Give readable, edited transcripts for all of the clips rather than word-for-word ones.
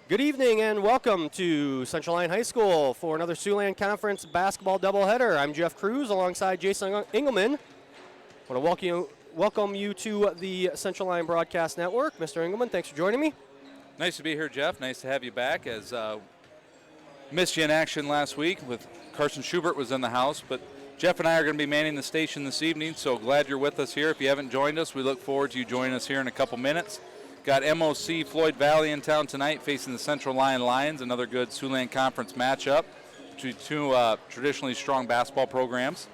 Good evening and welcome to Central Lyon High School for another Siouxland Conference basketball doubleheader. I'm Jeff Cruz alongside Jason Engelman. I want to welcome you to the Central Lyon Broadcast Network. Mr. Engelman, thanks for joining me. Nice to be here, Jeff. Nice to have you back. As missed you in action last week with Carson Schubert was in the house, but Jeff and I are going to be manning the station this evening, so glad you're with us here. If you haven't joined us, we look forward to you joining us here in a couple minutes. Got MOC-Floyd Valley in town tonight facing the Central Lyon Lions, another good Siouxland Conference matchup between two traditionally strong basketball programs.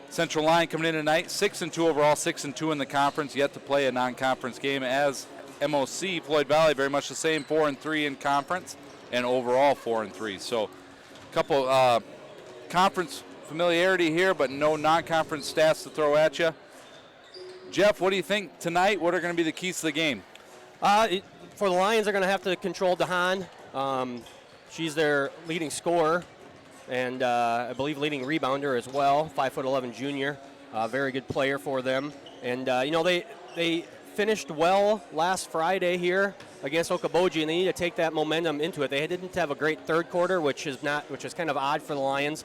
Central Lyon coming in tonight, 6-2 overall, 6-2 in the conference, yet to play a non-conference game, as MOC-Floyd Valley very much the same, 4-3 in conference and overall 4-3. So a couple conference familiarity here, but no non-conference stats to throw at you. Jeff, what do you think tonight? What are going to be the keys to the game? For the Lions, they're going to have to control DeHaan. She's their leading scorer and I believe leading rebounder as well, 5'11" junior. Very good player for them. And, they finished well last Friday here against Okoboji, and they need to take that momentum into it. They didn't have a great third quarter, which is kind of odd for the Lions.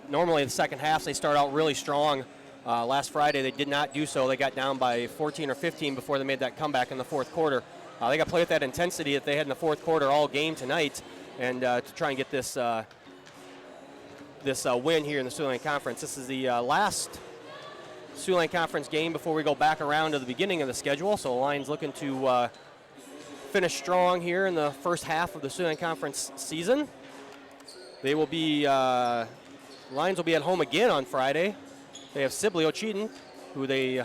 Normally in the second half, they start out really strong. Last Friday, they did not do so. They got down by 14 or 15 before they made that comeback in the fourth quarter. They got to play with that intensity that they had in the fourth quarter all game tonight, and to try and get this win here in the Siouxland Conference. This is the last Siouxland Conference game before we go back around to the beginning of the schedule. So the Lions looking to finish strong here in the first half of the Siouxland Conference season. They will be Lions will be at home again on Friday. They have Sibley Ocheyedan, who they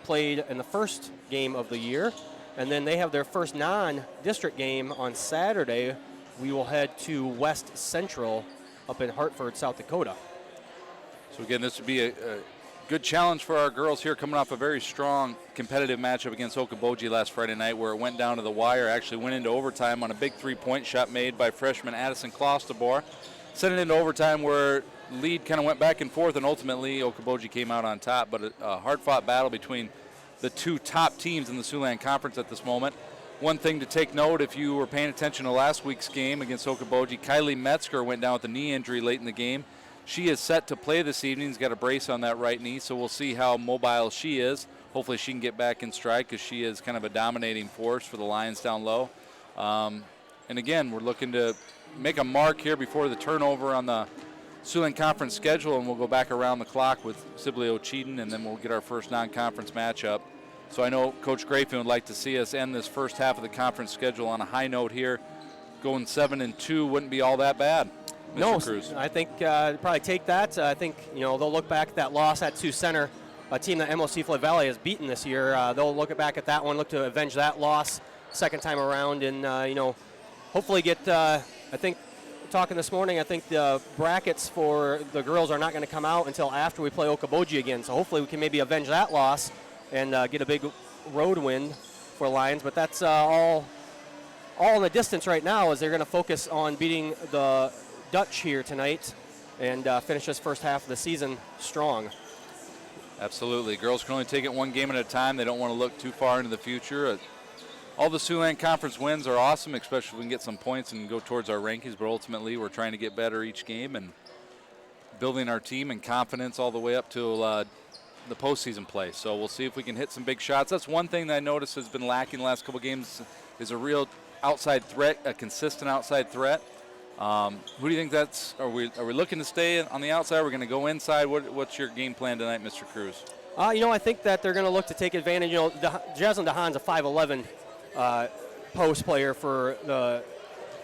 played in the first game of the year. And then they have their first non-district game on Saturday. We will head to West Central up in Hartford, South Dakota. So again, this would be a good challenge for our girls here, coming off a very strong competitive matchup against Okoboji last Friday night, where it went down to the wire, actually went into overtime on a big three-point shot made by freshman Addison Klosterboer. Sent it into overtime where lead kind of went back and forth, and ultimately Okoboji came out on top. But a hard-fought battle between the two top teams in the Siouxland Conference at this moment. One thing to take note, if you were paying attention to last week's game against Okoboji, Kylie Metzger went down with a knee injury late in the game. She is set to play this evening. She's got a brace on that right knee, so we'll see how mobile she is. Hopefully she can get back in stride, because she is kind of a dominating force for the Lions down low. And again, we're looking to make a mark here before the turnover on the Siouxland Conference schedule, and we'll go back around the clock with Sibley Ocheyedan, and then we'll get our first non-conference matchup. So I know Coach Grayfield would like to see us end this first half of the conference schedule on a high note here. Going 7-2 wouldn't be all that bad, Mr. Cruz. I think probably take that. I think they'll look back at that loss at Sioux Center, a team that MOC-Floyd Valley has beaten this year. They'll look back at that one, look to avenge that loss second time around, and hopefully get. I think talking this morning, I think the brackets for the girls are not going to come out until after we play Okoboji again. So hopefully we can maybe avenge that loss and get a big road win for Lions. But that's all in the distance right now, as they're going to focus on beating the Dutch here tonight and finish this first half of the season strong. Absolutely. Girls can only take it one game at a time. They don't want to look too far into the future. All the Siouxland Conference wins are awesome, especially if we can get some points and go towards our rankings. But ultimately, we're trying to get better each game and building our team and confidence all the way up to the postseason play. So we'll see if we can hit some big shots. That's one thing that I noticed has been lacking the last couple games, is a real outside threat, a consistent outside threat. Who do you think that's? Are we looking to stay on the outside? We're going to go inside. What's your game plan tonight, Mr. Cruz? I think that they're going to look to take advantage. Jasmine DeHaan's a 5'11" post player for the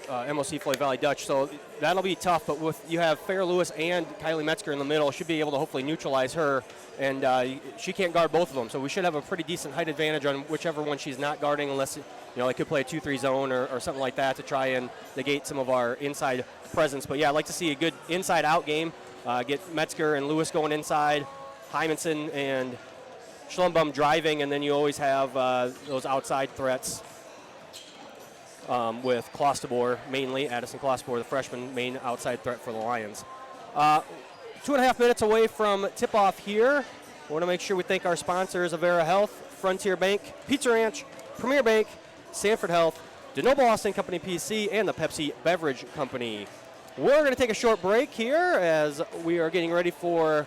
MOC-Floyd Valley Dutch, so that'll be tough. But with you have Farrah Lewis and Kylie Metzger in the middle, should be able to hopefully neutralize her, and she can't guard both of them. So we should have a pretty decent height advantage on whichever one she's not guarding, unless they could play a 2-3 zone or something like that to try and negate some of our inside presence. But yeah, I'd like to see a good inside-out game. Get Metzger and Lewis going inside, Hymanson and Schlumbum driving, and then you always have those outside threats with Klosterboer mainly, Addison Klosterboer, the freshman, main outside threat for the Lions. 2.5 minutes away from tip-off here. We want to make sure we thank our sponsors, Avera Health, Frontier Bank, Pizza Ranch, Premier Bank, Sanford Health, DeNoble Austin Company PC, and the Pepsi Beverage Company. We're going to take a short break here as we are getting ready for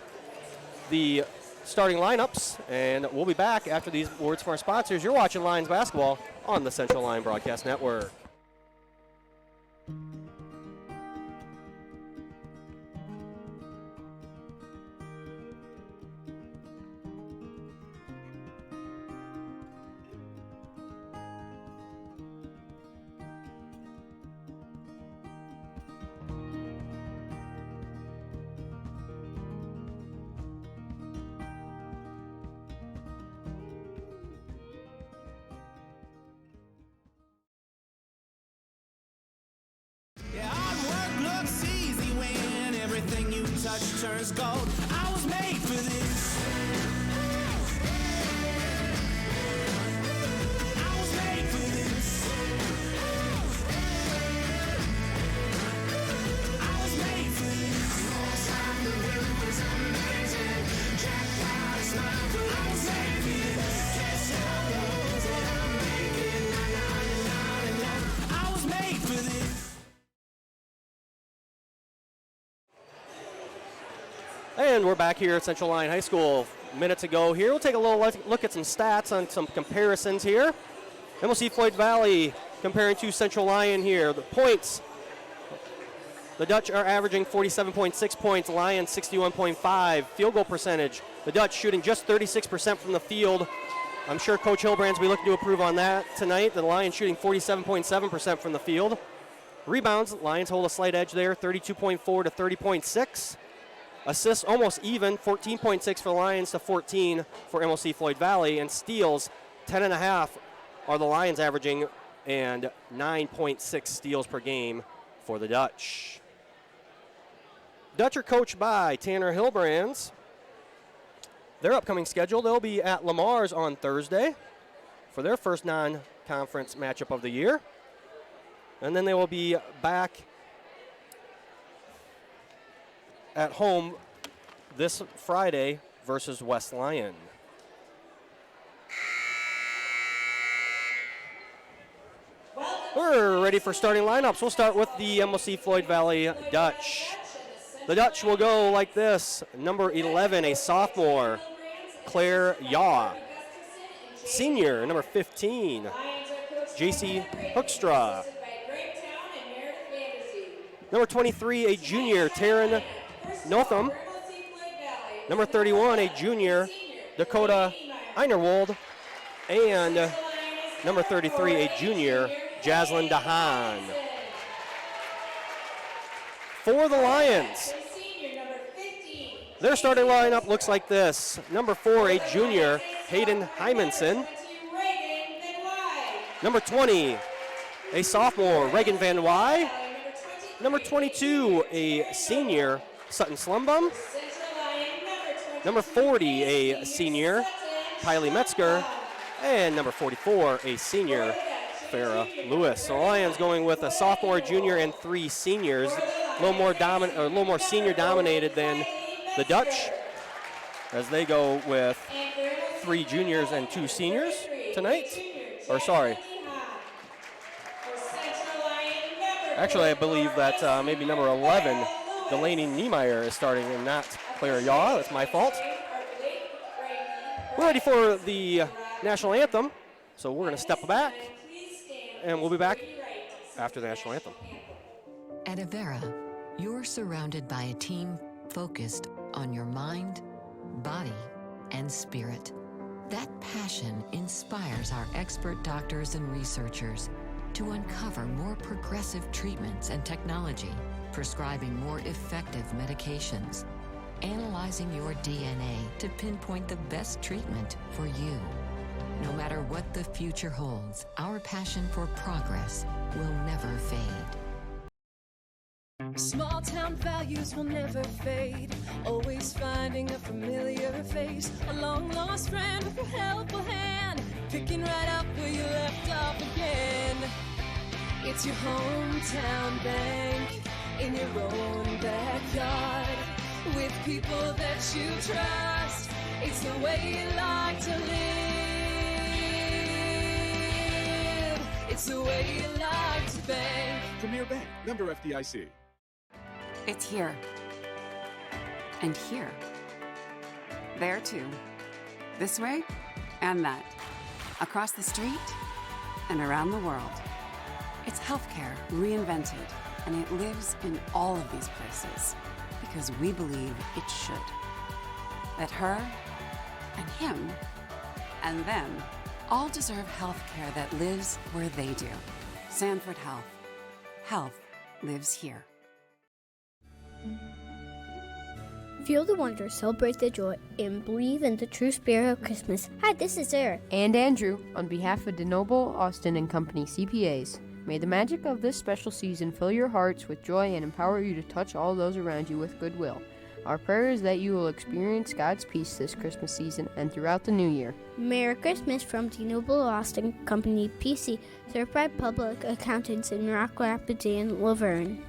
the starting lineups, and we'll be back after these words from our sponsors. You're watching Lions basketball on the Central Lyon Broadcast Network. Turns gold. I was made for this. I was made for this. I was made for this. Outside the room is amazing. Check out his smile, but I was made for this. Kiss your rose and I'm making I was made for this. And we're back here at Central Lyon High School. Minutes ago here, we'll take a little look at some stats on some comparisons here. MOC-Floyd Valley comparing to Central Lyon here. The points, the Dutch are averaging 47.6 points, Lyon 61.5. Field goal percentage, the Dutch shooting just 36% from the field. I'm sure Coach Hilbrand's will be looking to improve on that tonight. The Lions shooting 47.7% from the field. Rebounds, Lions hold a slight edge there, 32.4 to 30.6. Assists almost even, 14.6 for the Lions to 14 for MOC-Floyd Valley. And steals, 10.5 are the Lions averaging, and 9.6 steals per game for the Dutch. Dutch are coached by Tanner Hilbrands. Their upcoming schedule, they'll be at Lamar's on Thursday for their first non-conference matchup of the year. And then they will be back at home this Friday versus West Lyon. We're ready for starting lineups. We'll start with the MOC-Floyd Valley Dutch. The Dutch will go like this. Number 11, a sophomore, Claire Yaw. Senior, number 15, JC Hoekstra. Number 23, a junior, Taryn Notham. Number 31, a junior, Dakota Einerwold. And number 33, a junior, Jaslyn Dahan. For the Lions, their starting lineup looks like this. Number 4, a junior, Hayden Hymanson. Number 20, a sophomore, Reagan Van Wy. Number 22, a senior, Sutton Slumbum. Number 40, a senior, Kylie Metzger. And number 44, a senior, Farrah Lewis. So Lions going with a sophomore, junior, and 3 seniors. A little more senior dominated than the Dutch, as they go with 3 juniors and 2 seniors tonight. Or sorry. Actually, I believe that maybe number 11, Delaney Niemeyer, is starting and not Claire Yaw. That's my fault. We're ready for the national anthem, so we're going to step back, and we'll be back after the national anthem. At Avera, you're surrounded by a team focused on your mind, body, and spirit. That passion inspires our expert doctors and researchers to uncover more progressive treatments and technology, prescribing more effective medications, analyzing your DNA to pinpoint the best treatment for you. No matter what the future holds, our passion for progress will never fade. Small town values will never fade. Always finding a familiar face, a long lost friend with a helpful hand, picking right up where you left off again. It's your hometown bank in your own backyard, with people that you trust. It's the way you like to live. It's the way you like to bank. Premier Bank, member FDIC. It's here. And here. There too. This way and that. Across the street and around the world. It's healthcare reinvented, and it lives in all of these places because we believe it should. That her and him and them all deserve healthcare that lives where they do. Sanford Health. Health lives here. Feel the wonder, celebrate the joy, and believe in the true spirit of Christmas. Hi, this is Sarah. And Andrew, on behalf of DeNoble, Austin and Company CPAs. May the magic of this special season fill your hearts with joy and empower you to touch all those around you with goodwill. Our prayer is that you will experience God's peace this Christmas season and throughout the new year. Merry Christmas from DeNoble Austin Company PC, certified public accountants in Rock Rapids and Laverne.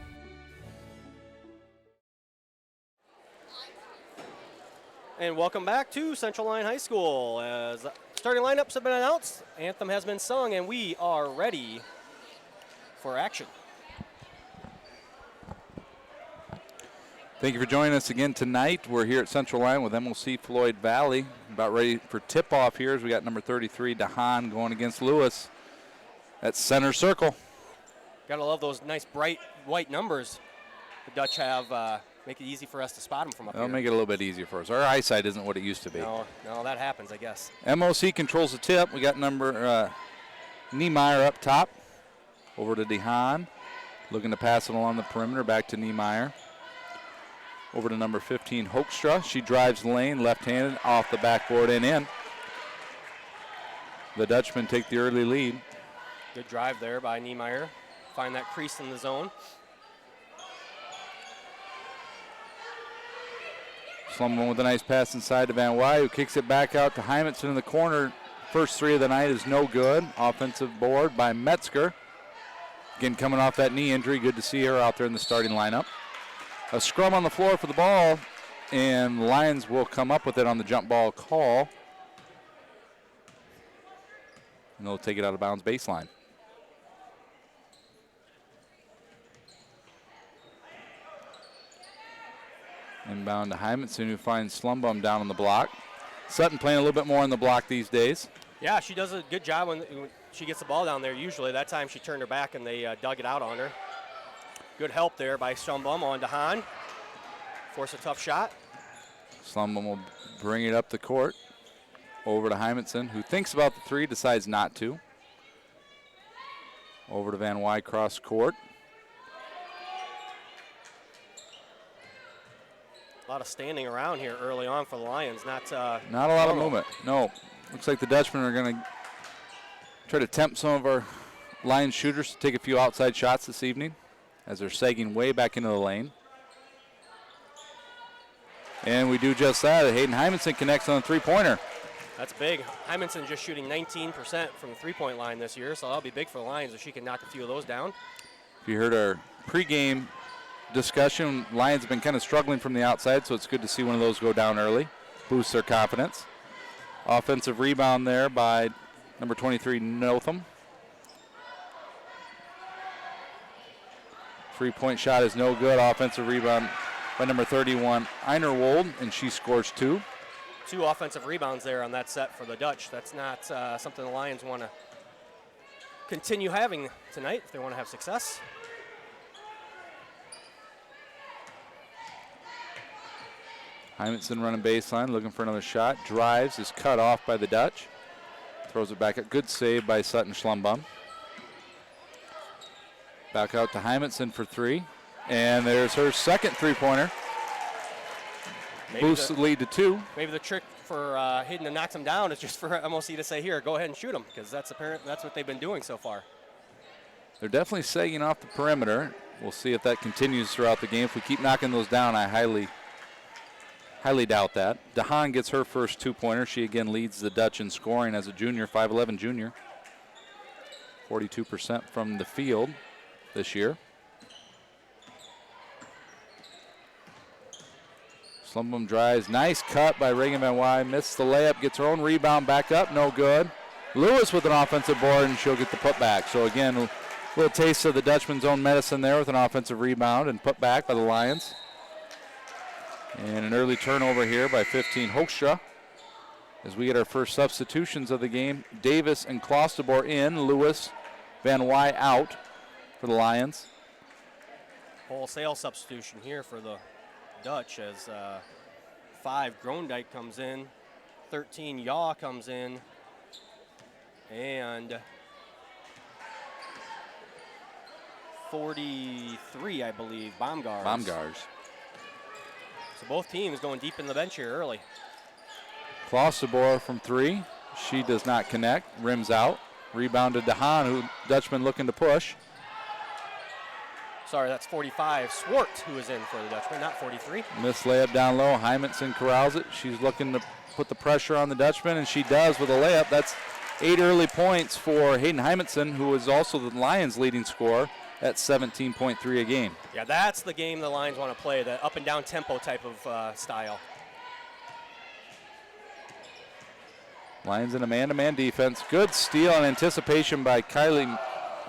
And welcome back to Central Lyon High School. As starting lineups have been announced, anthem has been sung, and we are ready for action. Thank you for joining us again tonight. We're here at Central Lyon with MOC-Floyd Valley. About ready for tip-off here as we got number 33, DeHaan, going against Lewis at center circle. Gotta love those nice bright white numbers the Dutch have. Make it easy for us to spot them from up here. That'll make it a little bit easier for us. Our eyesight isn't what it used to be. No, that happens, I guess. MOC controls the tip. We got number Niemeyer up top. Over to DeHaan. Looking to pass it along the perimeter. Back to Niemeyer. Over to number 15, Hoekstra. She drives lane, left-handed, off the backboard and in. The Dutchmen take the early lead. Good drive there by Niemeyer. Find that crease in the zone. Slumberman with a nice pass inside to Van Wy, who kicks it back out to Hymanson in the corner. First three of the night is no good. Offensive board by Metzger. Again, coming off that knee injury. Good to see her out there in the starting lineup. A scrum on the floor for the ball, and Lions will come up with it on the jump ball call. And they'll take it out of bounds baseline. Inbound to Hymanson, who finds Slumbum down on the block. Sutton playing a little bit more on the block these days. Yeah, she does a good job when she gets the ball down there usually. That time she turned her back and they dug it out on her. Good help there by Slumbum on DeHaan. Force a tough shot. Slumbum will bring it up the court. Over to Hymanson, who thinks about the three, decides not to. Over to Van Wy, cross court. A lot of standing around here early on for the Lions. Not a lot of movement. No. Looks like the Dutchmen are going to try to tempt some of our Lions shooters to take a few outside shots this evening as they're sagging way back into the lane. And we do just that. Hayden Hymanson connects on a three-pointer. That's big. Hymanson just shooting 19% from the three-point line this year, so that'll be big for the Lions if she can knock a few of those down. If you heard our pregame discussion, Lions have been kind of struggling from the outside, so it's good to see one of those go down early. Boosts their confidence. Offensive rebound there by number 23, Notham. Three-point shot is no good. Offensive rebound by number 31, Einerwold, and she scores two. Two offensive rebounds there on that set for the Dutch. That's not something the Lions want to continue having tonight if they want to have success. Hymanson running baseline, looking for another shot. Drives, is cut off by the Dutch. Throws it back up. Good save by Sutton Schlumbum. Back out to Hymanson for three. And there's her second three-pointer. Boosts the lead to two. Maybe the trick for Hayden to knock them down is just for MOC to say, here, go ahead and shoot them, because that's what they've been doing so far. They're definitely sagging off the perimeter. We'll see if that continues throughout the game. If we keep knocking those down, I highly doubt that. DeHaan gets her first two-pointer. She again leads the Dutch in scoring as a junior, 5'11 junior. 42% from the field this year. Slumbum drives. Nice cut by Reagan Van Wy. Missed the layup. Gets her own rebound back up. No good. Lewis with an offensive board, and she'll get the putback. So again, a little taste of the Dutchman's own medicine there with an offensive rebound and put back by the Lions. And an early turnover here by 15 Hoekstra. As we get our first substitutions of the game, Davis and Klostebor in, Lewis, Van Wy out for the Lions. Wholesale substitution here for the Dutch as 5 Grondijk comes in, 13 Yaw comes in, and 43, I believe, Baumgars. So both teams going deep in the bench here early. Klostebor from 3. She does not connect. Rims out. Rebounded to Hahn, who Dutchman looking to push. Sorry, that's 45. Swart, who is in for the Dutchman, not 43. Miss layup down low. Hymanson corrals it. She's looking to put the pressure on the Dutchman, and she does with a layup. That's 8 early points for Hayden Hymanson, who is also the Lions' leading scorer at 17.3 a game. Yeah, that's the game the Lions want to play, the up and down tempo type of style. Lions in a man-to-man defense. Good steal and anticipation by Kylie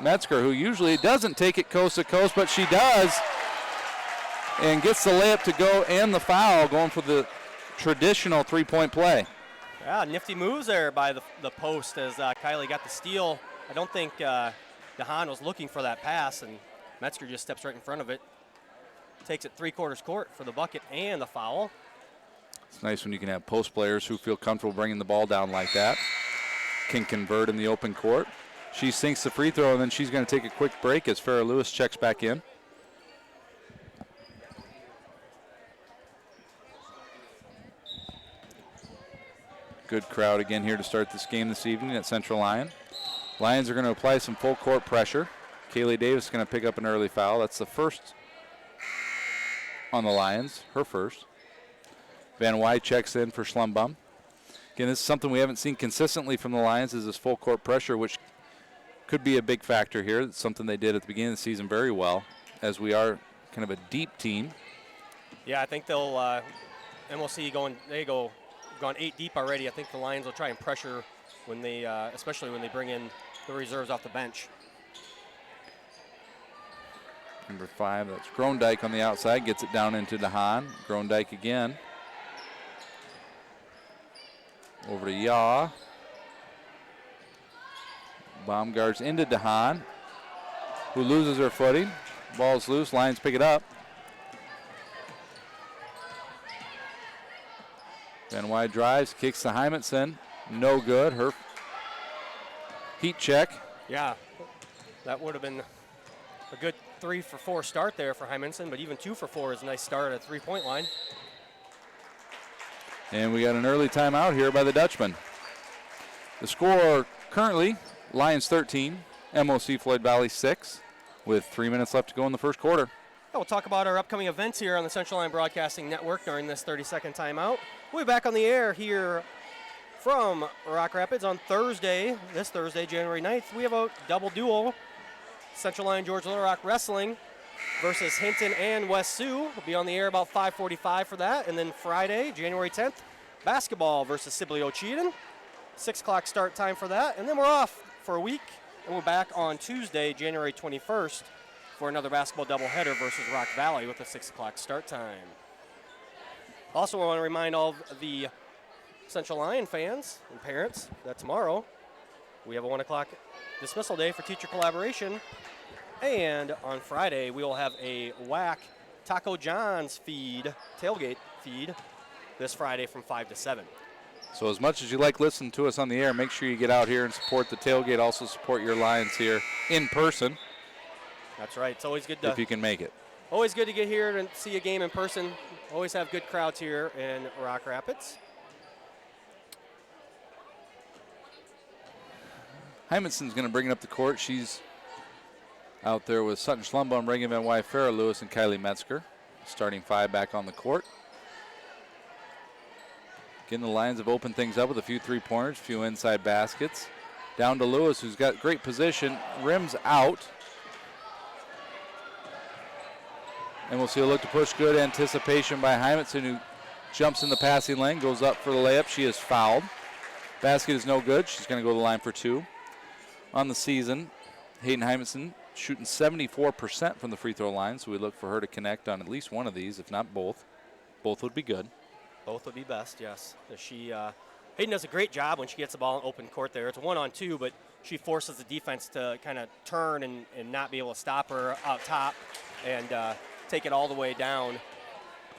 Metzger, who usually doesn't take it coast to coast, but she does. And gets the layup to go and the foul, going for the traditional three-point play. Yeah, nifty moves there by the post as Kylie got the steal. I don't think DeHaan was looking for that pass, and Metzger just steps right in front of it. Takes it 3/4 court for the bucket and the foul. It's nice when you can have post players who feel comfortable bringing the ball down like that. Can convert in the open court. She sinks the free throw, and then she's going to take a quick break as Farrah Lewis checks back in. Good crowd again here to start this game this evening at Central Lyon. Lions are going to apply some full court pressure. Kaylee Davis is going to pick up an early foul. That's the first on the Lions, her first. Van Wy checks in for Schlumbum. Again, this is something we haven't seen consistently from the Lions, is this full court pressure, which could be a big factor here. It's something they did at the beginning of the season very well, as we are kind of a deep team. Yeah, I think they'll MOC gone 8 deep already. I think the Lions will try and pressure when they, especially when they bring in the reserves off the bench. Number 5, that's Grondijk on the outside, gets it down into DeHaan. Grondijk again. Over to Yaw. Baumgart's into DeHaan, who loses her footing. Ball's loose, Lions pick it up. Van Wy drives, kicks to Hymanson. No good. Her heat check. Yeah, that would have been a good 3 for 4 start there for Hymanson, but even 2 for 4 is a nice start at the 3-point line. And we got an early timeout here by the Dutchman. The score currently, Lions 13, MOC-Floyd Valley 6, with 3 minutes left to go in the first quarter. We'll talk about our upcoming events here on the Central Line Broadcasting Network during this 30-second timeout. We'll be back on the air here from Rock Rapids on Thursday, this Thursday, January 9th. We have a double duel. Central Line George Little Rock Wrestling versus Hinton and West Sioux. We'll be on the air about 5:45 for that. And then Friday, January 10th, basketball versus Sibley Ocheyedan. 6 o'clock start time for that. And then we're off for a week, and we're back on Tuesday, January 21st, for another basketball doubleheader versus Rock Valley with a 6 o'clock start time. Also, I want to remind all of the Central Lyon fans and parents that tomorrow we have a 1 o'clock dismissal day for teacher collaboration. And on Friday, we will have a WAC Taco John's tailgate feed, this Friday from 5 to 7. So as much as you like listening to us on the air, make sure you get out here and support the tailgate. Also support your Lions here in person. That's right. It's always good to, if you can make it. Always good to get here and see a game in person. Always have good crowds here in Rock Rapids. Hymanson's going to bring it up the court. She's out there with Sutton Schlumbum, Reagan Van Wy, Farrah Lewis, and Kylie Metzger. Starting 5 back on the court. Again, the Lions have opened things up with a few three-pointers, a few inside baskets. Down to Lewis, who's got great position. Rims out. And we'll see a look to push. Good anticipation by Hymanson, who jumps in the passing lane, goes up for the layup. She is fouled. Basket is no good. She's going to go to the line for 2. On the season, Hayden Hymanson shooting 74% from the free throw line, so we look for her to connect on at least one of these, if not both. Both would be good. Both would be best, yes. Hayden does a great job when she gets the ball in open court there. It's a 1-on-2, but she forces the defense to kind of turn and not be able to stop her out top and take it all the way down,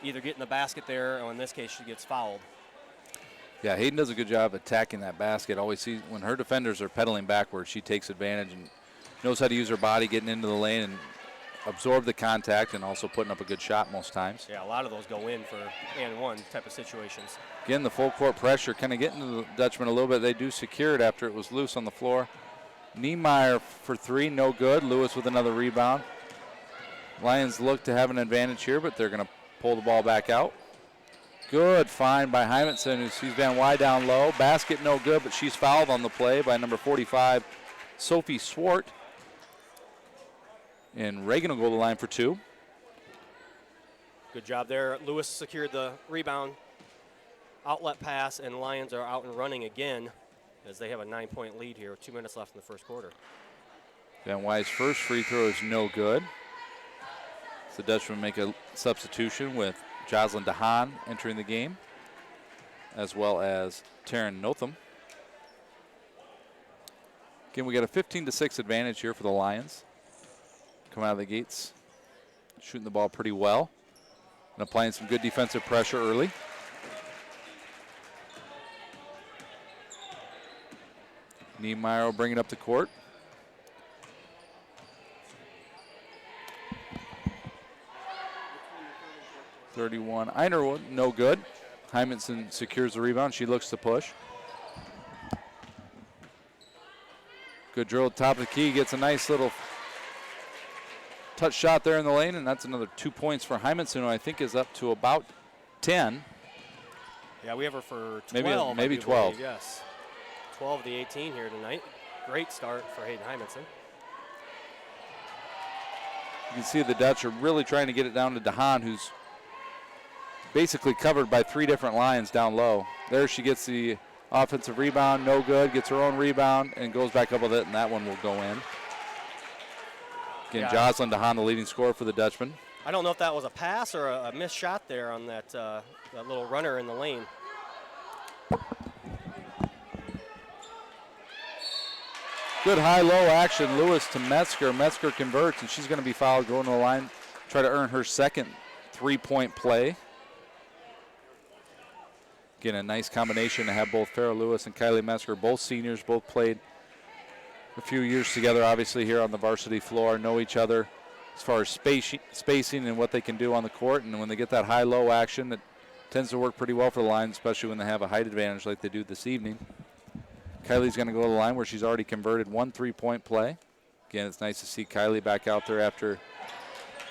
either get in the basket there, or in this case, she gets fouled. Yeah, Hayden does a good job attacking that basket. Always see when her defenders are pedaling backwards, she takes advantage and knows how to use her body, getting into the lane and absorb the contact, and also putting up a good shot most times. Yeah, a lot of those go in for and one type of situations. Again, the full court pressure kind of getting to the Dutchman a little bit. They do secure it after it was loose on the floor. Niemeyer for 3, no good. Lewis with another rebound. Lions look to have an advantage here, but they're going to pull the ball back out. Good find by Hymanson, who sees Van Wy down low. Basket no good, but she's fouled on the play by number 45, Sophie Swart. And Reagan will go to the line for 2. Good job there. Lewis secured the rebound, outlet pass, and Lions are out and running again as they have a 9-point lead here with 2 minutes left in the first quarter. Van Wy's first free throw is no good. So the Dutchman make a substitution with Jocelyn DeHaan entering the game, as well as Taryn Notham. Again, we got a 15-6 advantage here for the Lions. Come out of the gates, shooting the ball pretty well and applying some good defensive pressure early. Niemeyer will bring it up the court. .31 Einerwood, no good. Hymanson secures the rebound. She looks to push. Good drill at the top of the key. Gets a nice little touch shot there in the lane, and that's another 2 points for Hymanson, who I think is up to about 10. Yeah, we have her for 12. Maybe 12. Yes. 12 of the 18 here tonight. Great start for Hayden Hymanson. You can see the Dutch are really trying to get it down to DeHaan, who's basically covered by 3 different Lions down low. There she gets the offensive rebound, no good, gets her own rebound, and goes back up with it, and that one will go in. Again, Yeah. Jocelyn DeHaan, the leading scorer for the Dutchman. I don't know if that was a pass or a missed shot there on that little runner in the lane. Good high-low action. Lewis to Metzger. Metzger converts, and she's going to be fouled going to the line, try to earn her second 3-point play. Again, a nice combination to have both Farrah Lewis and Kylie Metzger, both seniors, both played a few years together, obviously, here on the varsity floor, know each other as far as spacing and what they can do on the court. And when they get that high-low action, it tends to work pretty well for the Lions, especially when they have a height advantage like they do this evening. Kylie's going to go to the line where she's already converted 1 3-point play. Again, it's nice to see Kylie back out there after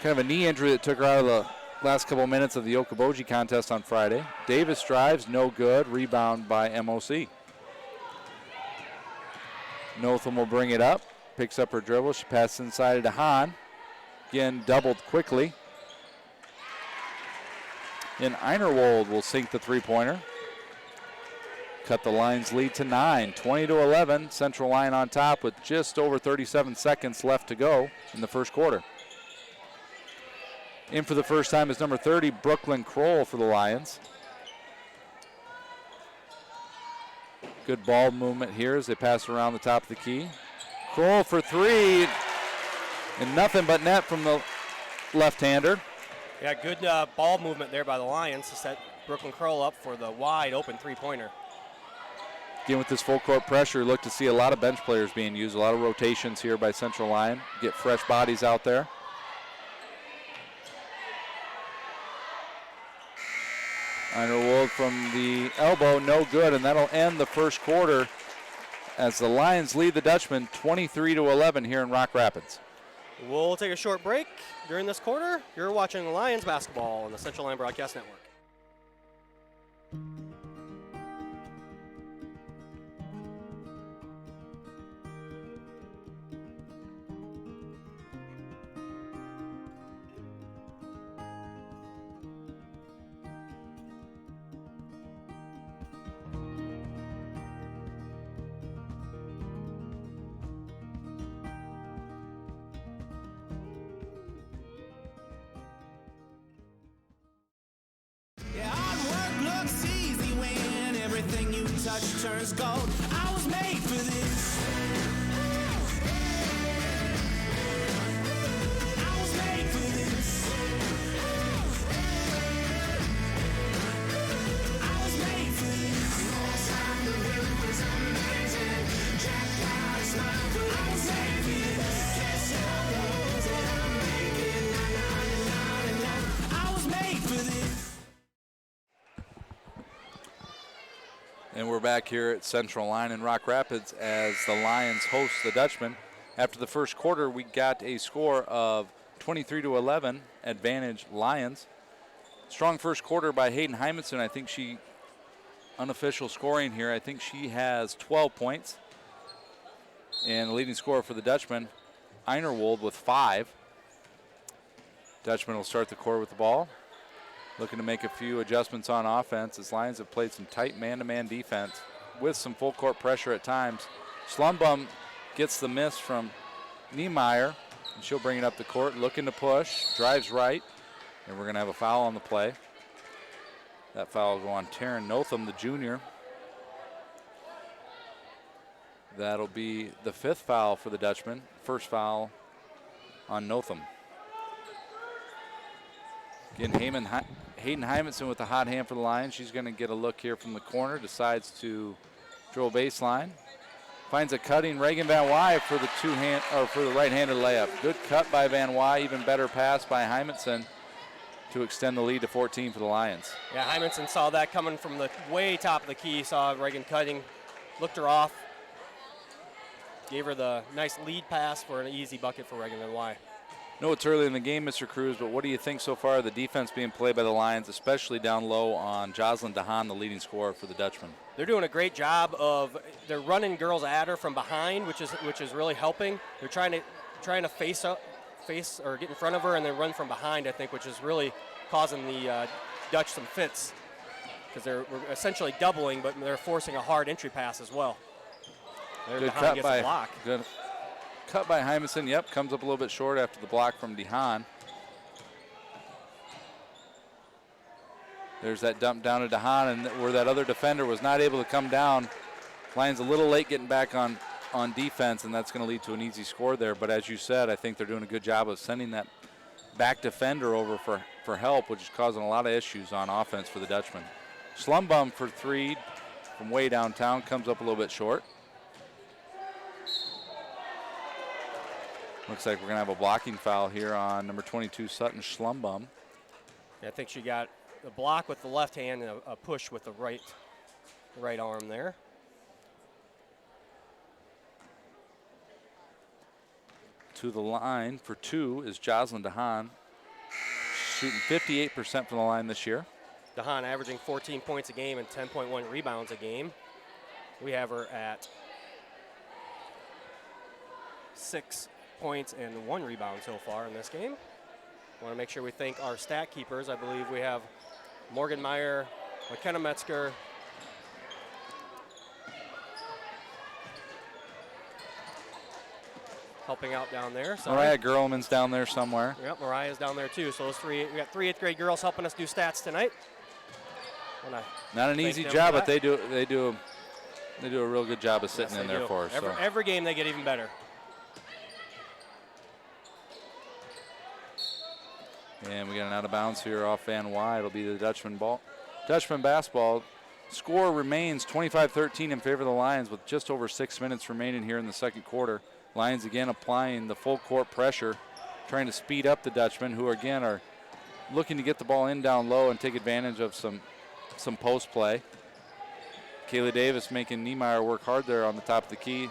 kind of a knee injury that took her out of the last couple minutes of the Okoboji contest on Friday. Davis drives, no good. Rebound by MOC. Notham will bring it up. Picks up her dribble. She passes inside to DeHaan. Again, doubled quickly. And Einerwold will sink the 3-pointer. Cut the Lions' lead to 9, 20-11. Central Lyon on top with just over 37 seconds left to go in the first quarter. In for the first time is number 30, Brooklyn Kroll for the Lions. Good ball movement here as they pass around the top of the key. Kroll for 3, and nothing but net from the left-hander. Yeah, good ball movement there by the Lions to set Brooklyn Kroll up for the wide open 3-pointer. Again, with this full court pressure, look to see a lot of bench players being used, a lot of rotations here by Central Lyon. Get fresh bodies out there. Einerwold from the elbow, no good, and that'll end the first quarter as the Lions lead the Dutchman 23-11 here in Rock Rapids. We'll take a short break during this quarter. You're watching Lions basketball on the Central Lyon Broadcast Network. touch turns gold. I was made for this. I was made for this. I was made for this. Last time the rhythm was amazing. Jackpot smile, but I was made for this. Kiss your rose and I'm making I was made for this. And we're back here at Central Line in Rock Rapids as the Lions host the Dutchmen. After the first quarter, we got a score of 23-11, advantage Lions. Strong first quarter by Hayden Hymanson. I think she, unofficial scoring here, I think she has 12 points. And the leading scorer for the Dutchmen, Einerwold, with 5. Dutchmen will start the quarter with the ball. Looking to make a few adjustments on offense as Lions have played some tight man-to-man defense with some full court pressure at times. Schlumbum gets the miss from Niemeyer, and she'll bring it up the court, looking to push, drives right, and we're going to have a foul on the play. That foul will go on Taryn Notham, the junior. That'll be the 5th foul for the Dutchmen. First foul on Notham. Again, Hayden Hymanson with the hot hand for the Lions. She's going to get a look here from the corner. Decides to drill baseline. Finds a cutting Reagan Van Wy for the for the right-handed layup. Good cut by Van Wy. Even better pass by Hymanson to extend the lead to 14 for the Lions. Yeah, Hymanson saw that coming from the way top of the key. Saw Reagan cutting, looked her off, gave her the nice lead pass for an easy bucket for Reagan Van Wy. No, it's early in the game, Mr. Cruz, but what do you think so far of the defense being played by the Lions, especially down low on Jocelyn DeHaan, the leading scorer for the Dutchmen? They're doing a great job of, they're running girls at her from behind, which is really helping. They're trying to face or get in front of her and then run from behind, I think, which is really causing the Dutch some fits because we're essentially doubling, but they're forcing a hard entry pass as well. Good cut by block. Good cut by Hymanson. Yep, comes up a little bit short after the block from DeHaan. There's that dump down to DeHaan, and where that other defender was not able to come down. Lions a little late getting back on defense, and that's going to lead to an easy score there. But as you said, I think they're doing a good job of sending that back defender over for help, which is causing a lot of issues on offense for the Dutchmen. Schlumbum for 3 from way downtown, comes up a little bit short. Looks like we're going to have a blocking foul here on number 22, Sutton Schlumbum. Yeah, I think she got a block with the left hand and a push with the right arm there. To the line for 2 is Jocelyn DeHaan, shooting 58% from the line this year. DeHaan averaging 14 points a game and 10.1 rebounds a game. We have her at 6 points and 1 rebound so far in this game. Want to make sure we thank our stat keepers. I believe we have Morgan Meyer, McKenna Metzger, helping out down there. Mariah Gerlman's down there somewhere. Yep, Mariah's down there too. So those we got 3 8th grade girls helping us do stats tonight. Not an easy job, but they do a real good job of sitting in there for us. Every game they get even better. And we got an out of bounds here off Van Wy. It'll be the Dutchman ball. Dutchman basketball. Score remains 25-13 in favor of the Lions with just over 6 minutes remaining here in the second quarter. Lions again applying the full court pressure, trying to speed up the Dutchmen, who again are looking to get the ball in down low and take advantage of some post play. Kayla Davis making Niemeyer work hard there on the top of the key.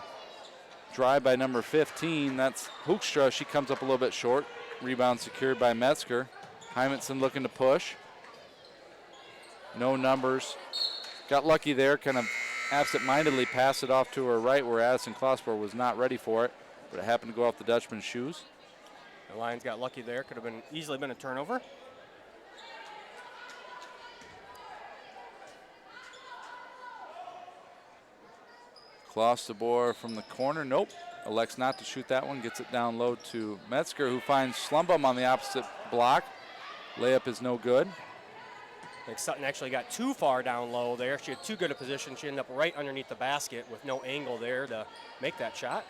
Drive by number 15, that's Hoekstra. She comes up a little bit short. Rebound secured by Metzger. Hymanson looking to push. No numbers. Got lucky there, kind of absent-mindedly passed it off to her right where Addison Klossberg was not ready for it, but it happened to go off the Dutchman's shoes. The Lions got lucky there. Could have easily been a turnover. Klossberg from the corner. Nope. Elects not to shoot that one. Gets it down low to Metzger, who finds Schlumbum on the opposite block. Layup is no good. think Sutton actually got too far down low there. She had too good a position. She ended up right underneath the basket with no angle there to make that shot.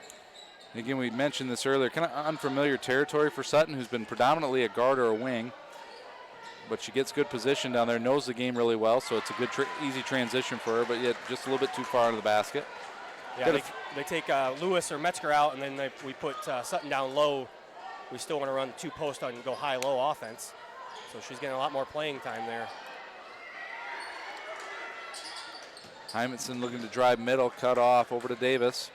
Again, we mentioned this earlier, kind of unfamiliar territory for Sutton, who's been predominantly a guard or a wing. But she gets good position down there, knows the game really well, so it's a good, easy transition for her, but yet just a little bit too far into the basket. Yeah, they take Lewis or Metzger out, and then we put Sutton down low. We still want to run 2 post and go high-low offense. So she's getting a lot more playing time there. Hymanson looking to drive middle, cut off over to Davis.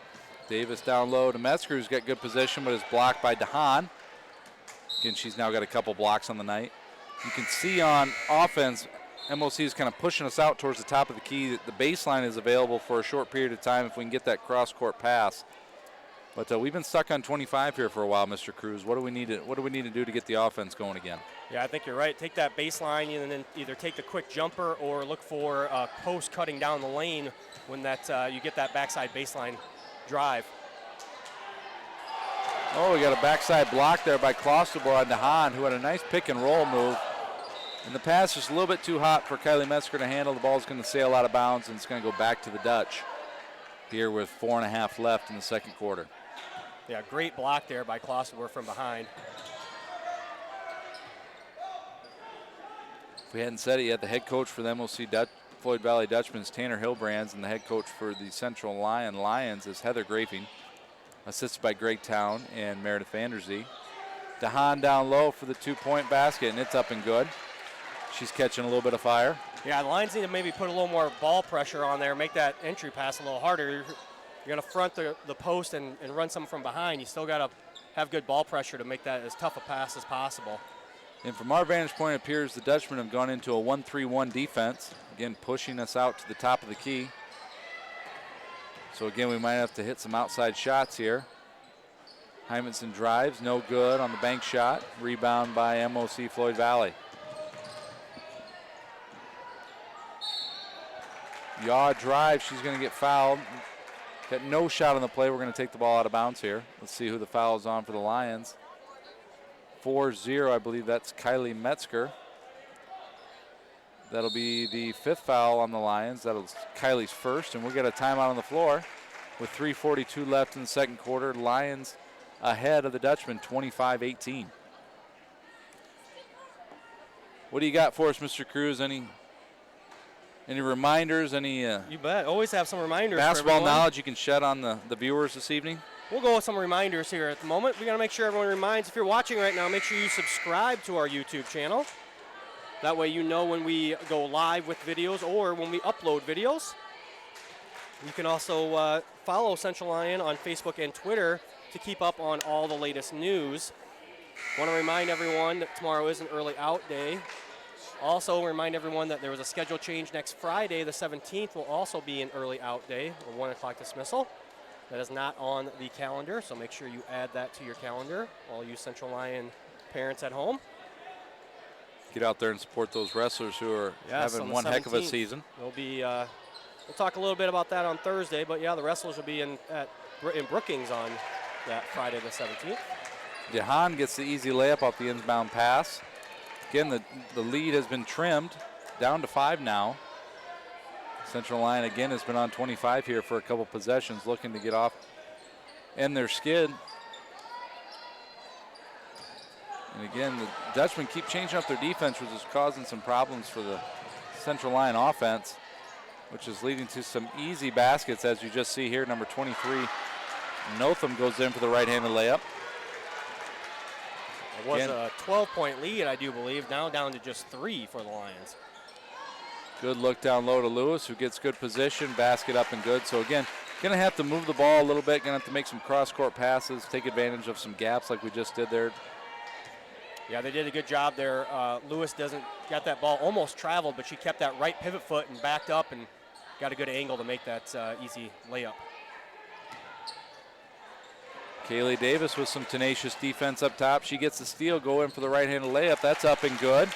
Davis down low to Metzger, who's got good position, but is blocked by DeHaan. Again, she's now got a couple blocks on the night. You can see on offense, MOC is kind of pushing us out towards the top of the key. The baseline is available for a short period of time if we can get that cross-court pass. But we've been stuck on 25 here for a while, Mr. Cruz. What do we need to do to get the offense going again? Yeah, I think you're right. Take that baseline and then either take the quick jumper or look for a post cutting down the lane when that you get that backside baseline drive. Oh, we got a backside block there by Klosterboer on DeHaan, who had a nice pick and roll move. And the pass is a little bit too hot for Kylie Metzger to handle. The ball's going to sail out of bounds, and it's going to go back to the Dutch here with 4.5 left in the second quarter. Yeah, great block there by Klosterboer from behind. If we hadn't said it yet, the head coach for the MOC Floyd Valley Dutchmen is Tanner Hillbrands, and the head coach for the Central Lyon Lions is Heather Grafing, assisted by Greg Town and Meredith Vanderzee. DeHaan down low for the 2-point basket, and it's up and good. She's catching a little bit of fire. Yeah, the Lions need to maybe put a little more ball pressure on there, make that entry pass a little harder. You're going to front the post and run some from behind. You still got to have good ball pressure to make that as tough a pass as possible. And from our vantage point, it appears the Dutchmen have gone into a 1-3-1 defense, again pushing us out to the top of the key. So again, we might have to hit some outside shots here. Hymanson drives, no good on the bank shot. Rebound by MOC Floyd Valley. Yaw drive, she's going to get fouled. Got no shot on the play. We're going to take the ball out of bounds here. Let's see who the foul is on for the Lions. 4-0, I believe that's Kylie Metzger. That'll be the 5th foul on the Lions. That'll Kylie's first, and we'll get a timeout on the floor with 3:42 left in the second quarter. Lions ahead of the Dutchmen, 25-18. What do you got for us, Mr. Cruz? Any reminders? You bet. Always have some reminders. Basketball knowledge you can shed on the viewers this evening? We'll go with some reminders here at the moment. We got to make sure everyone reminds. If you're watching right now, make sure you subscribe to our YouTube channel. That way you know when we go live with videos or when we upload videos. You can also follow Central Lyon on Facebook and Twitter to keep up on all the latest news. Want to remind everyone that tomorrow is an early out day. Also remind everyone that there was a schedule change next Friday. The 17th will also be an early out day, a 1 o'clock dismissal. That is not on the calendar, so make sure you add that to your calendar, all you Central Lyon parents at home. Get out there and support those wrestlers who are having one heck of a season. They'll be, we'll talk a little bit about that on Thursday, but yeah, the wrestlers will be in Brookings on that Friday the 17th. DeHaan gets the easy layup off the inbound pass. Again, the lead has been trimmed down to 5 now. Central Lyon again has been on 25 here for a couple possessions, looking to get off and their skid. And again, the Dutchmen keep changing up their defense, which is causing some problems for the Central Lyon offense, which is leading to some easy baskets, as you just see here. Number 23, Notham goes in for the right-handed layup. It was a 12-point lead, I do believe, now down to just 3 for the Lions. Good look down low to Lewis, who gets good position, basket up and good. So again, gonna have to move the ball a little bit, gonna have to make some cross-court passes, take advantage of some gaps like we just did there. Yeah, they did a good job there. Lewis got that ball almost traveled, but she kept that right pivot foot and backed up and got a good angle to make that easy layup. Kaylee Davis with some tenacious defense up top. She gets the steal, go in for the right-handed layup. That's up and good.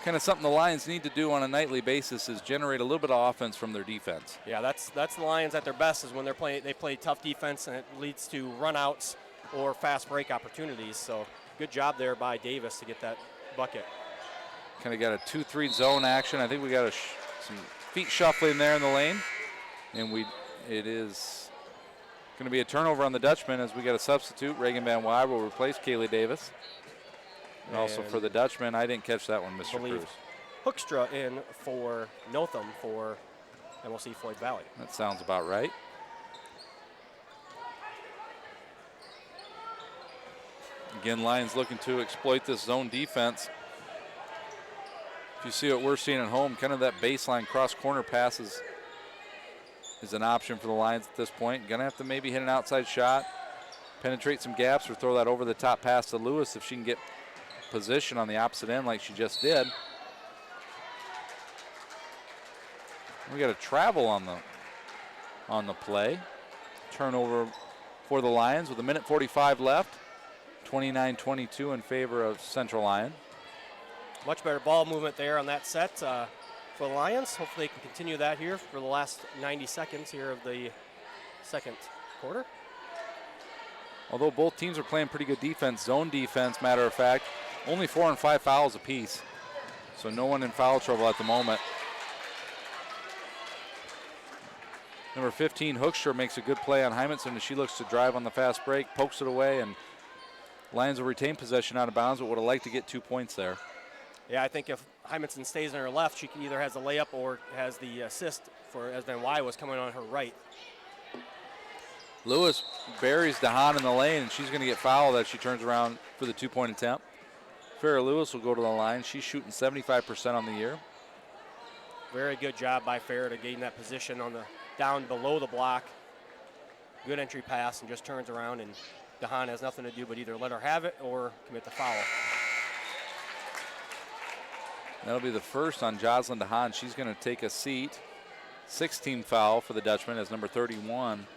Kind of something the Lions need to do on a nightly basis is generate a little bit of offense from their defense. Yeah, that's the Lions at their best, is when they play tough defense and it leads to runouts or fast break opportunities. So good job there by Davis to get that bucket. Kind of got a 2-3 zone action. I think we got some feet shuffling there in the lane. And it is going to be a turnover on the Dutchman as we got a substitute. Reagan Van Wy will replace Kaylee Davis. And also for the Dutchman, I didn't catch that one, Mr. Cruz. Hoekstra in for Notham for MOC-Floyd Valley. That sounds about right. Again, Lions looking to exploit this zone defense. If you see what we're seeing at home, kind of that baseline cross corner passes is an option for the Lions at this point. Gonna have to maybe hit an outside shot, penetrate some gaps, or throw that over the top pass to Lewis if she can get position on the opposite end like she just did. We got a travel on the play. Turnover for the Lions with 1:45 left. 29-22 in favor of Central Lyon. Much better ball movement there on that set for the Lions. Hopefully they can continue that here for the last 90 seconds here of the second quarter. Although both teams are playing pretty good defense, zone defense, matter of fact, only 4 and 5 fouls apiece. So no one in foul trouble at the moment. Number 15, Hoekstra, makes a good play on Hymanson as she looks to drive on the fast break, pokes it away, and Lions will retain possession out of bounds, but would have liked to get 2 points there. Yeah, I think if Hymanson stays on her left, she either has the layup or has the assist for as Van Wy was coming on her right. Lewis buries DeHaan in the lane, and she's going to get fouled as she turns around for the 2-point attempt. Farrah Lewis will go to the line. She's shooting 75% on the year. Very good job by Farrah to gain that position on the down below the block. Good entry pass and just turns around, and DeHaan has nothing to do but either let her have it or commit the foul. That'll be the first on Jocelyn DeHaan. She's going to take a seat. 16 foul for the Dutchman as number 31,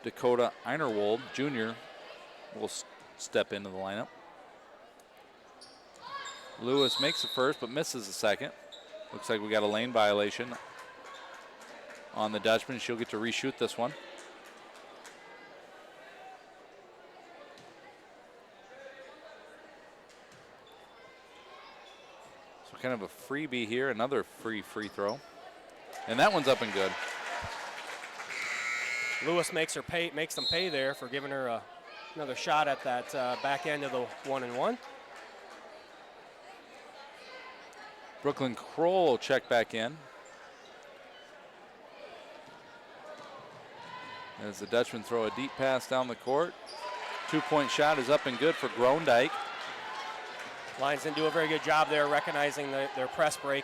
Dakota Einerwold Jr. will step into the lineup. Lewis makes the first but misses the second. Looks like we got a lane violation on the Dutchman. She'll get to reshoot this one. So kind of a freebie here, another free throw. And that one's up and good. Lewis makes them pay there for giving her another shot at that back end of the 1-and-1. Brooklyn Kroll will check back in. As the Dutchmen throw a deep pass down the court. 2-point shot is up and good for Grondike. Lions didn't do a very good job there recognizing their press break.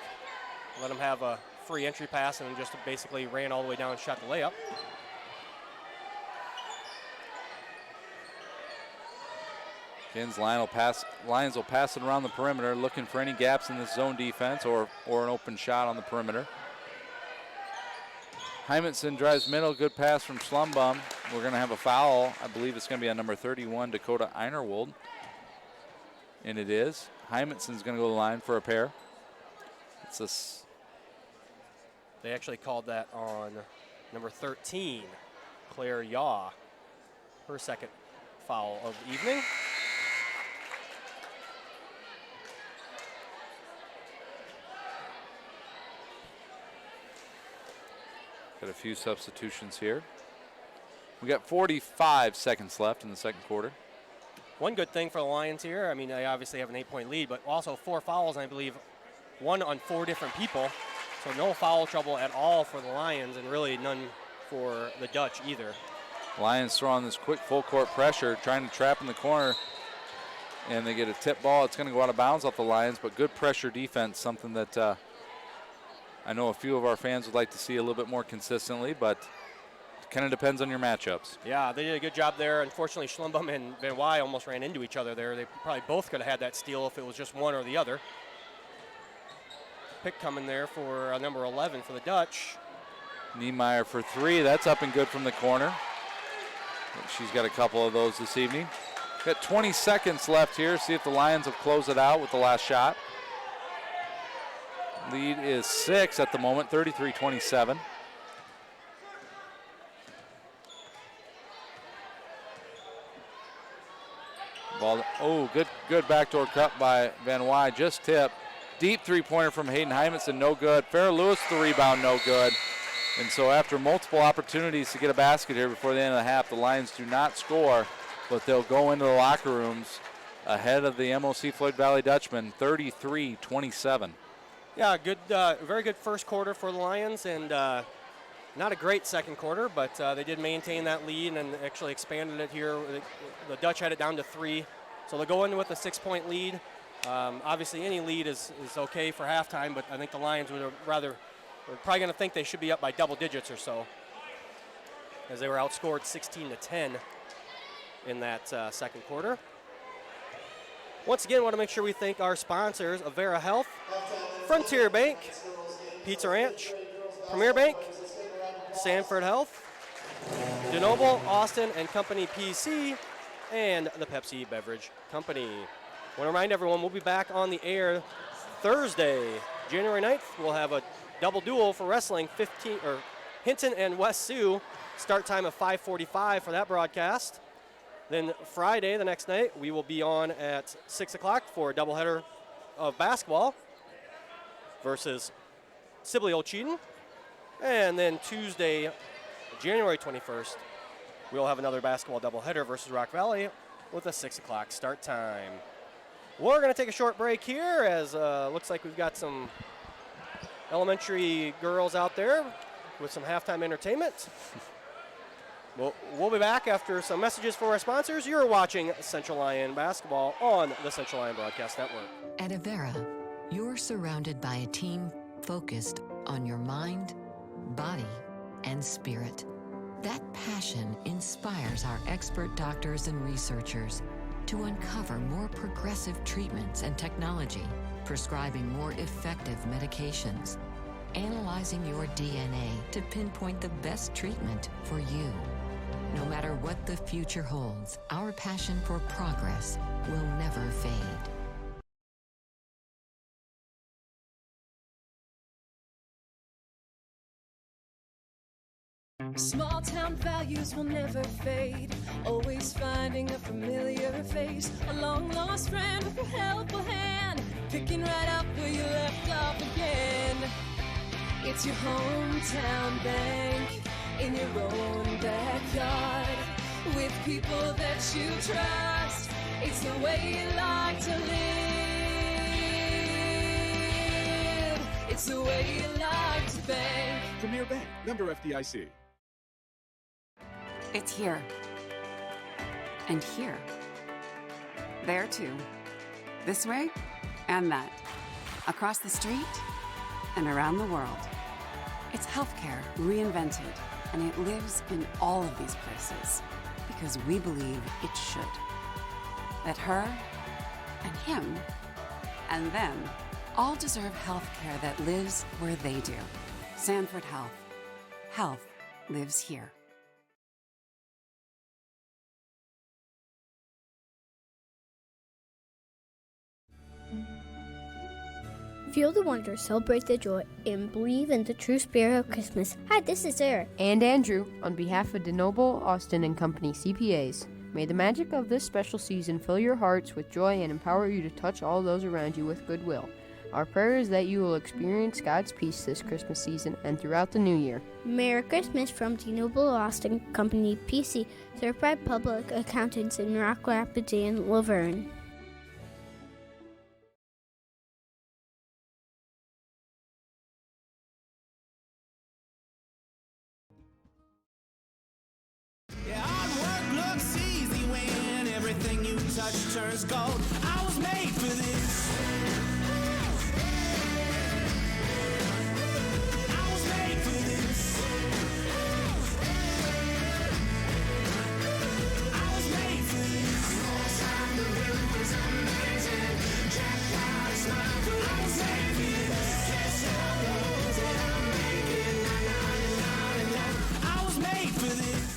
Let them have a free entry pass and just basically ran all the way down and shot the layup. Again, Lions will pass it around the perimeter, looking for any gaps in this zone defense or an open shot on the perimeter. Hymanson drives middle, good pass from Slumbum. We're going to have a foul. I believe it's going to be on number 31, Dakota Einerwold. And it is. Hymanson's going to go to the line for a pair. They actually called that on number 13, Claire Yaw. Her second foul of the evening. Got a few substitutions here. We got 45 seconds left in the second quarter. One good thing for the Lions here, I mean, they obviously have an 8-point lead, but also 4 fouls, I believe, 1 on 4 different people. So no foul trouble at all for the Lions, and really none for the Dutch either. Lions throw on this quick full court pressure, trying to trap in the corner, and they get a tip ball. It's going to go out of bounds off the Lions, but good pressure defense, something that I know a few of our fans would like to see a little bit more consistently, but it kind of depends on your matchups. Yeah, they did a good job there. Unfortunately, Schlumbum and Van Wy almost ran into each other there. They probably both could have had that steal if it was just one or the other. Pick coming there for number 11 for the Dutch. Niemeyer for 3. That's up and good from the corner. She's got a couple of those this evening. Got 20 seconds left here. See if the Lions will close it out with the last shot. Lead is 6 at the moment, 33-27. Ball, good backdoor cut by Van Wy, just tipped. Deep three-pointer from Hayden Hymanson, no good. Farrah Lewis, the rebound, no good. And so after multiple opportunities to get a basket here before the end of the half, the Lions do not score, but they'll go into the locker rooms ahead of the MOC-Floyd Valley Dutchmen, 33-27. Yeah, good, very good first quarter for the Lions, and not a great second quarter, but they did maintain that lead and actually expanded it here. The Dutch had it down to 3, so they'll go in with a 6-point lead. Obviously, any lead is okay for halftime, but I think the Lions we're probably going to think they should be up by double digits or so, as they were outscored 16-10 in that second quarter. Once again, I want to make sure we thank our sponsors, Avera Health, Frontier Bank, Pizza Ranch, Premier Bank, Sanford Health, DeNoble, Austin and Company PC, and the Pepsi Beverage Company. I want to remind everyone we'll be back on the air Thursday, January 9th. We'll have a double duel for wrestling, Hinton and West Sioux. Start time of 5:45 for that broadcast. Then Friday, the next night, we will be on at 6 o'clock for a doubleheader of basketball versus Sibley Old Cheaton. And then Tuesday, January 21st, we'll have another basketball doubleheader versus Rock Valley with a 6 o'clock start time. We're going to take a short break here, as looks like we've got some elementary girls out there with some halftime entertainment. We'll be back after some messages for our sponsors. You're watching Central Lyon basketball on the Central Lyon Broadcast Network. At Avera, you're surrounded by a team focused on your mind, body, and spirit. That passion inspires our expert doctors and researchers to uncover more progressive treatments and technology, prescribing more effective medications, analyzing your DNA to pinpoint the best treatment for you. No matter what the future holds, our passion for progress will never fade. Small town values will never fade. Always finding a familiar face, a long lost friend with a helpful hand, picking right up where you left off again. It's your hometown bank in your own backyard, with people that you trust. It's the way you like to live. It's the way you like to bank. Premier Bank, member FDIC. It's here. And here. There too. This way and that. Across the street and around the world. It's healthcare reinvented, and it lives in all of these places because we believe it should. That her and him and them all deserve healthcare that lives where they do. Sanford Health. Health lives here. Feel the wonder, celebrate the joy, and believe in the true spirit of Christmas. Hi, this is Sarah. And Andrew, on behalf of DeNoble, Austin and Company CPAs, may the magic of this special season fill your hearts with joy and empower you to touch all those around you with goodwill. Our prayer is that you will experience God's peace this Christmas season and throughout the new year. Merry Christmas from DeNoble Austin Company PC, certified public accountants in Rock Rapids and Laverne. Turns gold. I was made for this. I was made for this. I was made for this. Last time the room was amazing. Jackpot smile, but I was made for this. Kiss your rose and I'm making I was made for this.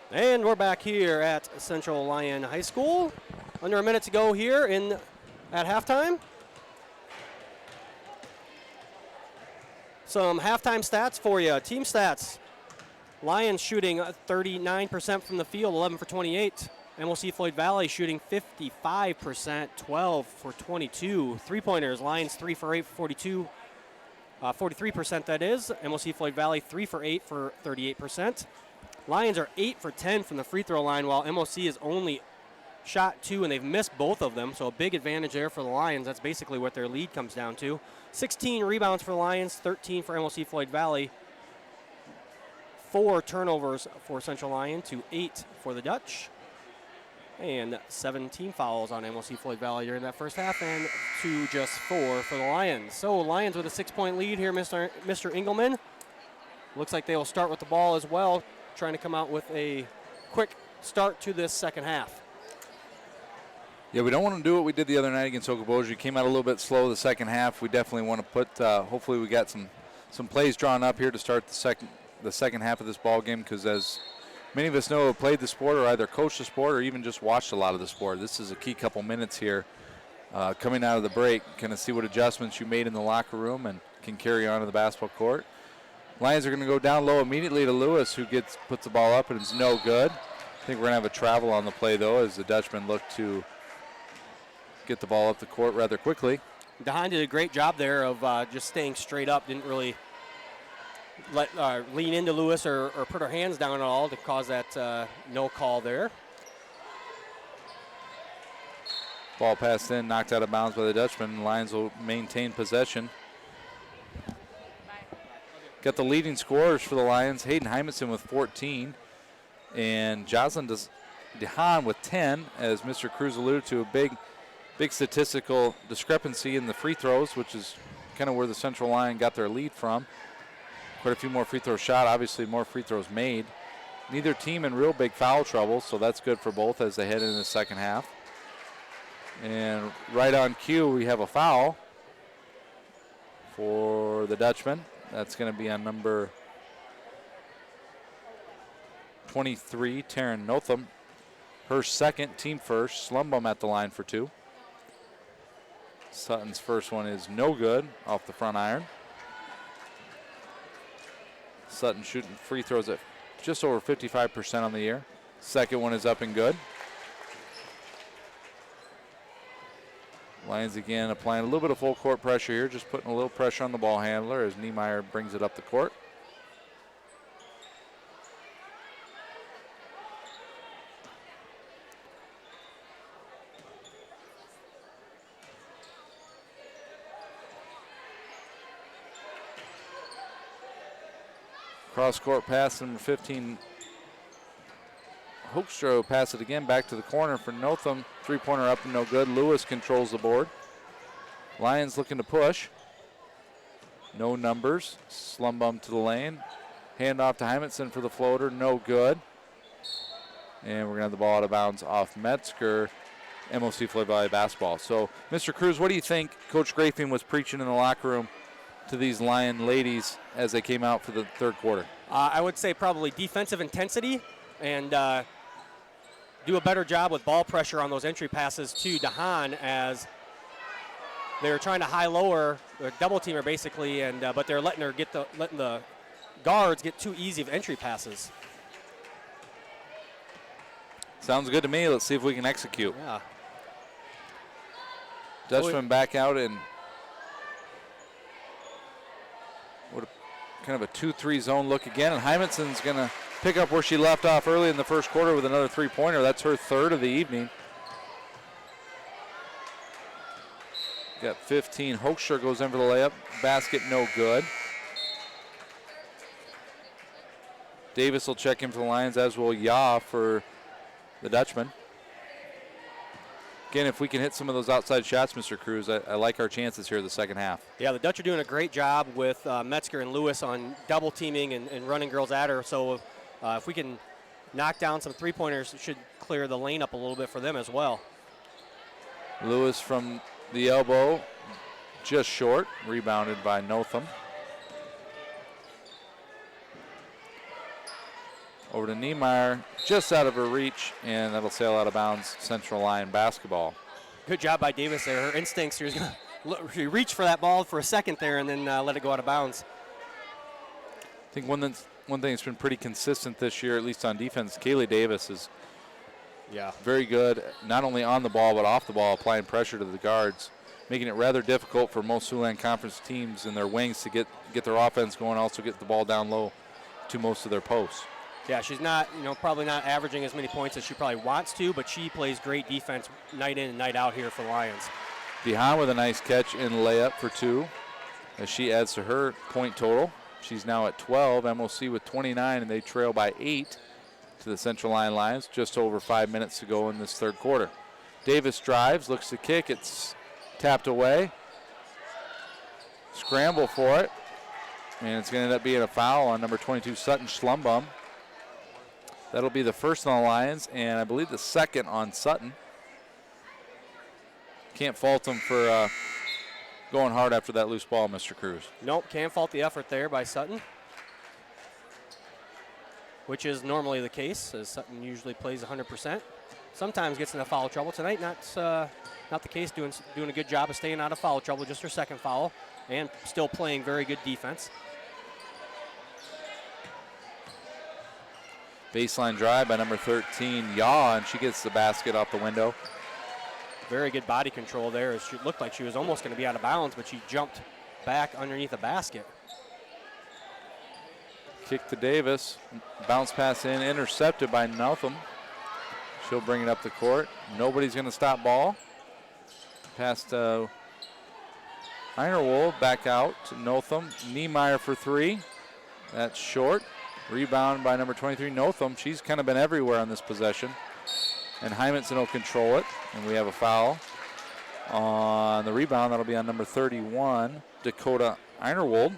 And we're back here at Central Lyon High School. Under a minute to go here at halftime. Some halftime stats for you. Team stats. Lions shooting 39% from the field, 11 for 28. MOC-Floyd Valley shooting 55%, 12 for 22. Three-pointers, Lions 3 for 8 for 42, 43% that is. MOC-Floyd Valley 3 for 8 for 38%. Lions are 8 for 10 from the free throw line, while MOC is only shot 2, and they've missed both of them, so a big advantage there for the Lions. That's basically what their lead comes down to. 16 rebounds for the Lions, 13 for MOC-Floyd Valley. 4 turnovers for Central Lyon to 8 for the Dutch. And 17 fouls on MOC-Floyd Valley during that first half, and 2 just 4 for the Lions. So Lions with a 6-point lead here, Mr. Engelman. Looks like they will start with the ball as well, trying to come out with a quick start to this second half. Yeah, we don't want to do what we did the other night against Okoboji. Came out a little bit slow the second half. We definitely want to put, hopefully we got some plays drawn up here to start the second half of this ball game, because as many of us know, have played the sport or either coached the sport or even just watched a lot of the sport, this is a key couple minutes here coming out of the break. Kind of see what adjustments you made in the locker room and can carry on to the basketball court. Lions are going to go down low immediately to Lewis, who puts the ball up, and it's no good. I think we're going to have a travel on the play, though, as the Dutchmen look to get the ball up the court rather quickly. DeHaan did a great job there of just staying straight up. Didn't really lean into Lewis or put her hands down at all to cause that no call there. Ball passed in, knocked out of bounds by the Dutchman. Lions will maintain possession. Got the leading scorers for the Lions, Hayden Hymanson with 14, and Jocelyn DeHaan with 10, as Mr. Cruz alluded to, a big statistical discrepancy in the free throws, which is kind of where the Central Lyon got their lead from. Quite a few more free throws shot, obviously more free throws made. Neither team in real big foul trouble, so that's good for both as they head into the second half. And right on cue, we have a foul for the Dutchman. That's going to be on number 23, Taryn Notham. Her second, team first. Slumbum at the line for 2. Sutton's first one is no good off the front iron. Sutton shooting free throws at just over 55% on the year. Second one is up and good. Lions again applying a little bit of full court pressure here, just putting a little pressure on the ball handler as Niemeyer brings it up the court. Cross-court pass, number 15. Hoekstra pass it again back to the corner for Notham. Three-pointer up and no good. Lewis controls the board. Lions looking to push. No numbers. Slumbum to the lane. Hand off to Hymanson for the floater. No good. And we're going to have the ball out of bounds off Metzger. MOC-Floyd Valley basketball. So, Mr. Cruz, what do you think Coach Grafing was preaching in the locker room to these Lion ladies as they came out for the third quarter? I would say probably defensive intensity and do a better job with ball pressure on those entry passes to DeHaan, as they're trying to high-lower, double teamer basically, and but they're letting the guards get too easy of entry passes. Sounds good to me. Let's see if we can execute. Yeah. Dutchman back out in kind of a 2-3 zone look again, and Hymanson's going to pick up where she left off early in the first quarter with another three-pointer. That's her third of the evening. Got 15. Hoekstra goes in for the layup. Basket no good. Davis will check in for the Lions, as will Ya for the Dutchman. Again, if we can hit some of those outside shots, Mr. Cruz, I like our chances here in the second half. Yeah, the Dutch are doing a great job with Metzger and Lewis on double teaming and running girls at her. So if we can knock down some three-pointers, it should clear the lane up a little bit for them as well. Lewis from the elbow, just short, rebounded by Notham. Over to Niemeyer, just out of her reach, and that'll sail out of bounds. Central Lyon basketball. Good job by Davis there. Her instincts, she reached for that ball for a second there and then let it go out of bounds. I think one thing that's been pretty consistent this year, at least on defense, Kaylee Davis is very good, not only on the ball but off the ball, applying pressure to the guards, making it rather difficult for most Siouxland Conference teams in their wings to get their offense going, also get the ball down low to most of their posts. Yeah, she's not, probably not averaging as many points as she probably wants to, but she plays great defense night in and night out here for Lions. DeHaan with a nice catch and layup for 2 as she adds to her point total. She's now at 12, MOC with 29, and they trail by 8 to the Central Lyon Lions. Just over 5 minutes to go in this third quarter. Davis drives, looks to kick. It's tapped away. Scramble for it. And it's going to end up being a foul on number 22, Sutton Schlumbum. That'll be the first on the Lions, and I believe the second on Sutton. Can't fault them for going hard after that loose ball, Mr. Cruz. Nope, can't fault the effort there by Sutton, which is normally the case, as Sutton usually plays 100%. Sometimes gets into foul trouble. Tonight, not the case, doing a good job of staying out of foul trouble, just her second foul, and still playing very good defense. Baseline drive by number 13, Yaw, and she gets the basket off the window. Very good body control there. As she looked like she was almost going to be out of bounds, but she jumped back underneath the basket. Kick to Davis. Bounce pass in, intercepted by Notham. She'll bring it up the court. Nobody's going to stop ball. Pass to Einerwold, back out to Notham. Niemeyer for 3. That's short. Rebound by number 23, Notham. She's kind of been everywhere on this possession. And Hymanson will control it. And we have a foul on the rebound. That'll be on number 31, Dakota Einerwold.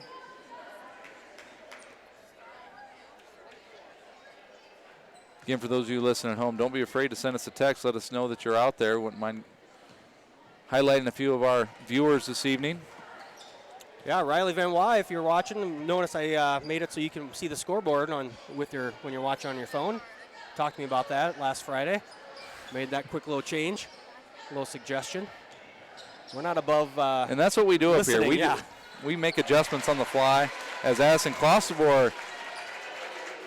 Again, for those of you listening at home, don't be afraid to send us a text. Let us know that you're out there. Wouldn't mind highlighting a few of our viewers this evening. Yeah, Riley Van Wy, if you're watching, notice I made it so you can see the scoreboard when you're watching on your phone. Talked to me about that last Friday. Made that quick little change, little suggestion. We're not above and that's what we do up here. We make adjustments on the fly. As Addison Klosterboer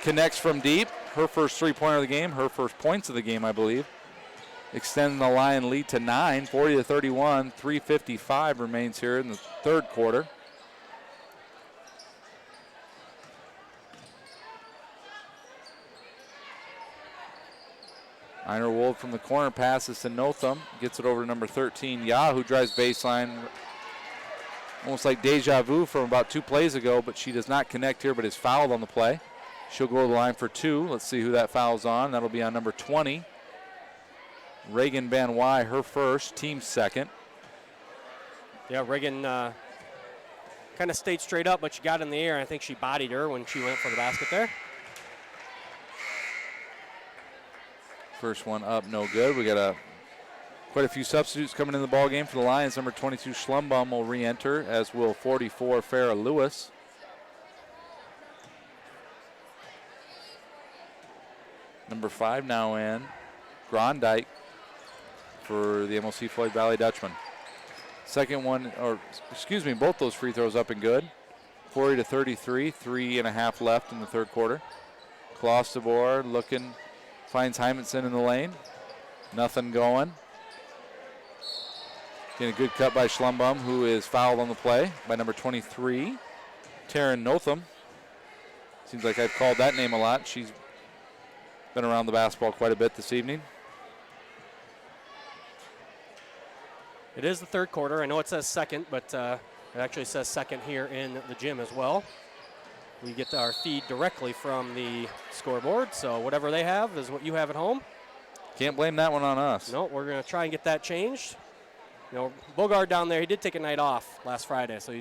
connects from deep, her first three-pointer of the game, her first points of the game, I believe. Extending the Lion lead to 9, 40-31. 3:55 remains here in the third quarter. Einerwold from the corner passes to Notham. Gets it over to number 13, Yah, who drives baseline. Almost like deja vu from about 2 plays ago, but she does not connect here, but is fouled on the play. She'll go to the line for 2. Let's see who that foul's on. That'll be on number 20. Reagan Van Wy, her first, team second. Yeah, Reagan kind of stayed straight up, but she got in the air. I think she bodied her when she went for the basket there. First one up, no good. We got quite a few substitutes coming in the ball game for the Lions. Number 22, Schlumbum, will re-enter, as will 44, Farrah Lewis. Number 5 now in, Grondike for the MOC-Floyd Valley Dutchman. Second one, both those free throws up and good. 40-33, 3.5 left in the third quarter. Klosterboer looking, finds Hymanson in the lane. Nothing going. Getting a good cut by Schlumbum, who is fouled on the play by number 23, Taryn Notham. Seems like I've called that name a lot. She's been around the basketball quite a bit this evening. It is the third quarter. I know it says second, but it actually says second here in the gym as well. We get our feed directly from the scoreboard, so whatever they have is what you have at home. Can't blame that one on us. No, we're going to try and get that changed. Bogard down there, he did take a night off last Friday, so,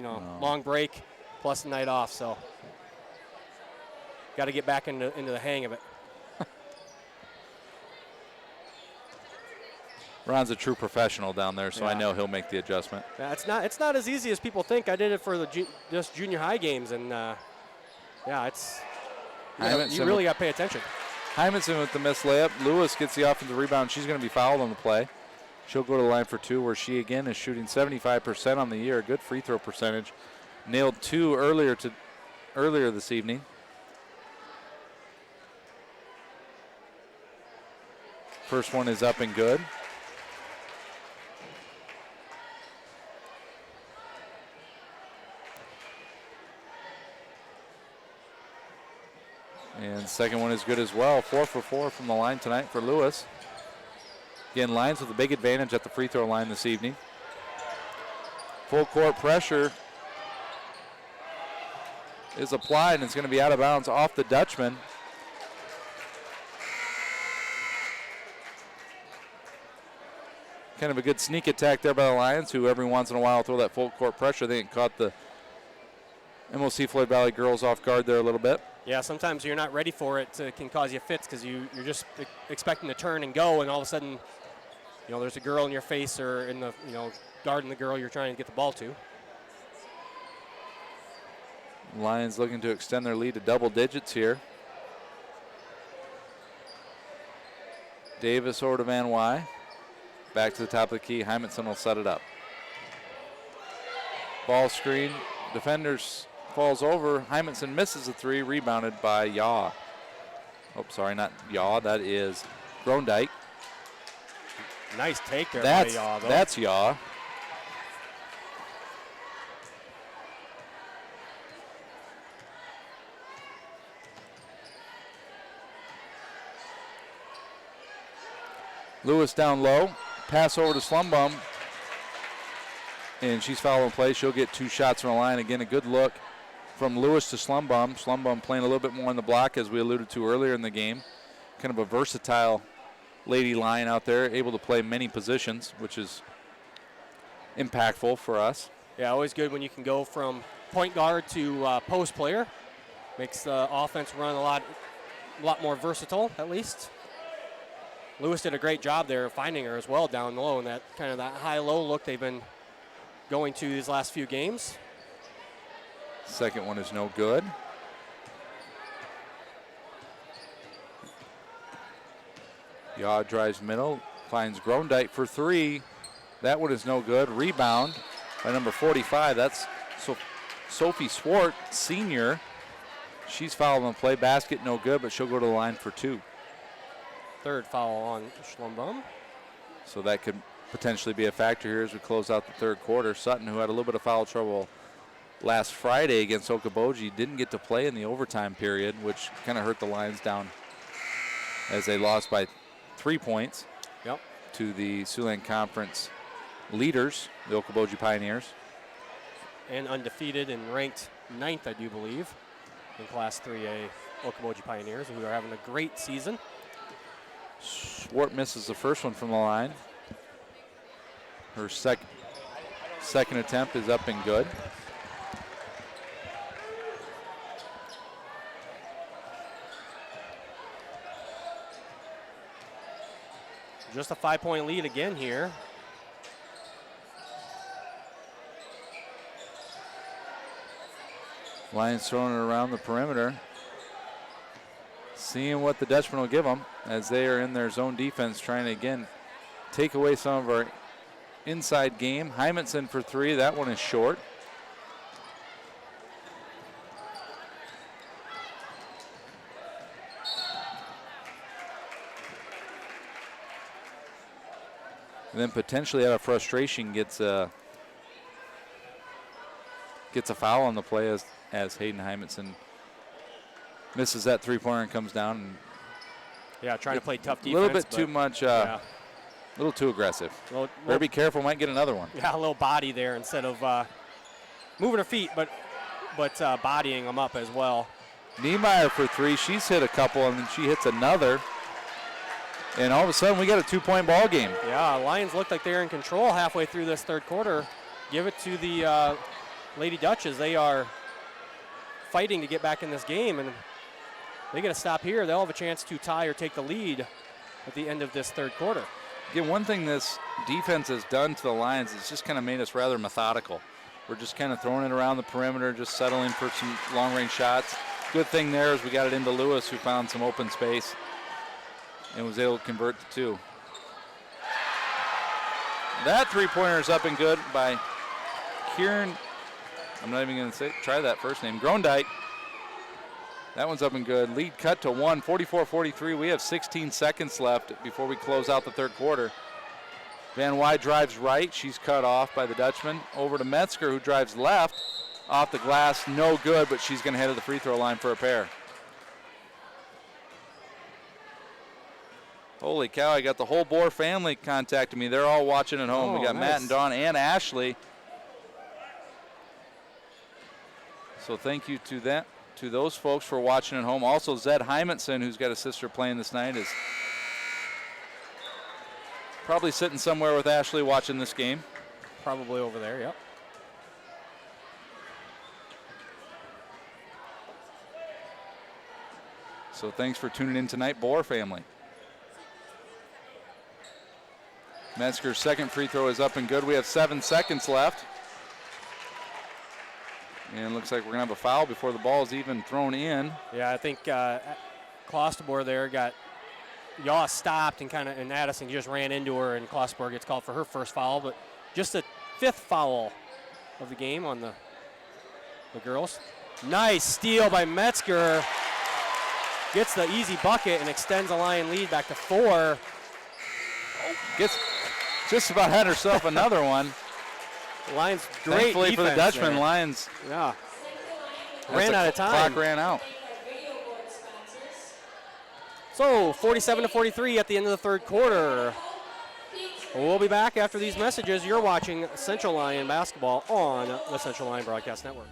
long break plus a night off, so got to get back into the hang of it. Ron's a true professional down there, so I know he'll make the adjustment. Yeah, it's not as easy as people think. I did it for just junior high games, and you really got to pay attention. Hymanson with the missed layup. Lewis gets the offensive rebound. She's going to be fouled on the play. She'll go to the line for 2, where she again is shooting 75% on the year. A good free throw percentage. Nailed 2 earlier this evening. First one is up and good. And second one is good as well. 4 for 4 from the line tonight for Lewis. Again, Lions with a big advantage at the free throw line this evening. Full court pressure is applied, and it's going to be out of bounds off the Dutchman. Kind of a good sneak attack there by the Lions, who every once in a while throw that full court pressure. They caught the MOC-Floyd Valley girls off guard there a little bit. Yeah, sometimes you're not ready for it. It can cause you fits because you're just expecting to turn and go, and all of a sudden, there's a girl in your face or in the, guarding the girl you're trying to get the ball to. Lions looking to extend their lead to double digits here. Davis over to Van Wy. Back to the top of the key. Hymanson will set it up. Ball screen. Defenders falls over. Hymanson misses a 3, rebounded by Yaw. Oh, sorry, not Yaw. That is Grondike. Nice take there by Yaw, though. That's Yaw. Lewis down low. Pass over to Slumbum. And she's fouled play. She'll get 2 shots from the line. Again, a good look from Lewis to Slumbum. Slumbum playing a little bit more on the block, as we alluded to earlier in the game. Kind of a versatile lady Lion out there, able to play many positions, which is impactful for us. Yeah, always good when you can go from point guard to post player. Makes the offense run a lot more versatile, at least. Lewis did a great job there finding her as well down low, and that kind of that high-low look they've been going to these last few games. Second one is no good. Yaw drives middle, finds Grondike for 3. That one is no good. Rebound by number 45. That's Sophie Swart, senior. She's fouled on the play. Basket no good, but she'll go to the line for 2. Third foul on Schlumbum. So that could potentially be a factor here as we close out the third quarter. Sutton, who had a little bit of foul trouble last Friday against Okoboji, didn't get to play in the overtime period, which kind of hurt the Lions down as they lost by 3 points to the Siouxland Conference leaders, the Okoboji Pioneers. And undefeated and ranked 9th, I do believe, in Class 3A Okoboji Pioneers, who are having a great season. Swart misses the first one from the line. Her second attempt is up and good. Just a 5-point lead again here. Lions throwing it around the perimeter. Seeing what the Dutchman will give them as they are in their zone defense, trying to, again, take away some of our inside game. Hymanson for 3. That one is short. And then potentially out of frustration gets a foul on the play as Hayden Hymanson misses that 3-pointer and comes down. And yeah, trying to play tough defense. A little bit too much, a little too aggressive. Better be careful, might get another one. Yeah, a little body there instead of moving her feet, but bodying them up as well. Niemeyer for 3. She's hit a couple, and then she hits another. And all of a sudden, we got a 2-point ball game. Yeah, Lions looked like they're in control halfway through this third quarter. Give it to the Lady Dutches. They are fighting to get back in this game, and they get a stop here. They'll have a chance to tie or take the lead at the end of this third quarter. Again, one thing this defense has done to the Lions is just kind of made us rather methodical. We're just kind of throwing it around the perimeter, just settling for some long-range shots. Good thing there is we got it into Lewis, who found some open space and was able to convert to 2. That three-pointer is up and good by Kieran. I'm not even going to try that first name. Grondike. That one's up and good. Lead cut to 1, 44-43. We have 16 seconds left before we close out the third quarter. Van Wy drives right. She's cut off by the Dutchman. Over to Metzger, who drives left. Off the glass, no good, but she's going to head to the free throw line for a pair. Holy cow, I got the whole Bohr family contacting me. They're all watching at home. We got nice. Matt and Dawn and Ashley. So thank you to those folks for watching at home. Also, Zed Hymanson, who's got a sister playing this night, is probably sitting somewhere with Ashley watching this game. Probably over there, yep. So thanks for tuning in tonight, Bohr family. Metzger's second free throw is up and good. We have 7 seconds left. And it looks like we're going to have a foul before the ball is even thrown in. Yeah, I think Klosterboer there got Yaw stopped and Addison just ran into her, and Klosterboer gets called for her first foul, but just the 5th foul of the game on the girls. Nice steal by Metzger. Gets the easy bucket and extends the Lion lead back to 4. Gets just about had herself another one. Lions great Thankfully for the defense Dutchman, there. Lions ran out of time. Clock ran out. So 47-43 at the end of the third quarter. We'll be back after these messages. You're watching Central Lyon basketball on the Central Lyon Broadcast Network.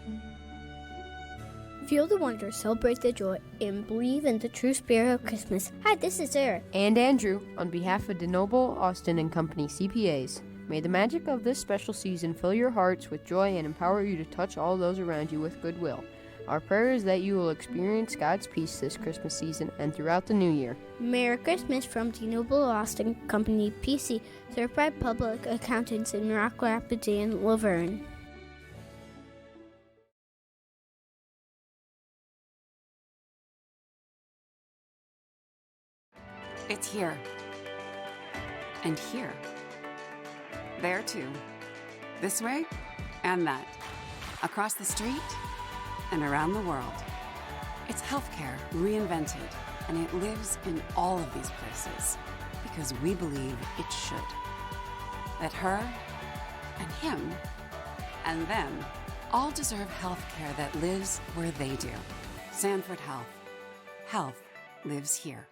Feel the wonder, celebrate the joy, and believe in the true spirit of Christmas. Hi, this is Sarah. And Andrew, on behalf of DeNoble, Austin and Company CPAs, may the magic of this special season fill your hearts with joy and empower you to touch all those around you with goodwill. Our prayer is that you will experience God's peace this Christmas season and throughout the new year. Merry Christmas from DeNoble Austin Company PC, certified public accountants in Rock Rapids and Laverne. It's here. And here. There too. This way and that. Across the street and around the world. It's healthcare reinvented, and it lives in all of these places because we believe it should. That her and him and them all deserve healthcare that lives where they do. Sanford Health. Health lives here.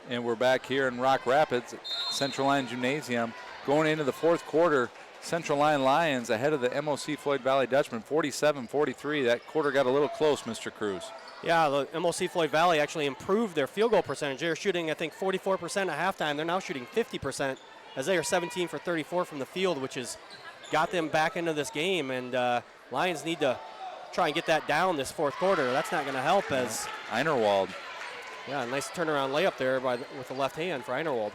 And we're back here in Rock Rapids, Central Lyon Gymnasium. Going into the fourth quarter, Central Lyon Lions ahead of the MOC-Floyd Valley Dutchman, 47-43. That quarter got a little close, Mr. Cruz. Yeah, the MOC-Floyd Valley actually improved their field goal percentage. They were shooting, I think, 44% at halftime. They're now shooting 50%, as they are 17 for 34 from the field, which has got them back into this game. And Lions need to try and get that down this fourth quarter. That's not going to help as Einerwald. Yeah, nice turnaround layup there with the left hand for Einerwald.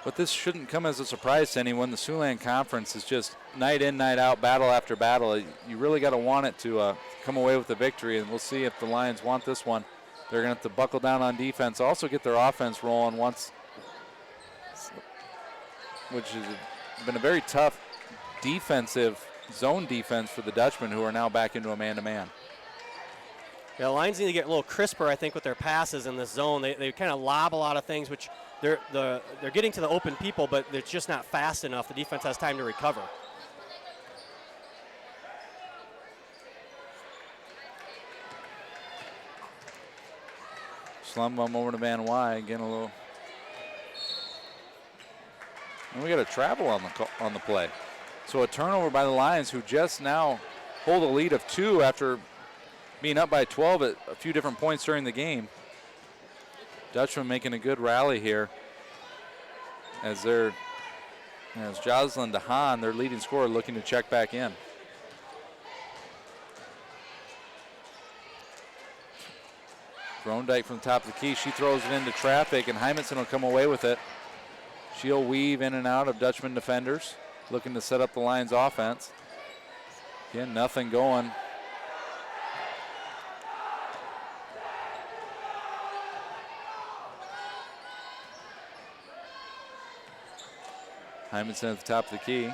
But this shouldn't come as a surprise to anyone. The Siouxland Conference is just night in, night out, battle after battle. You really got to want it to come away with the victory, and we'll see if the Lions want this one. They're going to have to buckle down on defense, also get their offense rolling once, which has been a very tough defensive zone defense for the Dutchmen, who are now back into a man-to-man. Yeah, the Lions need to get a little crisper, I think, with their passes in this zone. They kind of lob a lot of things, which they're getting to the open people, but it's just not fast enough. The defense has time to recover. Slum bum over to Van Wy, again a little. And we got a travel on the play. So a turnover by the Lions, who just now hold a lead of 2 after being up by 12 at a few different points during the game. Dutchman making a good rally here as Jocelyn DeHaan, their leading scorer, looking to check back in. Grondike from the top of the key. She throws it into traffic, and Hymanson will come away with it. She'll weave in and out of Dutchman defenders, looking to set up the Lions offense. Again, nothing going. Hymanson at the top of the key.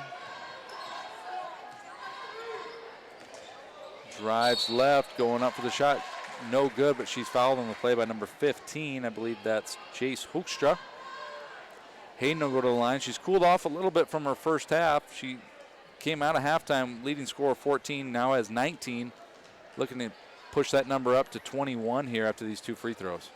Drives left, going up for the shot. No good, but she's fouled on the play by number 15. I believe that's Jace Hoekstra. Hayden will go to the line. She's cooled off a little bit from her first half. She came out of halftime leading scorer 14, now has 19. Looking to push that number up to 21 here after these 2 free throws.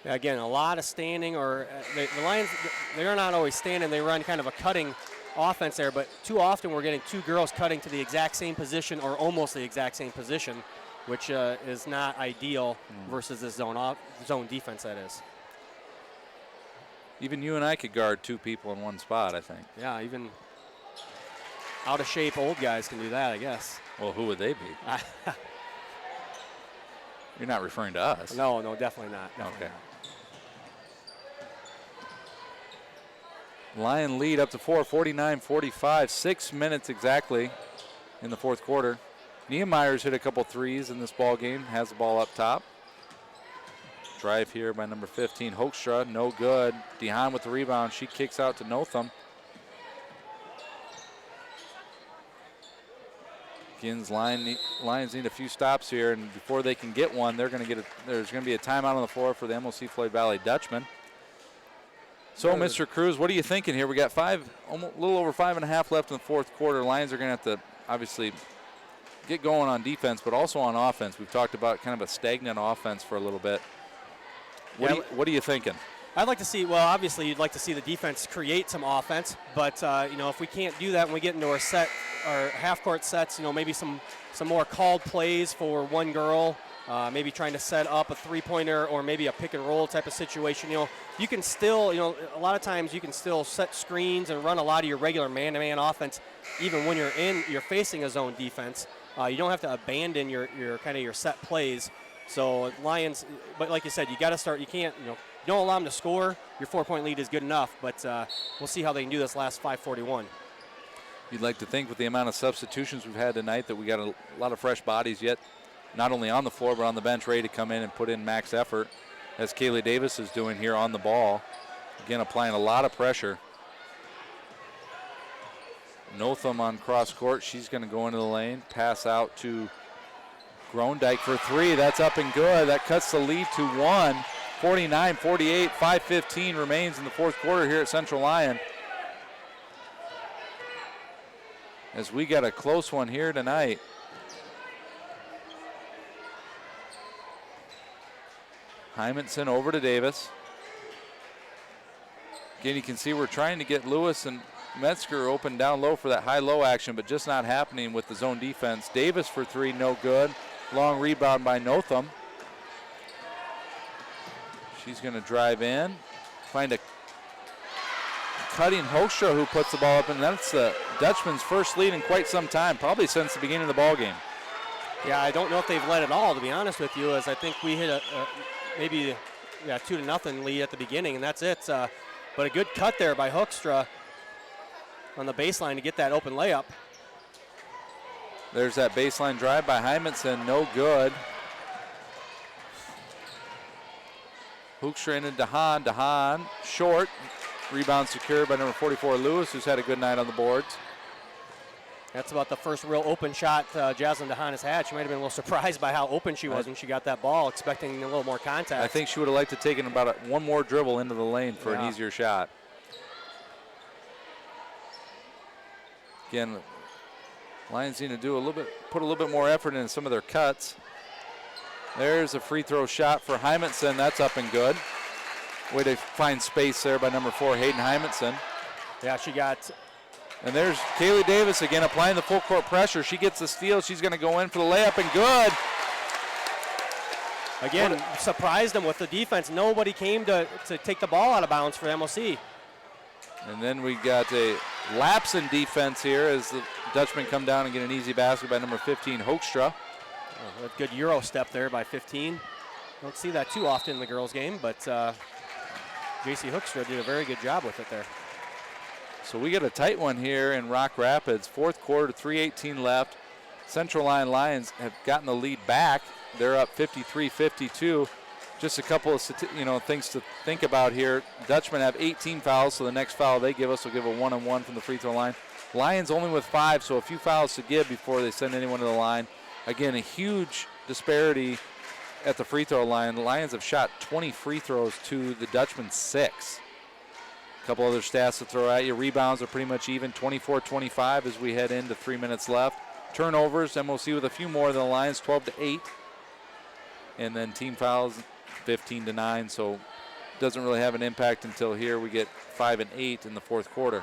Yeah, again, a lot of standing, or the Lions, they're not always standing. They run kind of a cutting offense there, but too often we're getting 2 girls cutting to the exact same position or almost the exact same position, which is not ideal versus this zone defense that is. Even you and I could guard 2 people in one spot, I think. Yeah, even out of shape old guys can do that, I guess. Well, who would they be? You're not referring to us. No, definitely not. Definitely okay. Not. Lion lead up to 4, 49-45, 6 minutes exactly in the fourth quarter. Niemeyer's hit a couple threes in this ball game, has the ball up top. Drive here by number 15, Hoekstra, no good. DeHaan with the rebound, she kicks out to Notham. Again, Lions need a few stops here, and before they can get one, there's going to be a timeout on the floor for the MOC-Floyd Valley Dutchman. So, Mr. Cruz, what are you thinking here? We got a little over 5.5 left in the fourth quarter. Lions are going to have to obviously get going on defense, but also on offense. We've talked about kind of a stagnant offense for a little bit. What are you thinking? I'd like to see, well, obviously you'd like to see the defense create some offense, but, if we can't do that when we get into our half-court sets, maybe some more called plays for one girl, maybe trying to set up a three-pointer or maybe a pick-and-roll type of situation. You can still, a lot of times you can still set screens and run a lot of your regular man-to-man offense even when you're facing a zone defense. You don't have to abandon your set plays. So Lions, but like you said, you got to start. You can't, you don't allow them to score. Your 4-point lead is good enough, but we'll see how they can do this last 5:41. You'd like to think with the amount of substitutions we've had tonight that we got a lot of fresh bodies yet, not only on the floor but on the bench, ready to come in and put in max effort, as Kaylee Davis is doing here on the ball. Again, applying a lot of pressure. Notham on cross court. She's going to go into the lane, pass out to Grondike for 3. That's up and good. That cuts the lead to 1. 49-48, 5:15 remains in the fourth quarter here at Central Lyon. As we got a close one here tonight. Hymanson over to Davis. Again, you can see we're trying to get Lewis and Metzger open down low for that high-low action, but just not happening with the zone defense. Davis for 3, no good. Long rebound by Notham. She's going to drive in, find a cutting Hoekstra who puts the ball up, and that's the Dutchman's first lead in quite some time, probably since the beginning of the ball game. Yeah, I don't know if they've led at all, to be honest with you, as I think we hit maybe 2-0 lead at the beginning, and that's it. But a good cut there by Hoekstra on the baseline to get that open layup. There's that baseline drive by Hymanson, no good. Hoekstra into DeHaan. DeHaan short. Rebound secured by number 44, Lewis, who's had a good night on the boards. That's about the first real open shot Jaslyn DeHaan has had. She might have been a little surprised by how open she was when she got that ball, expecting a little more contact. I think she would have liked to take about one more dribble into the lane for an easier shot. Again, Lions need to put a little bit more effort into some of their cuts. There's a free throw shot for Hymanson. That's up and good. Way to find space there by number 4, Hayden Hymanson. Yeah, she got. And there's Kaylee Davis again applying the full court pressure. She gets the steal. She's going to go in for the layup and good. Again, surprised them with the defense. Nobody came to take the ball out of bounds for MOC. And then we got a lapse in defense here as the Dutchmen come down and get an easy basket by number 15, Hoekstra. A good Euro step there by 15. Don't see that too often in the girls' game, but JC Hoekstra did a very good job with it there. So we got a tight one here in Rock Rapids. Fourth quarter, 3:18 left. Central Lyon Lions have gotten the lead back. They're up 53-52. just a couple of things to think about here. Dutchmen have 18 fouls, so the next foul they give us will give a 1-on-1 from the free throw line. Lions only with 5, so a few fouls to give before they send anyone to the line. Again, a huge disparity at the free throw line. The Lions have shot 20 free throws to the Dutchmen 6. A couple other stats to throw at you. Rebounds are pretty much even, 24-25 as we head into 3 minutes left. Turnovers, MOC with a few more than the Lions, 12-8. And then team fouls, 15-9, so doesn't really have an impact until here. We get 5 and 8 in the fourth quarter.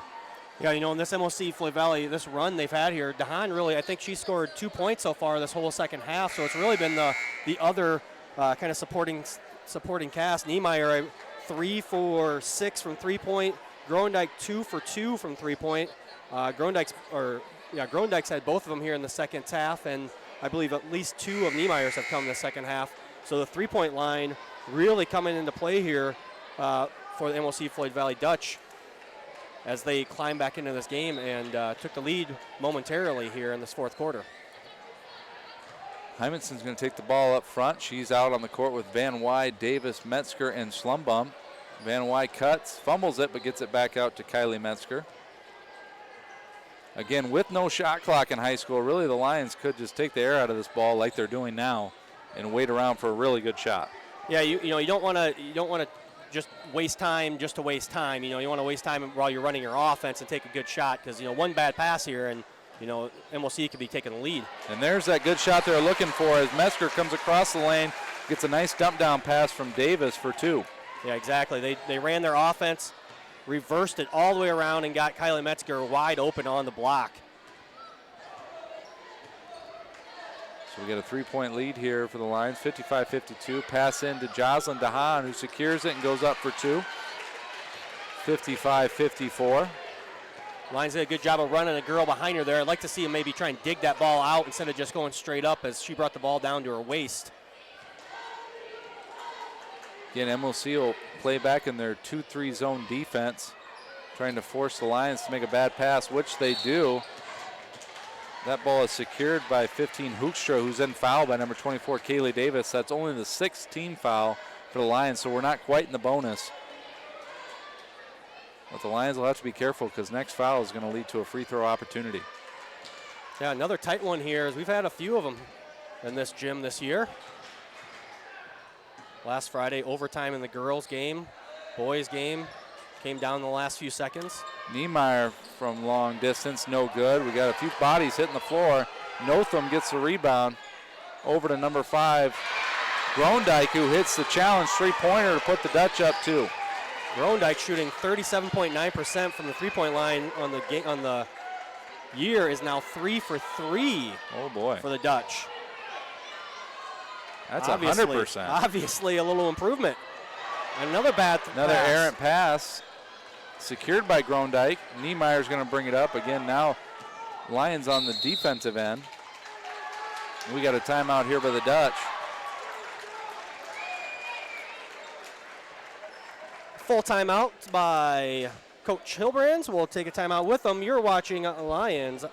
Yeah, in this MOC-Floyd Valley, this run they've had here, DeHaan really, I think she scored 2 points so far this whole second half, so it's really been the other kind of supporting cast. Niemeyer, 3 for 6 from 3-point. Grondijk 2 for 2 from 3-point. Grondijk's had both of them here in the second half, and I believe at least 2 of Niemeyer's have come in the second half. So the 3-point line really coming into play here for the MOC-Floyd Valley Dutch as they climb back into this game and took the lead momentarily here in this fourth quarter. Hymanson's going to take the ball up front. She's out on the court with Van Wy, Davis, Metzger, and Slumbum. Van Wy cuts, fumbles it, but gets it back out to Kylie Metzger. Again, with no shot clock in high school, really the Lions could just take the air out of this ball like they're doing now and wait around for a really good shot. Yeah, you don't want to just waste time just to waste time. You want to waste time while you're running your offense and take a good shot because one bad pass here and MOC could be taking the lead. And there's that good shot they're looking for as Metzger comes across the lane, gets a nice dump down pass from Davis for 2. Yeah, exactly. They ran their offense, reversed it all the way around, and got Kylie Metzger wide open on the block. So we get a 3-point lead here for the Lions, 55-52. Pass in to Jocelyn DeHaan, who secures it and goes up for 2. 55-54. Lions did a good job of running a girl behind her there. I'd like to see him maybe try and dig that ball out instead of just going straight up as she brought the ball down to her waist. Again, MOC will play back in their 2-3 zone defense, trying to force the Lions to make a bad pass, which they do. That ball is secured by 15 Hoekstra, who's then fouled by number 24, Kaylee Davis. That's only the 6th team foul for the Lions, so we're not quite in the bonus. But the Lions will have to be careful because next foul is going to lead to a free throw opportunity. Yeah, another tight one here as we've had a few of them in this gym this year. Last Friday, overtime in the girls' game. Boys' game came down in the last few seconds. Niemeyer from long distance, no good. We got a few bodies hitting the floor. Notham gets the rebound over to number 5, Grondijk, who hits the challenge three-pointer to put the Dutch up 2. Grondijk shooting 37.9% from the three-point line on the year is now 3 for 3. Oh boy, for the Dutch. That's 100%. Obviously a little improvement. Another pass. Errant pass secured by Grondijk. Niemeyer's going to bring it up again. Now Lions on the defensive end. We got a timeout here by the Dutch. Full timeout by Coach Hilbrands. We'll take a timeout with them. You're watching Lions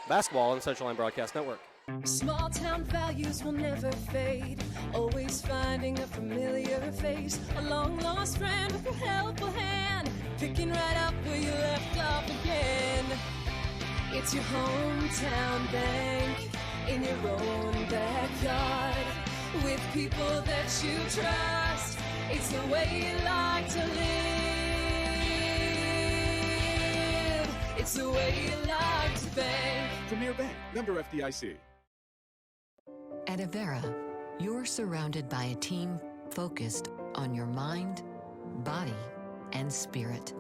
basketball on the Central Line Broadcast Network. Small town values will never fade. Always finding a familiar face. A long lost friend with a helpful hand. Picking right up where you left off again. It's your hometown bank in your own backyard. With people that you trust. It's the way you like to live. It's the way you like to bank. Premier Bank, member FDIC. At Avera, you're surrounded by a team focused on your mind, body, and spirit.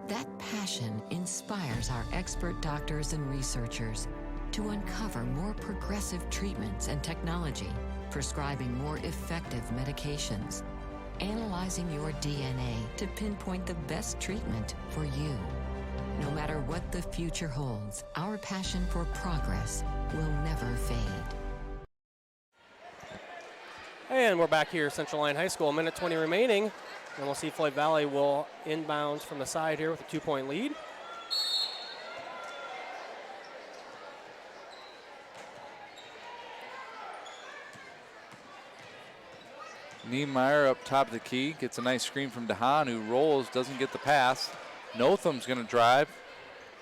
That passion inspires our expert doctors and researchers to uncover more progressive treatments and technology, prescribing more effective medications, analyzing your DNA to pinpoint the best treatment for you. No matter what the future holds, our passion for progress will never fade. And we're back here at Central Line High School. A minute 20 remaining. And we'll see Floyd Valley will inbounds from the side here with a 2-point lead. Niemeyer up top of the key, gets a nice screen from DeHaan, who rolls, doesn't get the pass. Notham's going to drive.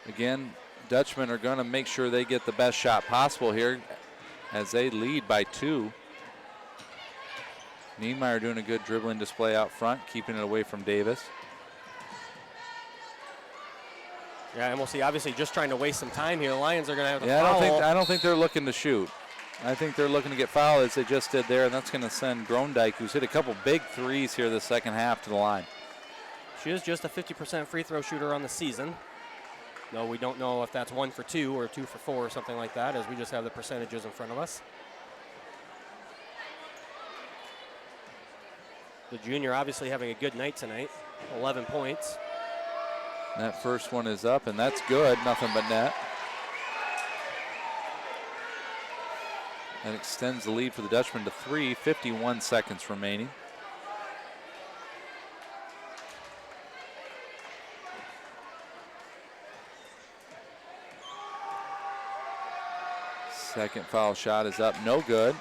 Again, Dutchmen are going to make sure they get the best shot possible here as they lead by 2. Niemeyer doing a good dribbling display out front, keeping it away from Davis. Yeah, MOC obviously just trying to waste some time here. The Lions are going to have to foul. I don't think they're looking to shoot. I think they're looking to get fouled as they just did there, and that's going to send Grondike, who's hit a couple big threes here the second half, to the line. She is just a 50% free throw shooter on the season. No, we don't know if that's 1 for 2 or 2 for 4 or something like that, as we just have the percentages in front of us. The junior obviously having a good night tonight, 11 points. That first one is up, and that's good, nothing but net. That extends the lead for the Dutchman to 3, 51 seconds remaining. Second foul shot is up, no good.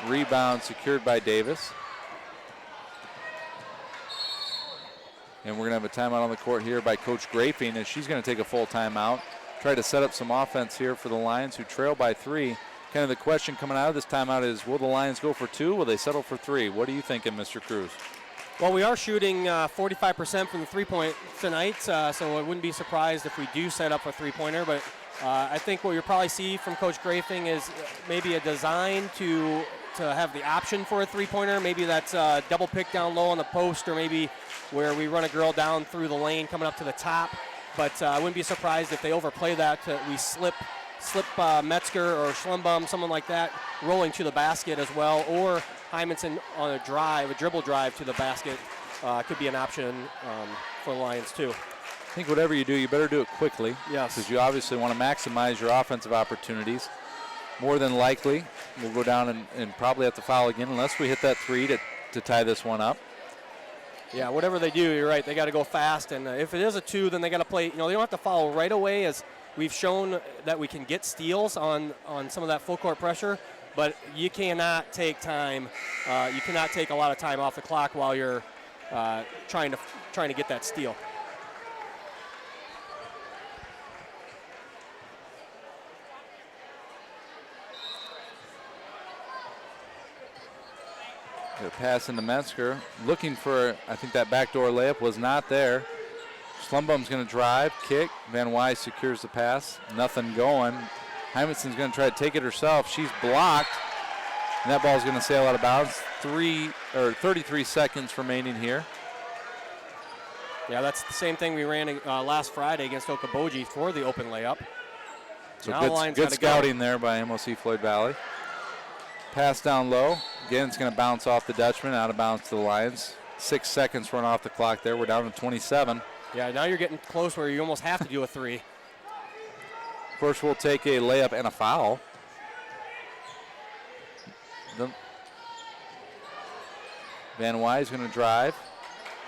Rebound secured by Davis. And we're going to have a timeout on the court here by Coach Grafing, as she's going to take a full timeout. Try to set up some offense here for the Lions, who trail by 3. Kind of the question coming out of this timeout is, will the Lions go for 2? Will they settle for 3? What are you thinking, Mr. Cruz? Well, we are shooting 45% from the three-point tonight, so I wouldn't be surprised if we do set up a three-pointer. But I think what you'll probably see from Coach Grafing is maybe a design to have the option for a three-pointer. Maybe that's double pick down low on the post, or maybe where we run a girl down through the lane coming up to the top. But I wouldn't be surprised if they overplay that. We slip Metzger or Schlumbum, someone like that, rolling to the basket as well, or Hymanson on a dribble drive to the basket could be an option for the Lions too. I think whatever you do, you better do it quickly. Yes. Because you obviously want to maximize your offensive opportunities. More than likely, we'll go down and probably have to foul again unless we hit that 3 to tie this one up. Yeah, whatever they do, you're right. They got to go fast, and if it is a 2, then they got to play. They don't have to foul right away, as we've shown that we can get steals on some of that full court pressure. But you cannot take time. You cannot take a lot of time off the clock while you're trying to get that steal. The pass into Metzger, looking for, I think that backdoor layup was not there. Schlumbum's going to drive, kick. Van Wy secures the pass. Nothing going. Hymanson's going to try to take it herself. She's blocked, and that ball's going to sail out of bounds. 33 seconds remaining here. Yeah, that's the same thing we ran last Friday against Okoboji for the open layup. So good scouting there by MOC-Floyd Valley. Pass down low. Again, it's going to bounce off the Dutchman, out of bounds to the Lions. 6 seconds run off the clock there. We're down to 27. Yeah, now you're getting close where you almost have to do a 3. Of course, we'll take a layup and a foul. Van Wy is going to drive.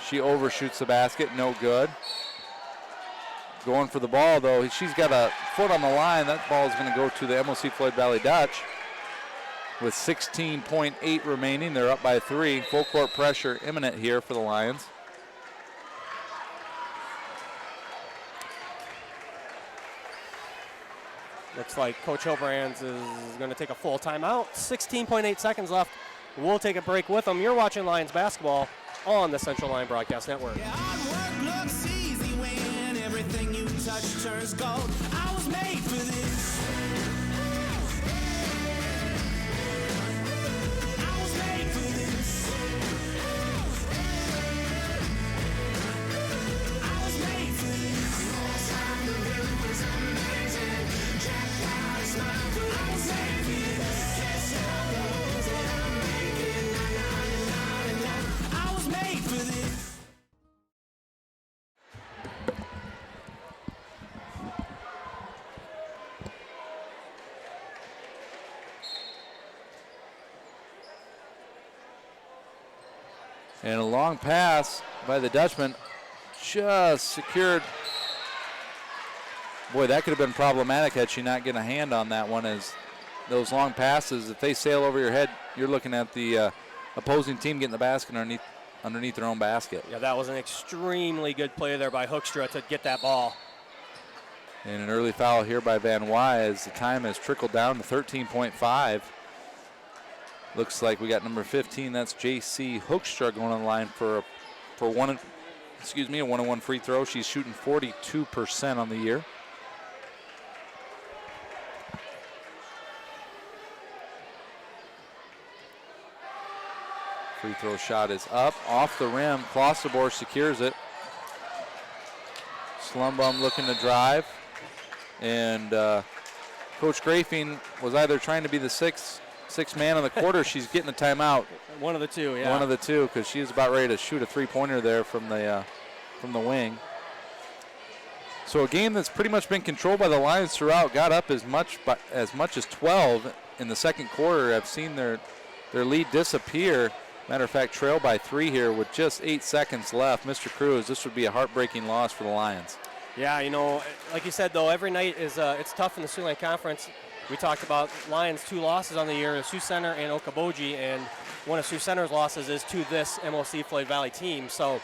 She overshoots the basket, no good. Going for the ball, though. She's got a foot on the line. That ball is going to go to the MOC-Floyd Valley Dutch. With 16.8 remaining, they're up by 3. Full court pressure imminent here for the Lions. Looks like Coach Hilbrands is going to take a full timeout. 16.8 seconds left. We'll take a break with them. You're watching Lions basketball on the Central Line Broadcast Network. Yeah, hard work looks easy when everything you touch turns gold. I was made for this. I was made for this. I was made for this. Last time the room was amazing. Check out a smile, but I was made for this. Kiss your rose and I'm making I was made for this. And a long pass by the Dutchman, just secured. Boy, that could have been problematic had she not gotten a hand on that one, as those long passes, if they sail over your head, you're looking at the opposing team getting the basket underneath their own basket. Yeah, that was an extremely good play there by Hoekstra to get that ball. And an early foul here by Van Wy as the time has trickled down to 13.5. Looks like we got number 15. That's J.C. Hoekstra going on the line for a one-on-one free throw. She's shooting 42% on the year. Free throw shot is up, off the rim. Klosterborg secures it. Slumbum looking to drive. And Coach Grafing was either trying to be the sixth man on the court, or she's getting a timeout. One of the two, yeah. One of the two, because she's about ready to shoot a three-pointer there from the wing. So a game that's pretty much been controlled by the Lions throughout. Got up as much as 12 in the second quarter. I've seen their lead disappear. Matter of fact, trail by 3 here with just 8 seconds left. Mr. Cruz, this would be a heartbreaking loss for the Lions. Yeah, you know, like you said, though, every night is it's tough in the Sioux Lane Conference. We talked about Lions' 2 losses on the year, Sioux Center and Okoboji, and one of Sioux Center's losses is to this MOC-Floyd Valley team. So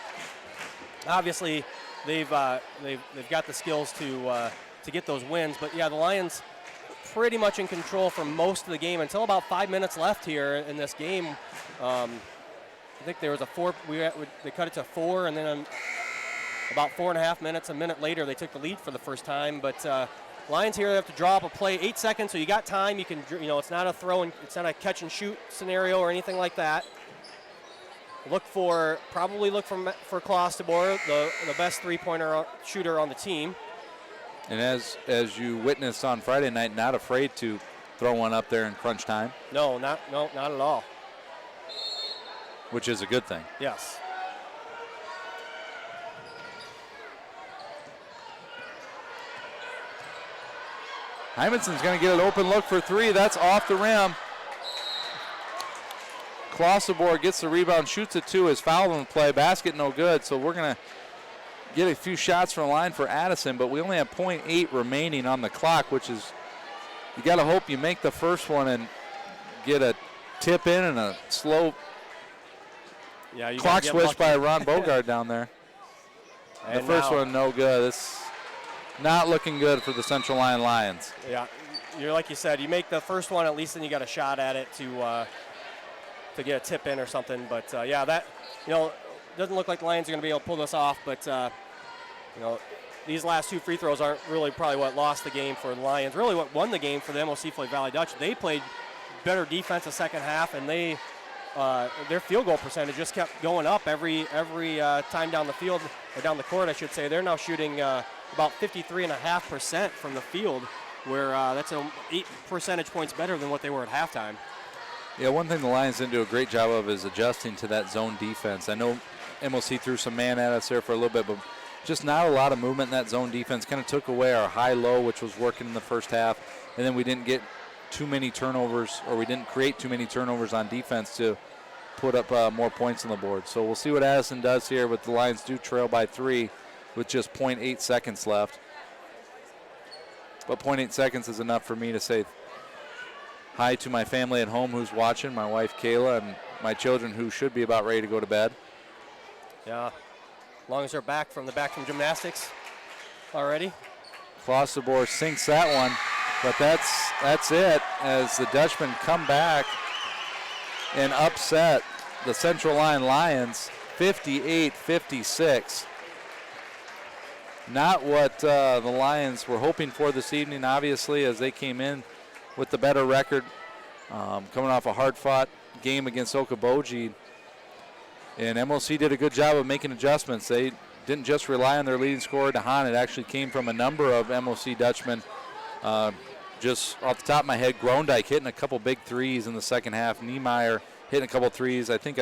obviously they've got the skills to get those wins. But yeah, the Lions pretty much in control for most of the game until about 5 minutes left here in this game. I think there was a 4. They cut it to 4, and then about 4.5 minutes, a minute later, they took the lead for the first time. But Lions here have to draw up a play, 8 seconds, so you got time. You can, it's not a throw and it's not a catch and shoot scenario or anything like that. Probably look for Klosterborg, the best three-pointer shooter on the team. And as you witnessed on Friday night, not afraid to throw one up there in crunch time. No, not at all. Which is a good thing. Yes. Hymanson's going to get an open look for 3. That's off the rim. Klosterborg gets the rebound, shoots it 2, is fouled on the play. Basket no good, so we're going to get a few shots from the line for Addison, but we only have 0.8 remaining on the clock, which is, you got to hope you make the first one and get a tip in and a slow clock switch by Ron Bogart down there. The first one, no good. It's not looking good for the Central Lyon Lions. Yeah, you're like you said, you make the first one, at least then you got a shot at it to get a tip in or something. But yeah, that doesn't look like the Lions are going to be able to pull this off. But these last 2 free throws aren't really probably what lost the game for the Lions. Really, what won the game for the MOC-Floyd Valley Dutch. They played better defense the second half, and their field goal percentage just kept going up every time down the field, or down the court, I should say. They're now shooting about 53.5% from the field, where that's 8 percentage points better than what they were at halftime. Yeah, one thing the Lions didn't do a great job of is adjusting to that zone defense. I know MOC threw some man at us there for a little bit, but just not a lot of movement in that zone defense. Kind of took away our high-low, which was working in the first half, and then we didn't get too many turnovers, or we didn't create too many turnovers on defense to put up more points on the board. So we'll see what Addison does here, but the Lions do trail by 3 with just 0.8 seconds left. But 0.8 seconds is enough for me to say hi to my family at home who's watching, my wife Kayla, and my children who should be about ready to go to bed. Yeah, as long as they're back from gymnastics already. Klosterborg sinks that one, but that's it as the Dutchmen come back and upset the Central Lyon Lions 58-56. Not what the Lions were hoping for this evening, obviously, as they came in with the better record, coming off a hard-fought game against Okoboji. And MOC did a good job of making adjustments. They didn't just rely on their leading scorer, DeHaan. It actually came from a number of MOC Dutchmen. Just off the top of my head, Grondijk hitting a couple big threes in the second half. Niemeyer hitting a couple threes. I think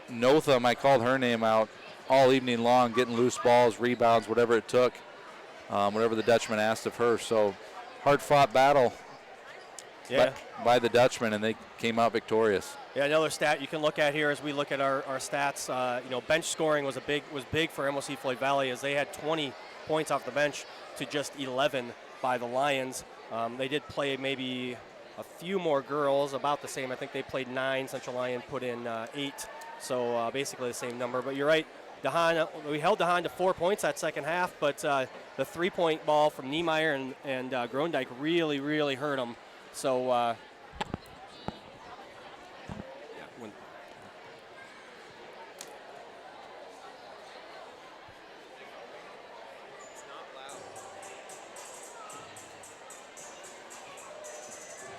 Notham, I called her name out all evening long, getting loose balls, rebounds, whatever it took, whatever the Dutchman asked of her. So hard-fought battle by the Dutchmen, and they came out victorious. Yeah, another stat you can look at here as we look at our stats. Bench scoring was big for MOC-Floyd Valley, as they had 20 points off the bench to just 11 by the Lions. They did play maybe a few more girls, about the same. I think they played 9. Central Lyon put in 8. So basically the same number. But you're right. We held DeHaan to 4 points that second half, but the 3-point ball from Niemeyer and Grondike really, really hurt them. So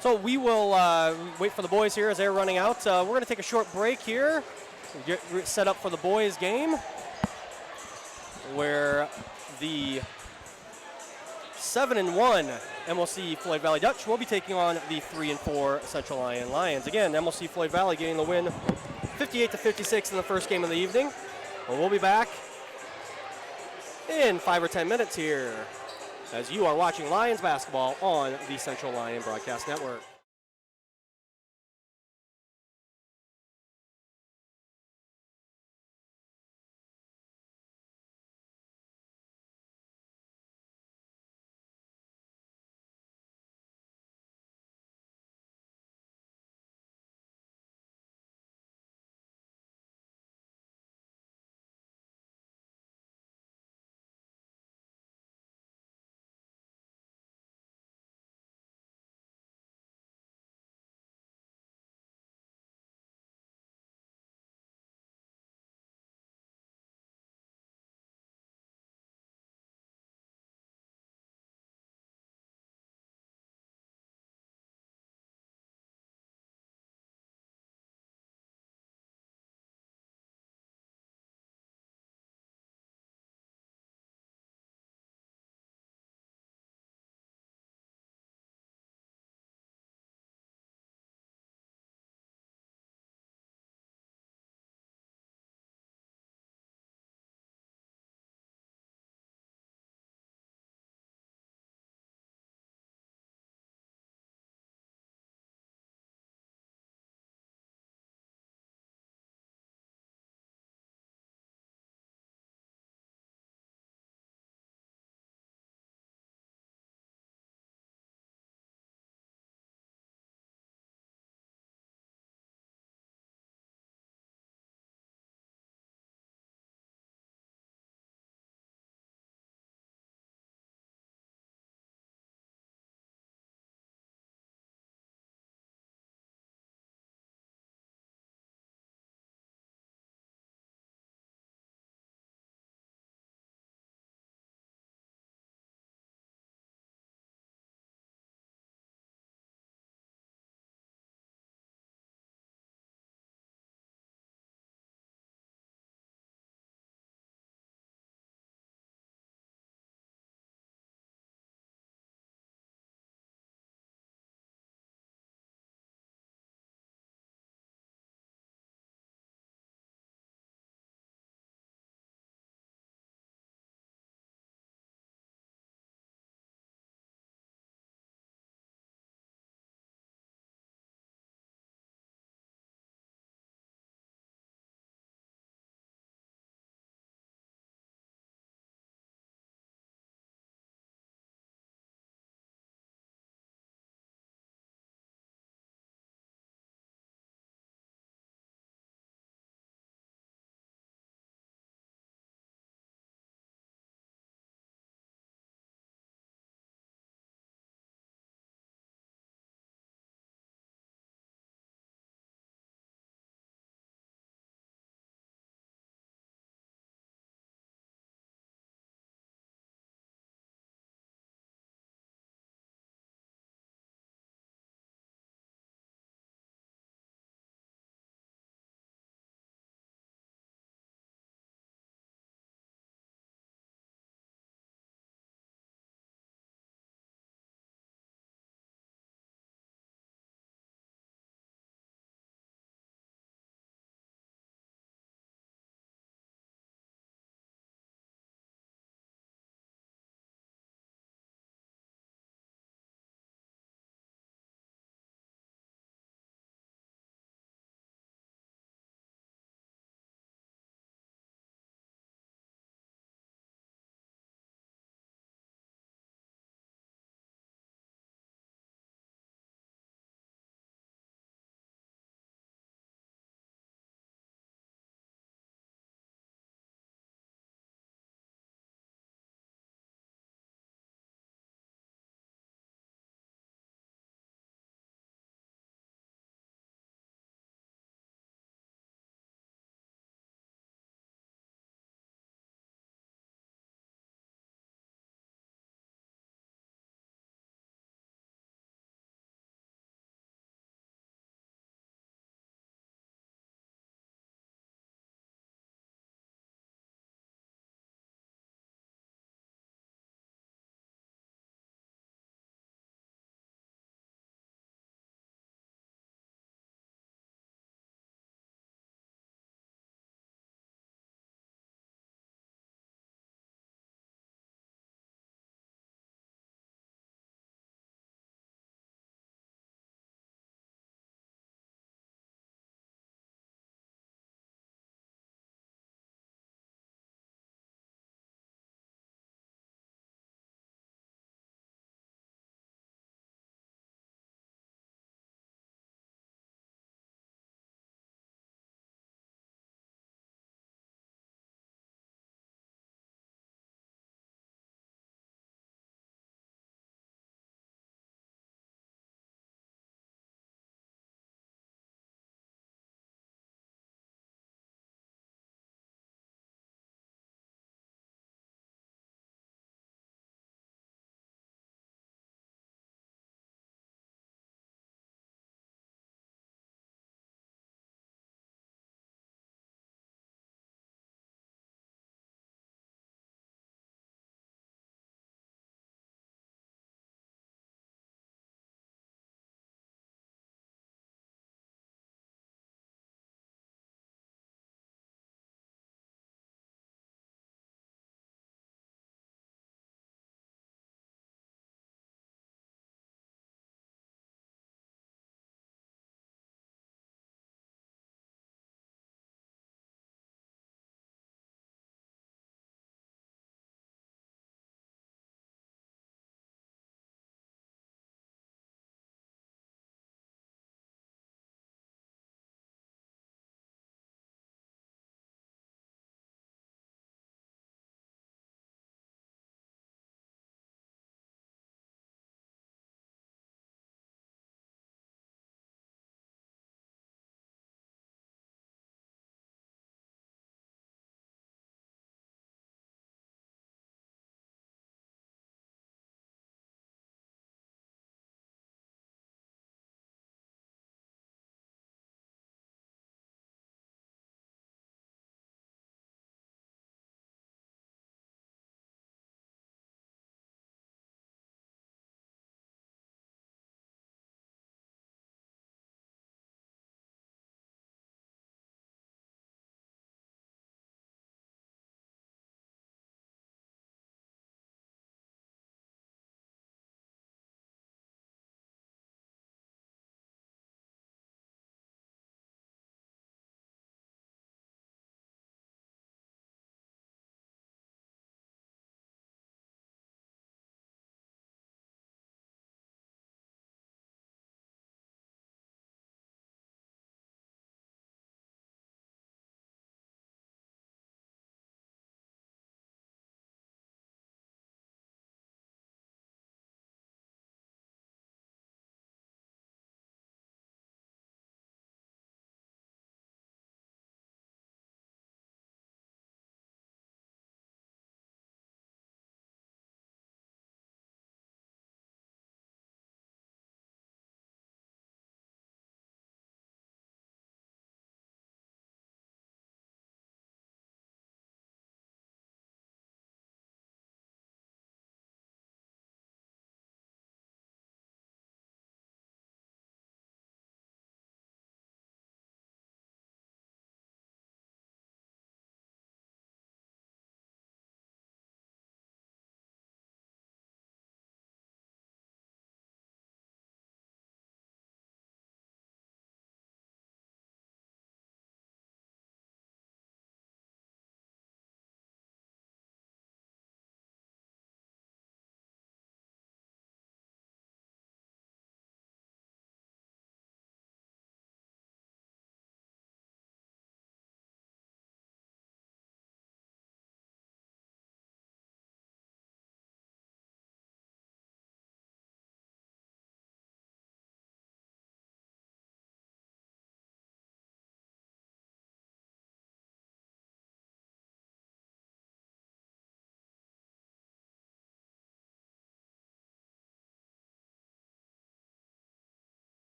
So we will wait for the boys here as they're running out. We're going to take a short break here, get set up for the boys' game, where the 7-1 MOC-Floyd Valley Dutch will be taking on the 3-4 Central Lyon Lions. Again, MOC-Floyd Valley getting the win 58-56 in the first game of the evening. Well, we'll be back in 5 or 10 minutes here as you are watching Lions basketball on the Central Lyon Broadcast Network.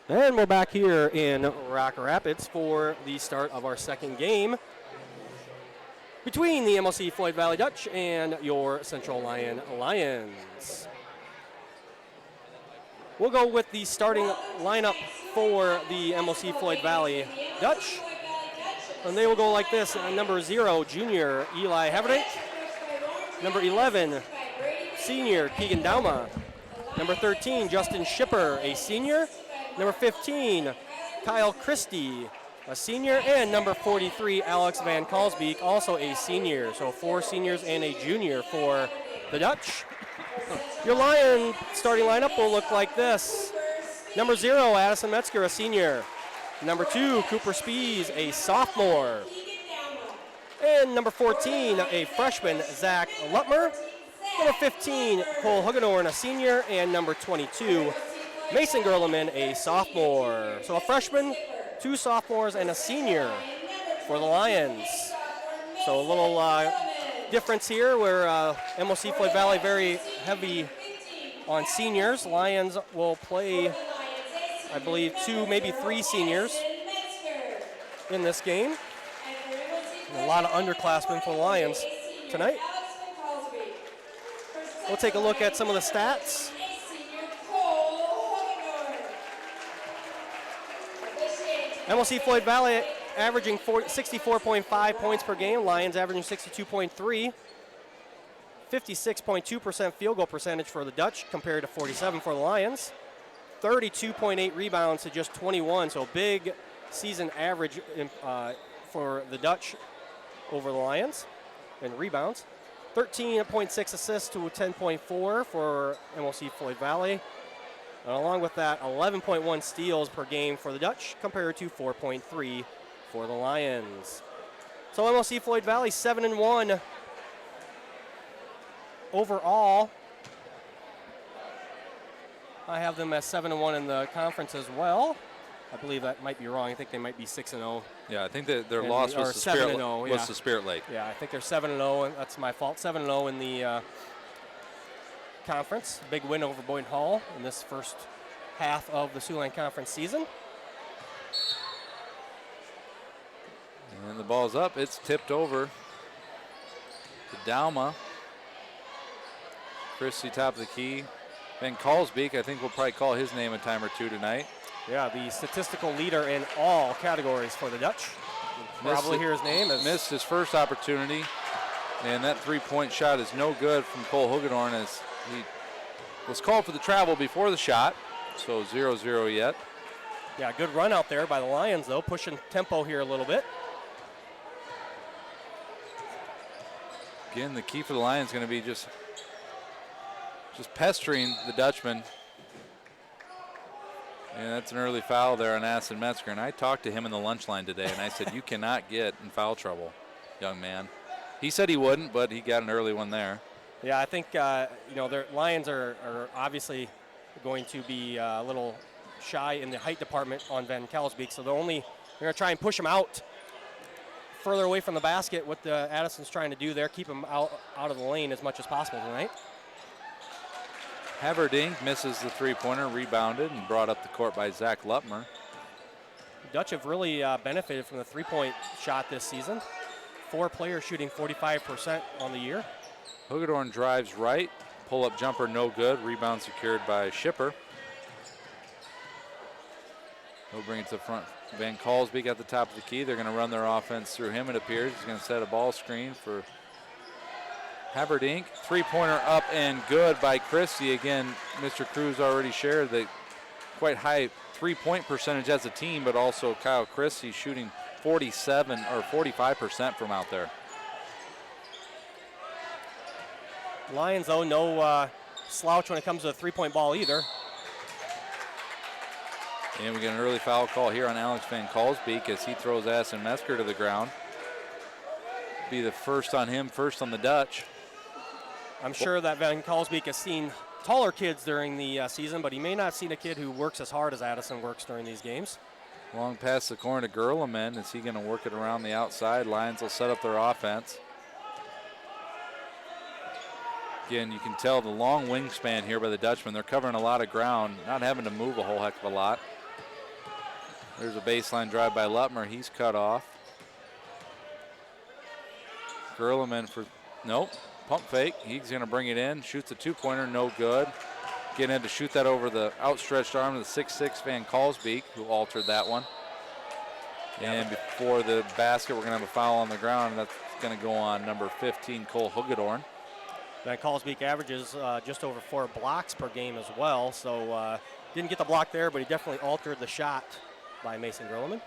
And we're back here in Rock Rapids for the start of our second game between the MOC-Floyd Valley Dutch and your Central Lyon Lions. We'll go with the starting lineup for the MOC-Floyd Valley Dutch. And they will go like this. Number 0, junior Eli Haverdink. Number 11, senior Keegan Dauma. Number 13, Justin Schipper, a senior. Number 15, Kyle Christie, a senior. And number 43, Alex Van Kalsbeek, also a senior. So 4 seniors and a junior for the Dutch. Your Lion starting lineup will look like this. Number 0, Addison Metzger, a senior. Number 2, Cooper Spees, a sophomore. And number 14, a freshman, Zach Lutmer. Number 15, Cole Huggenhorn, a senior. And number 22, Mason Gerleman, a sophomore. So a freshman, 2 sophomores, and a senior for the Lions. So a little difference here where MOC-Floyd Valley very heavy on seniors. Lions will play, I believe, 2, maybe 3 seniors in this game. And a lot of underclassmen for the Lions tonight. We'll take a look at some of the stats. MOC-Floyd Valley averaging 64.5 points per game. Lions averaging 62.3. 56.2% field goal percentage for the Dutch compared to 47 for the Lions. 32.8 rebounds to just 21, so big season average for the Dutch over the Lions in rebounds. 13.6 assists to 10.4 for MOC-Floyd Valley. And along with that, 11.1 steals per game for the Dutch compared to 4.3 for the Lions. So MOC-Floyd Valley 7-1 overall. I have them as 7-1 in the conference as well. I believe that might be wrong. I think they might be 6-0. Yeah, I think that their loss was the Spirit, yeah. the Spirit Lake. Yeah, I think they're 7-0, and that's my fault. 7-0 in the conference. Big win over Boynton Hall in this first half of the Siouxland Conference season. And the ball's up. It's tipped over to Dauma. Christie top of the key. Van Kalsbeek, I think we'll probably call his name a time or two tonight. Yeah, the statistical leader in all categories for the Dutch. You'll probably hear his name. Missed his first opportunity, and that three-point shot is no good from Cole Huggenhorn as he was called for the travel before the shot, so 0-0 yet. Yeah, good run out there by the Lions, though, pushing tempo here a little bit. Again, the key for the Lions is going to be just pestering the Dutchman. And that's an early foul there on Addison Metzger. And I talked to him in the lunch line today, and I said, you cannot get in foul trouble, young man. He said he wouldn't, but he got an early one there. Yeah, I think, their Lions are obviously going to be a little shy in the height department on Van Kalsbeek, so they're going to try and push him out further away from the basket. What Addison's trying to do there, keep him out of the lane as much as possible tonight. Haverdink misses the three-pointer, rebounded and brought up the court by Zach Lutmer. Dutch have really benefited from the three-point shot this season. 4 players shooting 45% on the year. Huggenhorn drives right, pull-up jumper no good, rebound secured by Schipper. He'll bring it to the front. Van Kalsbeek at the top of the key. They're going to run their offense through him, it appears. He's going to set a ball screen for Haverdink. Three-pointer up and good by Christie. Again, Mr. Cruz already shared the quite high three-point percentage as a team, but also Kyle Christie shooting 47 or 45% from out there. Lions, though, no slouch when it comes to the three-point ball either. And we get an early foul call here on Alex Van Kalsbeek as he throws Addison Metzger to the ground. Be the first on him, first on the Dutch. I'm sure that Van Kalsbeek has seen taller kids during the season, but he may not have seen a kid who works as hard as Addison works during these games. Long pass the corner to Gerleman. Is he going to work it around the outside? Lions will set up their offense. Again, you can tell the long wingspan here by the Dutchman. They're covering a lot of ground, not having to move a whole heck of a lot. There's a baseline drive by Lutmer. He's cut off. Gerleman for, nope, pump fake. He's going to bring it in. Shoots a two-pointer, no good. Getting in to shoot that over the outstretched arm of the 6'6" Van Kalsbeek, who altered that one. And before the basket, we're going to have a foul on the ground. And that's going to go on number 15, Cole Hugedorn. Van Kalsbeek averages just over 4 blocks per game as well. So didn't get the block there, but he definitely altered the shot by Mason Gerleman.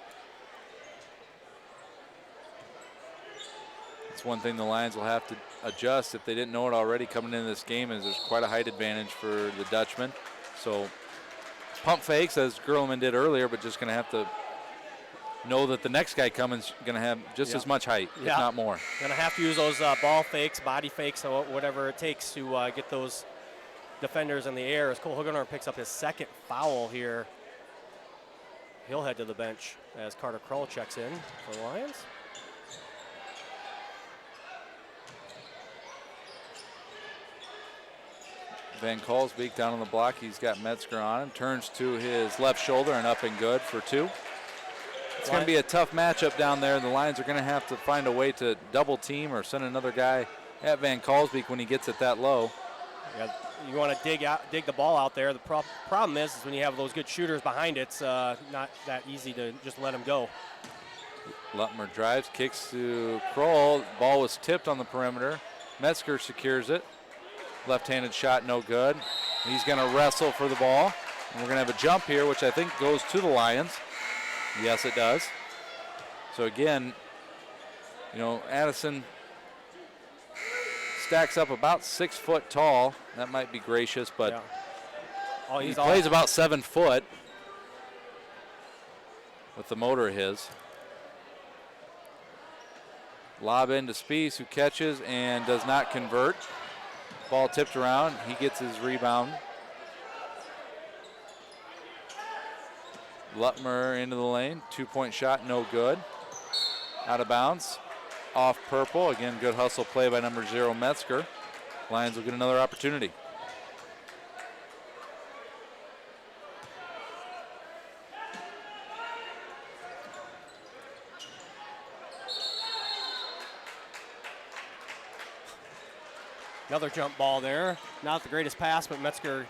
It's one thing the Lions will have to adjust if they didn't know it already coming into this game, is there's quite a height advantage for the Dutchman. So pump fakes as Gerleman did earlier, but just going to have to know that the next guy coming is going to have just as much height, if not more. Going to have to use those ball fakes, body fakes, or whatever it takes to get those defenders in the air. As Cole Hugedorn picks up his second foul here, he'll head to the bench as Carter Kroll checks in for the Lions. Van Kalsbeek down on the block. He's got Metzger on him. Turns to his left shoulder and up and good for 2. It's going to be a tough matchup down there. The Lions are going to have to find a way to double team or send another guy at Van Kalsbeek when he gets it that low. Yeah, you want to dig the ball out there. The problem is when you have those good shooters behind it, it's not that easy to just let them go. Lutmer drives, kicks to Kroll. Ball was tipped on the perimeter. Metzger secures it. Left-handed shot, no good. He's going to wrestle for the ball. And we're going to have a jump here, which I think goes to the Lions. Yes, it does. So again, you know, Addison stacks up about 6 foot tall. That might be gracious, but he plays about 7 foot with the motor of his. Lob into Spies, who catches and does not convert. Ball tipped around. He gets his rebound. Lutmer into the lane. 2-point shot, no good. Out of bounds. Off purple. Again, good hustle play by number 0, Metzger. Lions will get another opportunity. Another jump ball there. Not the greatest pass, but Metzger.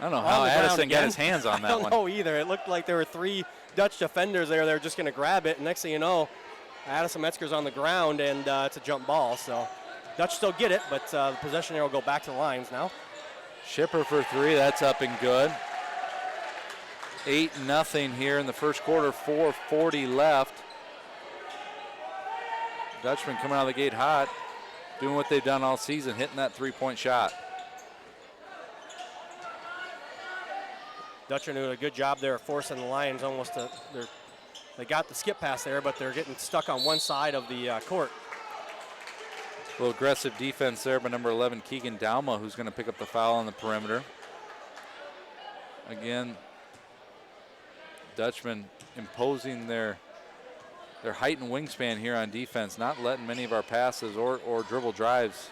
I don't know how Addison got his hands on that one. I don't know either. It looked like there were 3 Dutch defenders there. They were just going to grab it. And next thing you know, Addison Metzger's on the ground, and it's a jump ball. So Dutch still get it, but the possession arrow will go back to the Lions now. Shipper for 3. That's up and good. 8-0 here in the first quarter. 4:40 left. Dutchman coming out of the gate hot, doing what they've done all season, hitting that 3-point shot. Dutchman doing a good job there, forcing the Lions almost to. They got the skip pass there, but they're getting stuck on one side of the court. A little aggressive defense there by number 11, Keegan Dauma, who's going to pick up the foul on the perimeter. Again, Dutchman imposing their height and wingspan here on defense, not letting many of our passes or dribble drives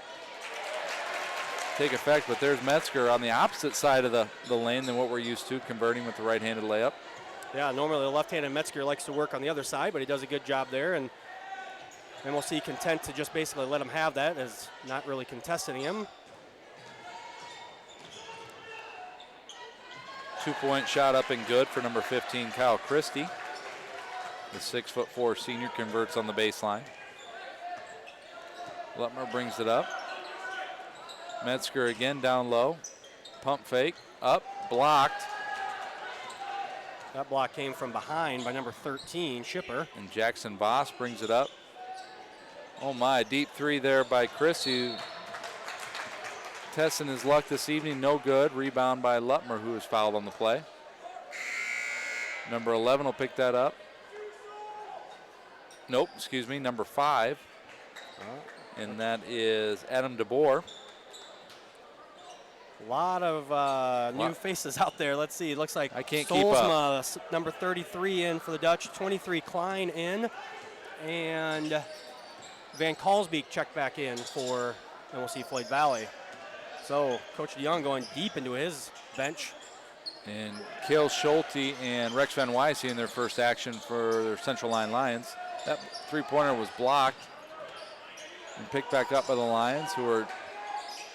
take effect. But there's Metzger on the opposite side of the lane than what we're used to, converting with the right-handed layup. Yeah, normally the left-handed Metzger likes to work on the other side, but he does a good job there. And MOC content to just basically let him have that, as not really contesting him. 2-point shot up and good for number 15, Kyle Christie. The 6'4" senior converts on the baseline. Lutmer brings it up. Metzger again down low. Pump fake, up, blocked. That block came from behind by number 13, Shipper. And Jackson Voss brings it up. Oh my, deep 3 there by Christie. Testing his luck this evening, no good. Rebound by Lutmer, who was fouled on the play. Number 11 will pick that up. Nope, excuse me, number 5. And that is Adam DeBoer. A lot of new faces out there. Let's see. It looks like I can't keep up. Number 33 in for the Dutch. 23 Klein in. And Van Kalsbeek checked back in for MOC-Floyd Valley. So Coach DeYoung going deep into his bench. And Kale Schulte and Rex Van Wyse in their first action for their Central Line Lions. That three-pointer was blocked and picked back up by the Lions, who are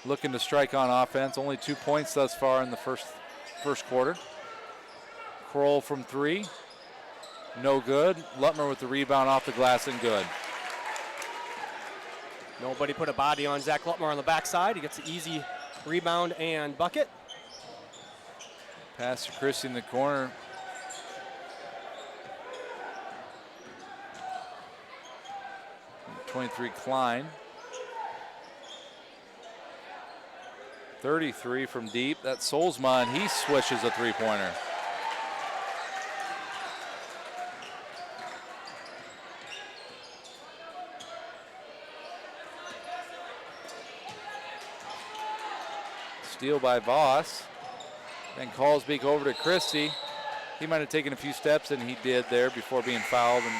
looking to strike on offense. Only 2 points thus far in the first quarter. Kroll from three, no good. Lutmer with the rebound off the glass and good. Nobody put a body on Zach Lutmer on the backside. He gets an easy rebound and bucket. Pass to Christie in the corner. Number 23 Klein. 33 from deep. That's Solzma, and he swishes a three-pointer. Steal by Voss. Then Callsbeak over to Christie. He might have taken a few steps, and he did there before being fouled and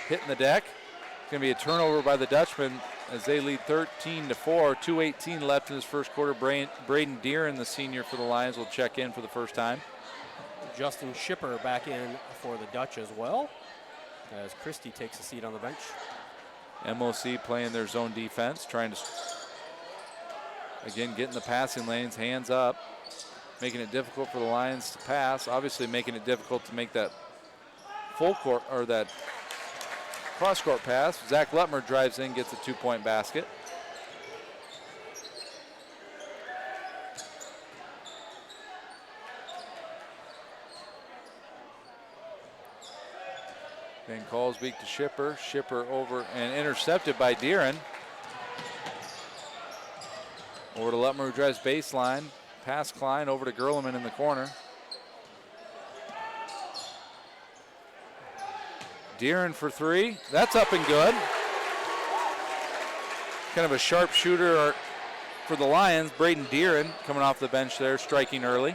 hitting the deck. It's going to be a turnover by the Dutchmen as they lead 13-4. 2:18 left in this first quarter. Braden Deeren, the senior for the Lions, will check in for the first time. Justin Schipper back in for the Dutch as well, as Christie takes a seat on the bench. MOC playing their zone defense, trying to, again, get in the passing lanes, hands up, making it difficult for the Lions to pass. Obviously making it difficult to make that full court or that cross court pass. Zach Lutmer drives in, gets a 2-point basket. Van Callsbeak to Schipper. Schipper over and intercepted by Deeren. Over to Lutmer, who drives baseline. Pass Klein over to Gerleman in the corner. Deeren for three. That's up and good. Kind of a sharp shooter for the Lions. Braden Deeren coming off the bench there, striking early.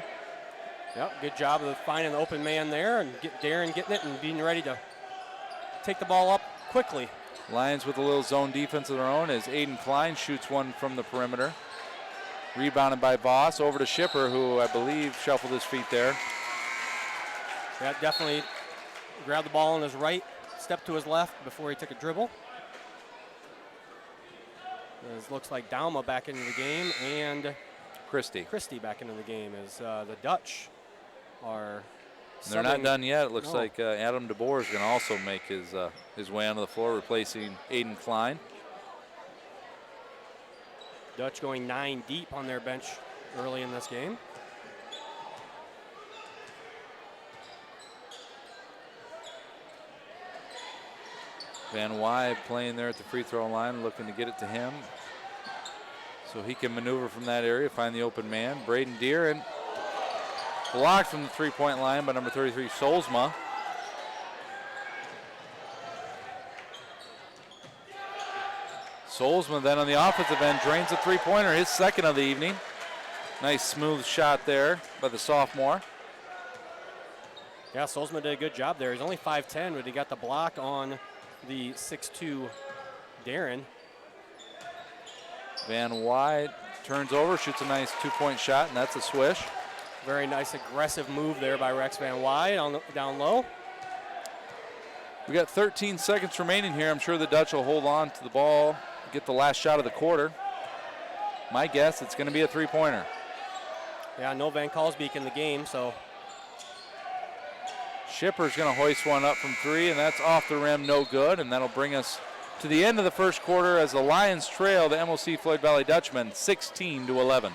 Yep, good job of finding the open man there and Deeren getting it and being ready to take the ball up quickly. Lions with a little zone defense of their own as Aiden Klein shoots one from the perimeter. Rebounded by Voss over to Schipper, who I believe shuffled his feet there. Yeah, definitely grabbed the ball on his right, stepped to his left before he took a dribble. It looks like Dauma back into the game and Christie back into the game as the Dutch are. They're not done yet. It looks like Adam DeBoer is going to also make his way onto the floor, replacing Aiden Klein. Dutch going 9 deep on their bench early in this game. Van Wy playing there at the free throw line, looking to get it to him so he can maneuver from that area, find the open man. Braden Deeren blocked from the three-point line by number 33, Solzma. Solzma then on the offensive end drains a three-pointer, his second of the evening. Nice smooth shot there by the sophomore. Yeah, Solzma did a good job there. He's only 5'10", but he got the block on the 6'2" Deeren. Van Wy turns over, shoots a nice 2-point shot, and that's a swish. Very nice aggressive move there by Rex Van Wy down low. We got 13 seconds remaining here. I'm sure the Dutch will hold on to the ball, get the last shot of the quarter. My guess, it's going to be a three-pointer. Yeah, no Van Callsbeak in the game, so. Schipper's going to hoist one up from three, and that's off the rim, no good, and that'll bring us to the end of the first quarter as the Lions trail the MOC-Floyd Valley Dutchmen 16-11.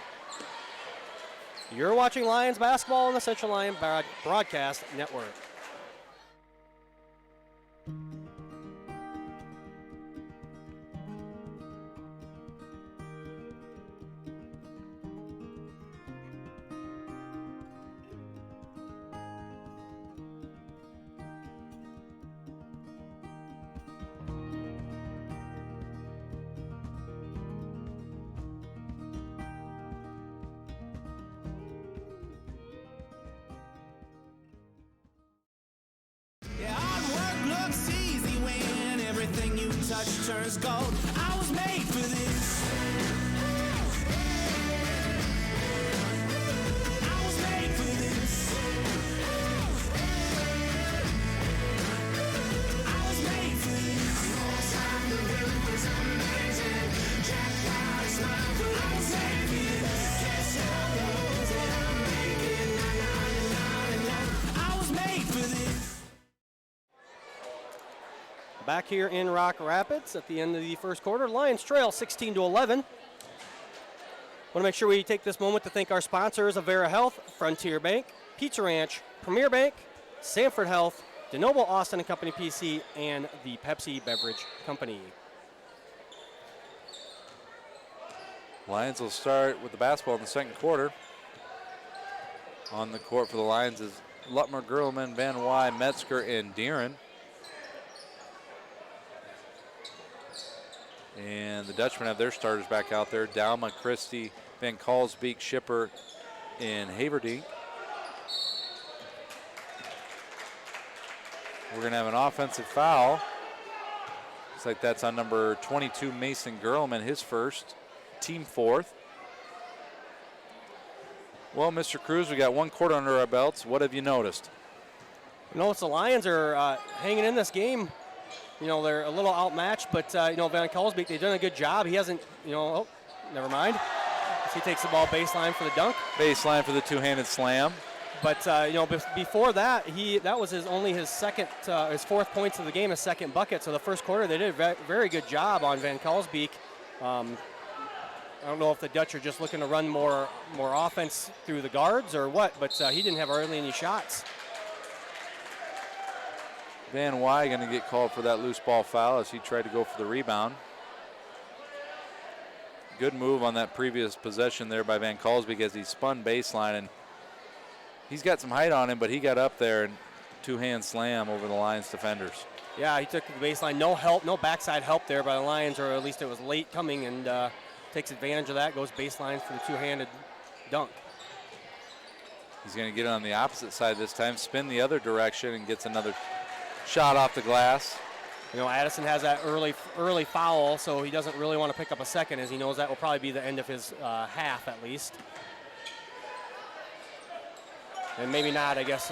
You're watching Lions basketball on the Central Lyon Broadcast Network. Turns gold. I was made for this. I was made for this. Back here in Rock Rapids at the end of the first quarter. Lions trail 16-11. Want to make sure we take this moment to thank our sponsors, Avera Health, Frontier Bank, Pizza Ranch, Premier Bank, Sanford Health, DeNoble Austin and Company PC, and the Pepsi Beverage Company. Lions will start with the basketball in the second quarter. On the court for the Lions is Lutmer, Gerlman, Van Wy, Metzger, and Deeren. And the Dutchmen have their starters back out there. Dalma, Christie, Van Kalsbeek, Schipper, and Haverdink. We're going to have an offensive foul. Looks like that's on number 22, Mason Gerlman, his first, team fourth. Well, Mr. Cruz, we got one quarter under our belts. What have you noticed? You know, the Lions are hanging in this game. You know, they're a little outmatched, but, you know, Van Kalsbeek, they've done a good job. He hasn't, you know, oh, never mind. He takes the ball baseline for the dunk. Baseline for the two-handed slam. But, you know, before that, that was his second, his fourth points of the game, his second bucket. So the first quarter, they did a very good job on Van Kalsbeek. I don't know if the Dutch are just looking to run more offense through the guards or what, but he didn't have hardly any shots. Van Wy going to get called for that loose ball foul as he tried to go for the rebound. Good move on that previous possession there by Van Kalsbeek as he spun baseline, and he's got some height on him, but he got up there and two-hand slam over the Lions defenders. Yeah, he took the baseline. No help, no backside help there by the Lions, or at least it was late coming, and takes advantage of that, goes baseline for the two-handed dunk. He's going to get it on the opposite side this time, spin the other direction, and gets another shot off the glass. You know, Addison has that early foul, so he doesn't really want to pick up a second, as he knows that will probably be the end of his half at least. And maybe not, I guess,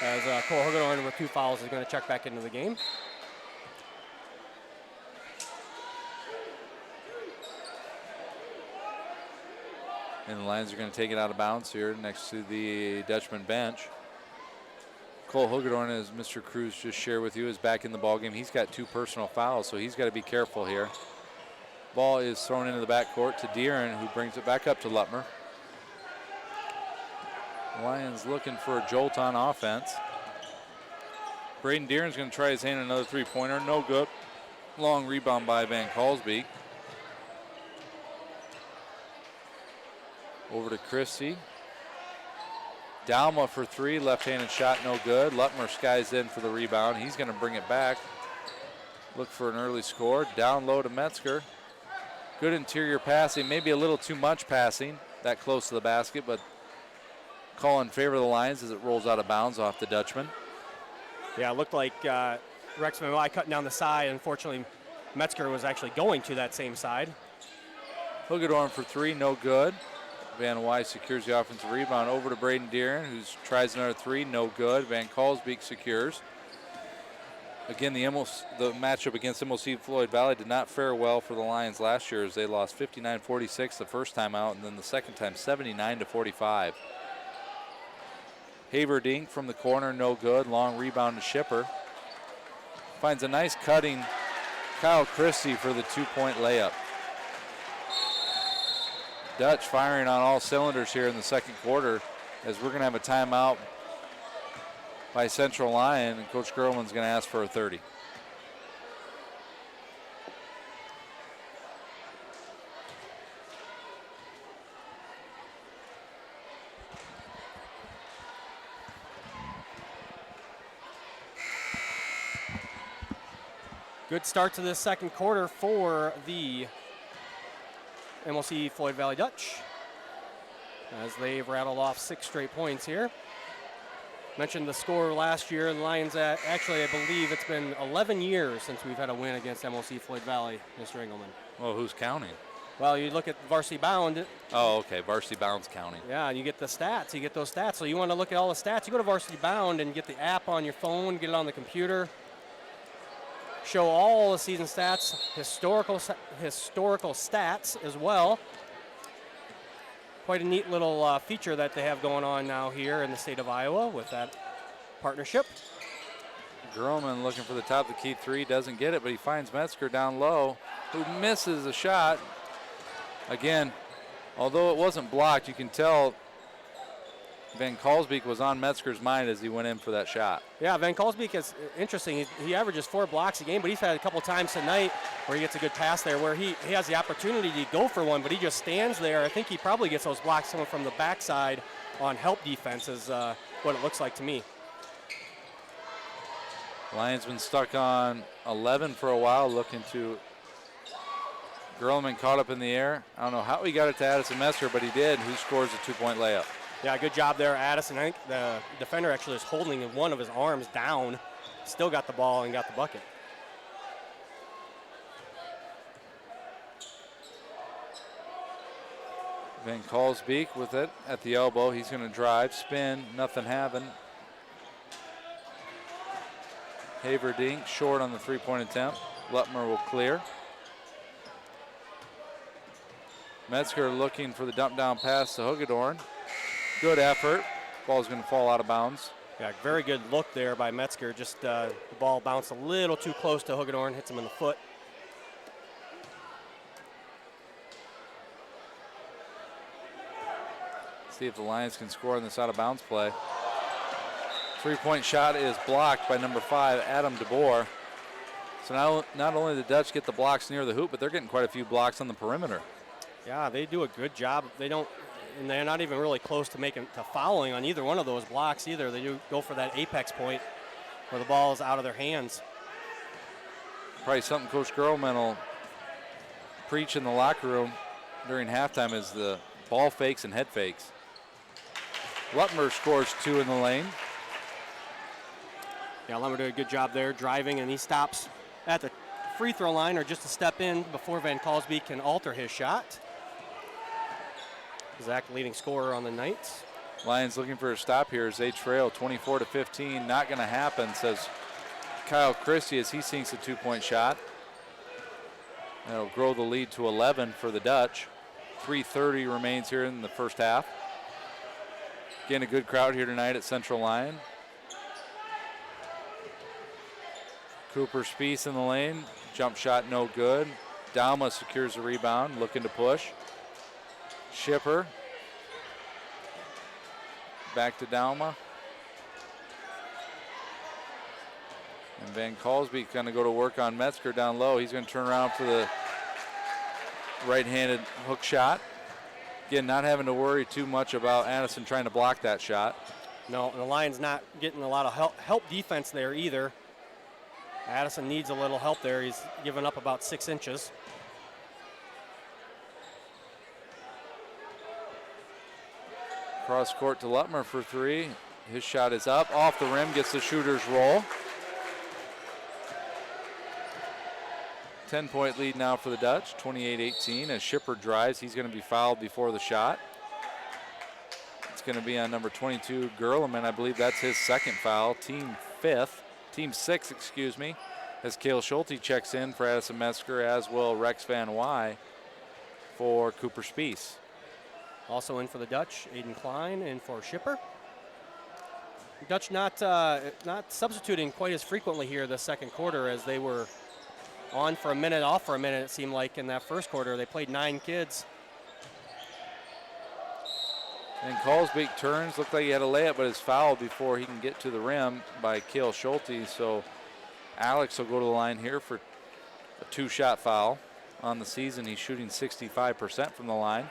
as Cole Hugedorn with 2 fouls is going to check back into the game. And the Lions are going to take it out of bounds here next to the Dutchman bench. Cole Hugedorn, as Mr. Cruz just shared with you, is back in the ballgame. He's got 2 personal fouls, so he's got to be careful here. Ball is thrown into the backcourt to Deeren, who brings it back up to Lutmer. Lions looking for a jolt on offense. Braden Deeren's going to try his hand at another three-pointer. No good. Long rebound by Van Kalsbeek. Over to Christie. Dalma for 3, left-handed shot, no good. Lutmer skies in for the rebound. He's going to bring it back. Look for an early score. Down low to Metzger. Good interior passing, maybe a little too much passing that close to the basket, but call in favor of the Lions as it rolls out of bounds off the Dutchman. Yeah, it looked like Rex Van Wy cutting down the side. Unfortunately, Metzger was actually going to that same side. Hugedorn for 3, no good. Van Wy secures the offensive rebound over to Braden Deeren, who tries another 3, no good. Van Kalsbeek secures. Again, the matchup against MOC-Floyd Valley did not fare well for the Lions last year as they lost 59-46 the first time out, and then the second time 79-45. Haverdink from the corner, no good. Long rebound to Schipper. Finds a nice cutting Kyle Christie for the 2-point layup. Dutch firing on all cylinders here in the second quarter as we're going to have a timeout by Central Lyon, and Coach Gerlman's going to ask for a 30. Good start to this second quarter for the MOC-Floyd Valley Dutch as they've rattled off 6 straight points here. Mentioned the score last year, and the Lions, actually, I believe it's been 11 years since we've had a win against MOC-Floyd Valley, Mr. Engelman. Well, who's counting? Well, you look at Varsity Bound. Oh, okay, Varsity Bound's counting. Yeah, and you get the stats. You get those stats. So you want to look at all the stats. You go to Varsity Bound and get the app on your phone, get it on the computer. Show all the season stats, historical stats as well. Quite a neat little feature that they have going on now here in the state of Iowa with that partnership. Grillman looking for the top of the key three, doesn't get it, but he finds Metzger down low, who misses a shot. Again, although it wasn't blocked, you can tell Van Kalsbeek was on Metzger's mind as he went in for that shot. Yeah, Van Kalsbeek is interesting. He averages 4 blocks a game, but he's had a couple times tonight where he gets a good pass there where he has the opportunity to go for one, but he just stands there. I think he probably gets those blocks coming from the backside on help defense is what it looks like to me. Lions been stuck on 11 for a while, looking to Grillman caught up in the air. I don't know how he got it to Addison Metzger, but he did, who scores a 2-point layup. Yeah, good job there, Addison. I think the defender actually is holding one of his arms down, still got the ball and got the bucket. Van Kalsbeek with it at the elbow. He's going to drive, spin, nothing having. Haverdink short on the 3-point attempt. Lutmer will clear. Metzger looking for the dump down pass to Hagedorn. Good effort. Ball's going to fall out of bounds. Yeah, very good look there by Metzger. Just the ball bounced a little too close to Hagedorn, hits him in the foot. See if the Lions can score on this out of bounds play. 3-point shot is blocked by number 5, Adam DeBoer. So not only did the Dutch get the blocks near the hoop, but they're getting quite a few blocks on the perimeter. Yeah, they do a good job. And they're not even really close to fouling on either one of those blocks either. They do go for that apex point where the ball is out of their hands. Probably something Coach Grillman will preach in the locker room during halftime is the ball fakes and head fakes. Lutmer scores 2 in the lane. Yeah, Lutmer did a good job there driving, and he stops at the free throw line or just a step in before Van Kalsbeek can alter his shot. Zach, leading scorer on the night. Lions looking for a stop here as they trail 24-15. Not going to happen, says Kyle Christie as he sinks a 2-point shot. That'll grow the lead to 11 for the Dutch. 3:30 remains here in the first half. Again, a good crowd here tonight at Central Lyon. Cooper Spieth in the lane. Jump shot no good. Dalma secures the rebound, looking to push. Schipper. Back to Dalma. And Van Kalsbeek going to go to work on Metzger down low. He's going to turn around for the right-handed hook shot. Again, not having to worry too much about Addison trying to block that shot. No, and the Lions not getting a lot of help defense there either. Addison needs a little help there. He's given up about 6 inches. Cross court to Lutmer for 3. His shot is up, off the rim, gets the shooter's roll. 10-point lead now for the Dutch, 28-18. As Schipper drives, he's going to be fouled before the shot. It's going to be on number 22, Gerleman. I believe that's his second foul, team 6, excuse me, as Cale Schulte checks in for Addison Metzger, as will Rex Van Wy for Cooper Spieth. Also in for the Dutch, Aiden Klein, and for Schipper. Dutch not substituting quite as frequently here this second quarter as they were on for a minute, off for a minute, it seemed like in that first quarter. They played 9 kids. And Kalsbeek turns, looked like he had a layup, but is fouled before he can get to the rim by Cale Schulte. So Alex will go to the line here for a 2-shot foul. On the season, he's shooting 65% from the line,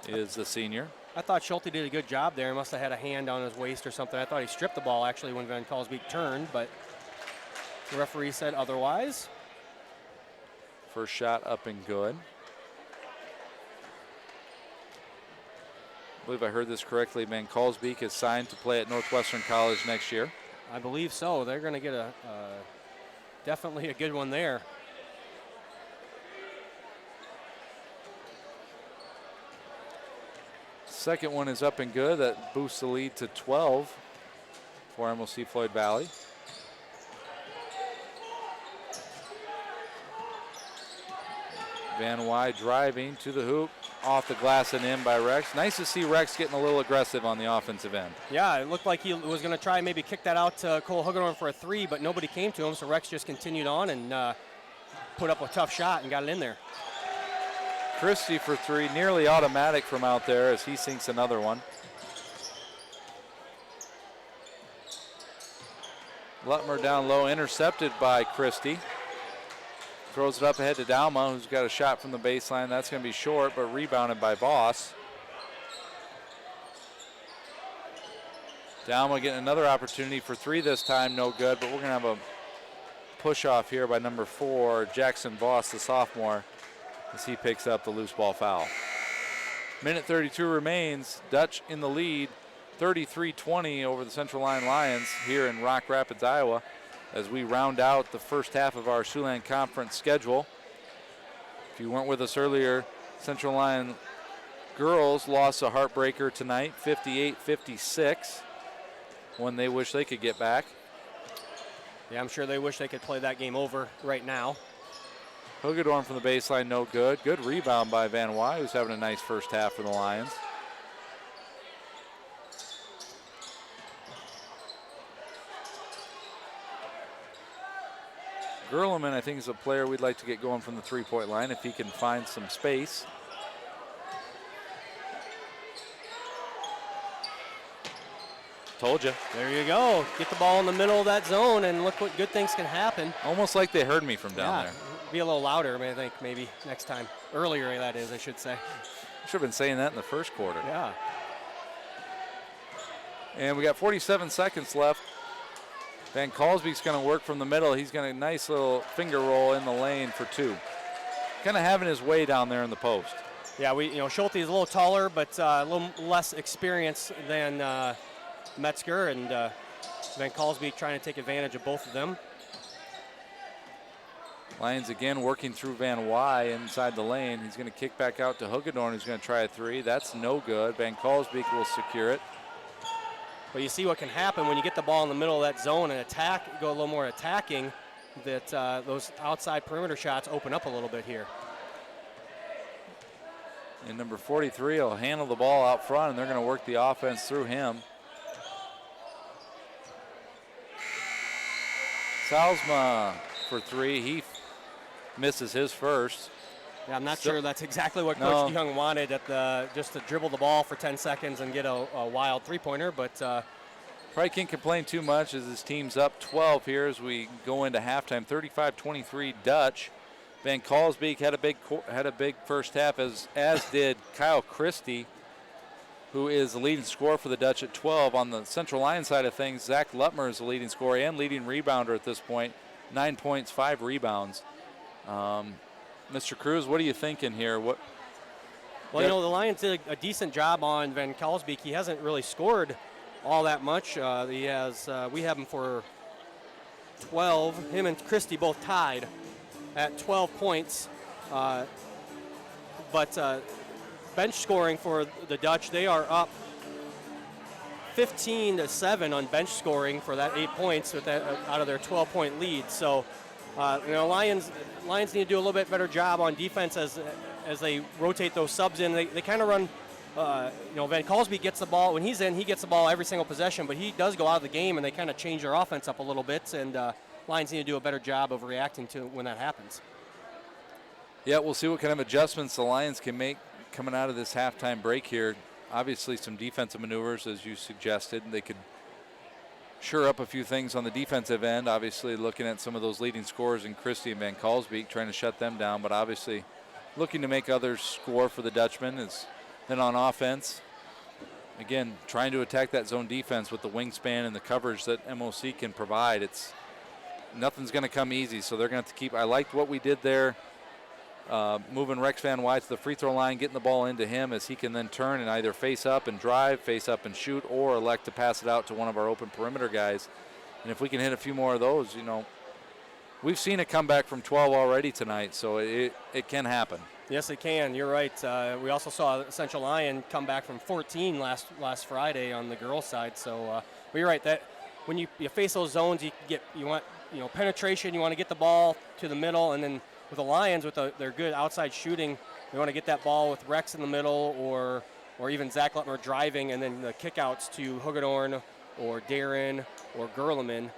is the senior. I thought Schulte did a good job there. He must have had a hand on his waist or something. I thought he stripped the ball actually when Van Kalsbeek turned, but the referee said otherwise. First shot up and good. I believe I heard this correctly. Van Kalsbeek is signed to play at Northwestern College next year. I believe so. They're going to get definitely a good one there. Second one is up and good. That boosts the lead to 12 for MOC-Floyd Valley. Van Wy driving to the hoop. off the glass and in by Rex. Nice to see Rex getting a little aggressive on the offensive end. Yeah, it looked like he was going to try maybe kick that out to Cole Huggerhorn for a 3, but nobody came to him, so Rex just continued on and put up a tough shot and got it in there. Christie for 3, nearly automatic from out there as he sinks another one. Lutmer down low, intercepted by Christie. Throws it up ahead to Dalma, who's got a shot from the baseline. That's going to be short, but rebounded by Voss. Dalma getting another opportunity for 3 this time, no good, but we're going to have a push off here by number 4, Jackson Voss, the sophomore, as he picks up the loose ball foul. Minute 32 remains. Dutch in the lead, 33-20 over the Central Lyon Lions here in Rock Rapids, Iowa, as we round out the first half of our Siouxland Conference schedule. If you weren't with us earlier, Central Lyon girls lost a heartbreaker tonight, 58-56, one they wish they could get back. Yeah, I'm sure they wish they could play that game over right now. Hugedorn from the baseline, no good. Good rebound by Van Wy, who's having a nice first half for the Lions. Gerleman, I think, is a player we'd like to get going from the three-point line if he can find some space. Told you. There you go. Get the ball in the middle of that zone, and look what good things can happen. Almost like they heard me from down there. Be a little louder, I think, maybe next time. Earlier, that is, I should say. Should have been saying that in the first quarter. Yeah. And we got 47 seconds left. Van Kalsbeek's going to work from the middle. He's going to nice little finger roll in the lane for 2. Kind of having his way down there in the post. Yeah, Schulte is a little taller, but a little less experience than Metzger, and Van Kalsbeek trying to take advantage of both of them. Lions again working through Van Wy inside the lane. He's going to kick back out to Hugedorn, who's going to try a 3. That's no good. Van Kalsbeek will secure it. But you see what can happen when you get the ball in the middle of that zone and go a little more attacking, that those outside perimeter shots open up a little bit here. And number 43 will handle the ball out front, and they're going to work the offense through him. Salzma for 3. He misses his first. Yeah, I'm not sure that's exactly what Coach Young wanted just to dribble the ball for 10 seconds and get a wild three-pointer, but probably can't complain too much as his team's up 12 here as we go into halftime. 35-23 Dutch. Van Kalsbeek had a big first half, as did Kyle Christie, who is the leading scorer for the Dutch at 12. On the Central Lyon side of things, Zach Lutmer is the leading scorer and leading rebounder at this point. 9 points, 5 rebounds. Mr. Cruz, what are you thinking here? Well, the Lions did a decent job on Van Kalsbeek. He hasn't really scored all that much. We have him for 12. Him and Christie both tied at 12 points. But bench scoring for the Dutch, they are up 15-7 on bench scoring for that 8 points with that out of their 12-point lead. So, Lions need to do a little bit better job on defense as they rotate those subs in. They kind of run. Van Kalsbeek gets the ball when he's in. He gets the ball every single possession, but he does go out of the game, and they kind of change their offense up a little bit. And Lions need to do a better job of reacting to when that happens. Yeah, we'll see what kind of adjustments the Lions can make coming out of this halftime break here. Obviously, some defensive maneuvers, as you suggested. They could shore up a few things on the defensive end. Obviously, looking at some of those leading scorers in Christie and Van Kalsbeek, trying to shut them down, but obviously looking to make others score for the Dutchmen. Then on offense, again, trying to attack that zone defense with the wingspan and the coverage that MOC can provide. Nothing's going to come easy, so they're going to have to keep. I liked what we did there, moving Rex Van Wy to the free throw line, getting the ball into him as he can then turn and either face up and drive, face up and shoot, or elect to pass it out to one of our open perimeter guys. And if we can hit a few more of those, we've seen a comeback from 12 already tonight, so it can happen. Yes, it can. You're right. We also saw Central Lyon come back from 14 last Friday on the girls' side. So, but you're right. That when you face those zones, you want penetration. You want to get the ball to the middle, and then with the Lions with their good outside shooting, We want to get that ball with Rex in the middle, or even Zach Lutmer driving, and then the kickouts to Hugedorn or Darren or Gerleman.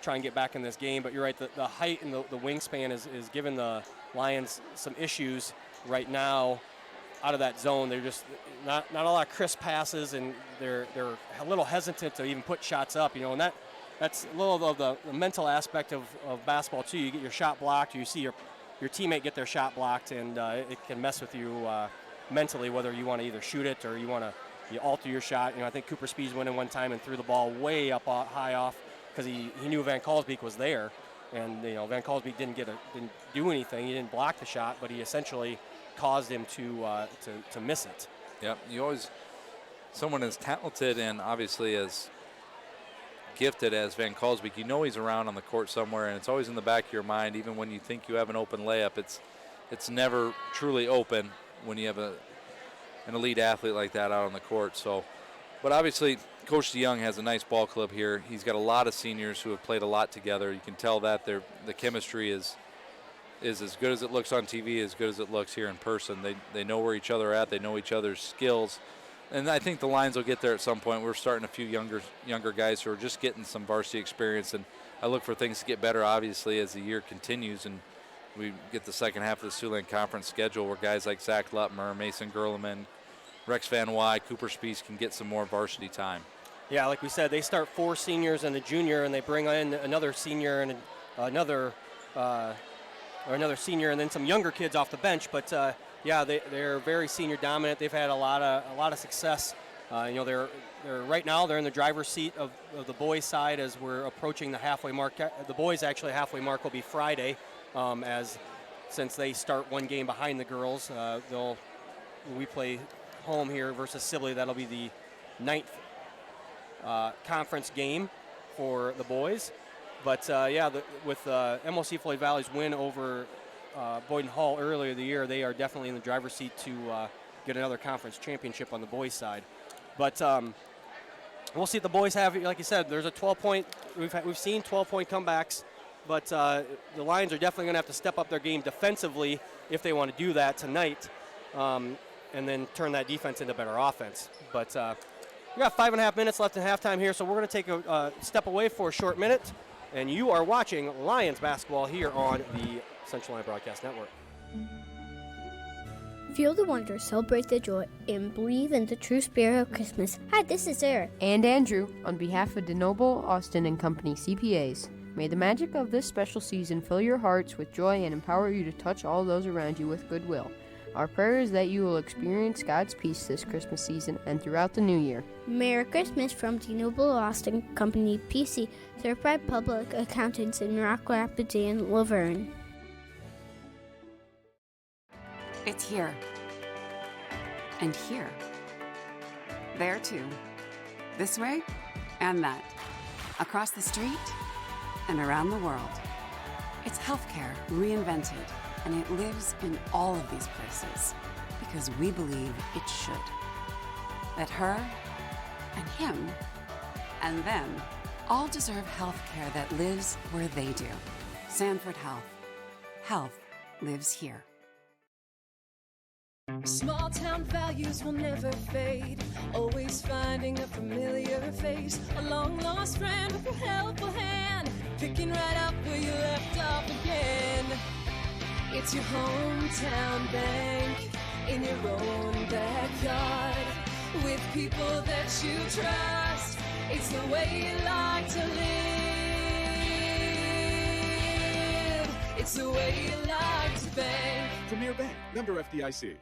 Try and get back in this game. But you're right, the height and the wingspan is giving the Lions some issues right now out of that zone. They're just not a lot of crisp passes, and they're a little hesitant to even put shots up, and that's a little of the mental aspect of basketball too. You get your shot blocked, you see your teammate get their shot blocked, and it can mess with you mentally, whether you want to either shoot it or you alter your shot. I think Cooper Spees went in one time and threw the ball way up high off because he knew Van Kalsbeek was there, and Van Kalsbeek didn't do anything. He didn't block the shot, but he essentially caused him to miss it. Yep, someone as talented and obviously as gifted as Van Kalsbeek, he's around on the court somewhere, and it's always in the back of your mind. Even when you think you have an open layup, it's never truly open when you have an elite athlete like that out on the court. So, but obviously Coach DeYoung has a nice ball club here. He's got a lot of seniors who have played a lot together. You can tell that the chemistry is as good as it looks on TV, as good as it looks here in person. They know where each other are at. They know each other's skills. And I think the Lions will get there at some point. We're starting a few younger guys who are just getting some varsity experience, and I look for things to get better, obviously, as the year continues and we get the second half of the Siouxland Conference schedule where guys like Zach Lutmer, Mason Gerleman, Rex Van Wy, Cooper Spees can get some more varsity time. Yeah, like we said, they start 4 seniors and a junior, and they bring in another senior and another senior, and then some younger kids off the bench. But they're very senior dominant. They've had a lot of success. They're right now they're in the driver's seat of the boys' side as we're approaching the halfway mark. The boys' actually halfway mark will be Friday, since they start one game behind the girls. We play home here versus Sibley. That'll be the 9th conference game for the boys. But with MOC-Floyd Valley's win over Boyden Hall earlier the year, they are definitely in the driver's seat to get another conference championship on the boys' side. But we'll see if the boys have, like you said, there's a 12-point. We've seen 12-point comebacks, but the Lions are definitely going to have to step up their game defensively if they want to do that tonight, and then turn that defense into better offense. But we got 5.5 minutes left in halftime here, so we're going to take a step away for a short minute. And you are watching Lions basketball here on the Central Line Broadcast Network. Feel the wonder, celebrate the joy, and believe in the true spirit of Christmas. Hi, this is Sarah. And Andrew, on behalf of DeNoble, Austin and Company CPAs. May the magic of this special season fill your hearts with joy and empower you to touch all those around you with goodwill. Our prayer is that you will experience God's peace this Christmas season and throughout the new year. Merry Christmas from DeNoble Austin Company PC, certified public accountants in Rock Rapids and Laverne. It's here. And here. There too. This way and that. Across the street and around the world. It's healthcare reinvented, and it lives in all of these places because we believe it should. That her and him and them all deserve healthcare that lives where they do. Sanford Health. Health lives here. Small town values will never fade. Always finding a familiar face. A long lost friend with a helpful hand. Picking right up where you left off again. It's your hometown bank in your own backyard. With people that you trust. It's the way you like to live. It's the way you like to bank. Premier Bank, member FDIC.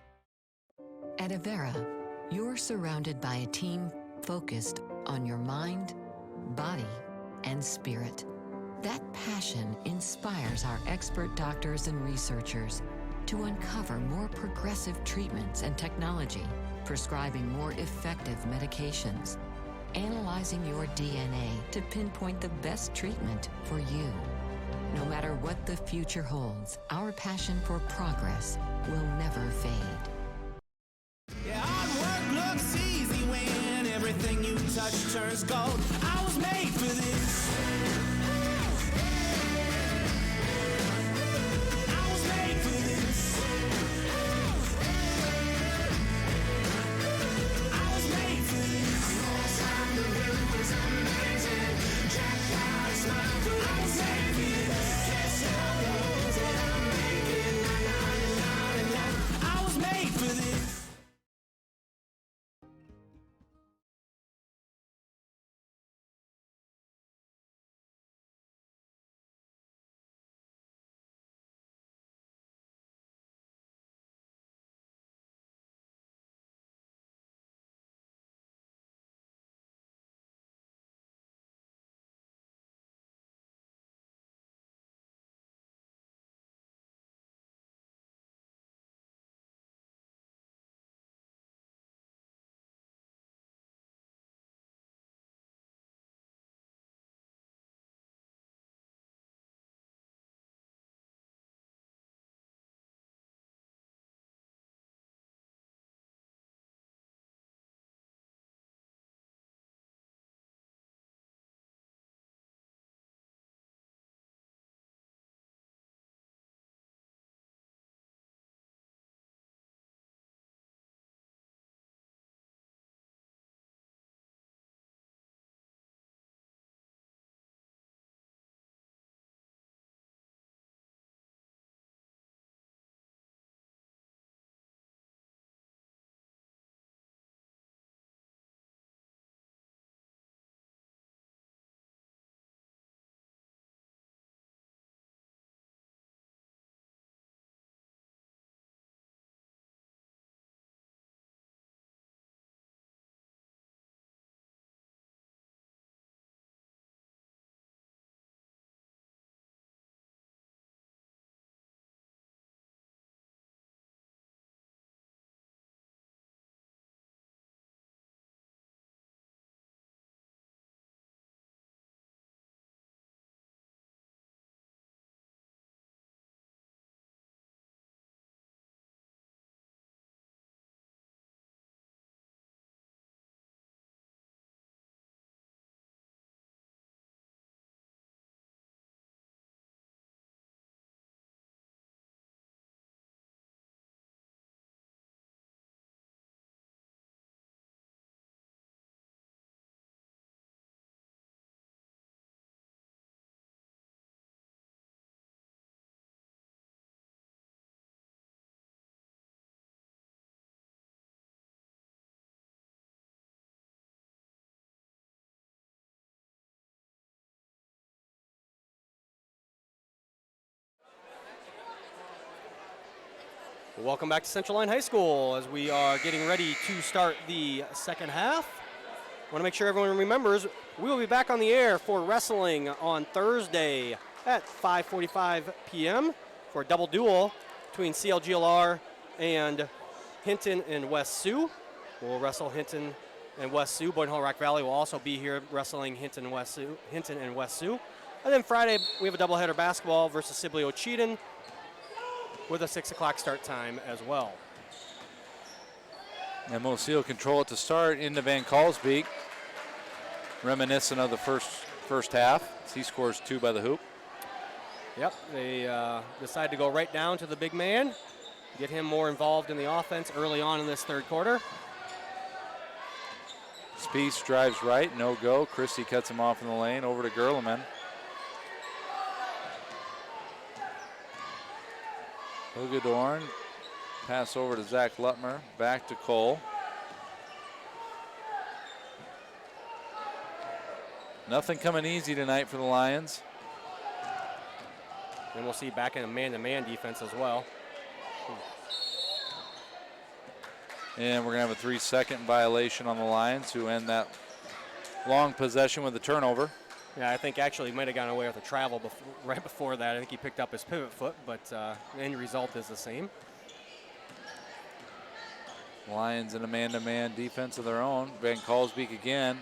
At Avera, you're surrounded by a team focused on your mind, body, and spirit. That passion inspires our expert doctors and researchers to uncover more progressive treatments and technology, prescribing more effective medications, analyzing your DNA to pinpoint the best treatment for you. No matter what the future holds, our passion for progress will never fade. Yeah, hard work looks easy when everything you touch turns gold. I was made for this. I was made for this. Welcome back to Central Lyon High School as we are getting ready to start the second half. Want to make sure everyone remembers we will be back on the air for wrestling on Thursday at 5:45 p.m. for a double duel between CLGLR and Hinton and West Sioux. We'll wrestle Hinton and West Sioux. Boyd Hall Rock Valley will also be here wrestling Hinton and West Sioux. And then Friday we have a doubleheader basketball versus Sibley Ocheyedan with a 6 o'clock start time as well. MOC will control it to start into Van Kalsbeek. Reminiscent of the first half. He scores 2 by the hoop. Yep, they decide to go right down to the big man, get him more involved in the offense early on in this third quarter. Spieth drives right, no go. Christie cuts him off in the lane, over to Gerleman. Hugedorn, pass over to Zach Lutmer, back to Cole. Nothing coming easy tonight for the Lions. And we'll see back in a man-to-man defense as well. And we're going to have a 3-second violation on the Lions, who end that long possession with a turnover. Yeah, I think actually he might have gone away with a travel right before that. I think he picked up his pivot foot, but the end result is the same. Lions in a man-to-man defense of their own. Van Kalsbeek again.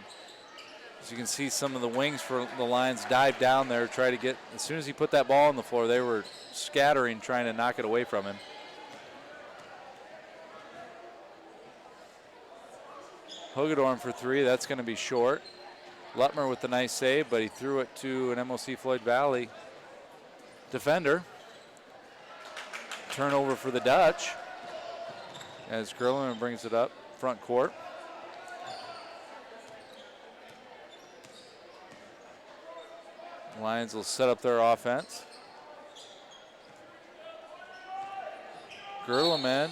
As you can see, some of the wings for the Lions dive down there, try to get, as soon as he put that ball on the floor, they were scattering, trying to knock it away from him. Hugedorn for 3, that's going to be short. Lutmer with the nice save, but he threw it to an MOC-Floyd Valley defender. Turnover for the Dutch as Gerleman brings it up front court. Lions will set up their offense. Gerleman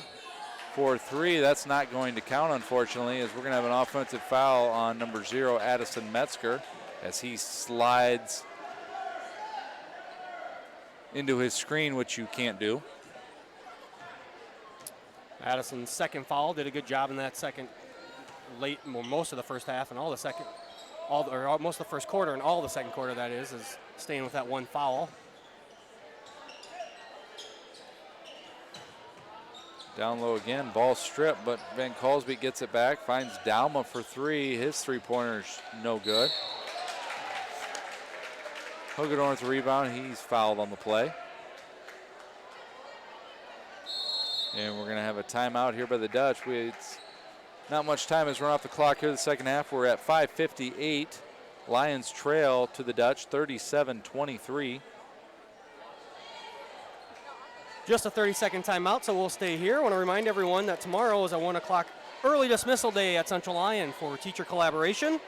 for 3, that's not going to count, unfortunately, as we're going to have an offensive foul on number 0, Addison Metzger, as he slides into his screen, which you can't do. Addison's second foul, did a good job in that most of the first half and most of the first quarter and all the second quarter, that is staying with that one foul. Down low again, ball stripped, but Van Kalsbeek gets it back, finds Dalma for 3. His 3-pointer's no good. Hugedorn with the rebound, he's fouled on the play. And we're gonna have a timeout here by the Dutch. It's not much time has run off the clock here in the second half. We're at 5:58. Lions trail to the Dutch, 37-23. Just a 30-second timeout, so we'll stay here. I want to remind everyone that tomorrow is a 1 o'clock early dismissal day at Central Lyon for teacher collaboration.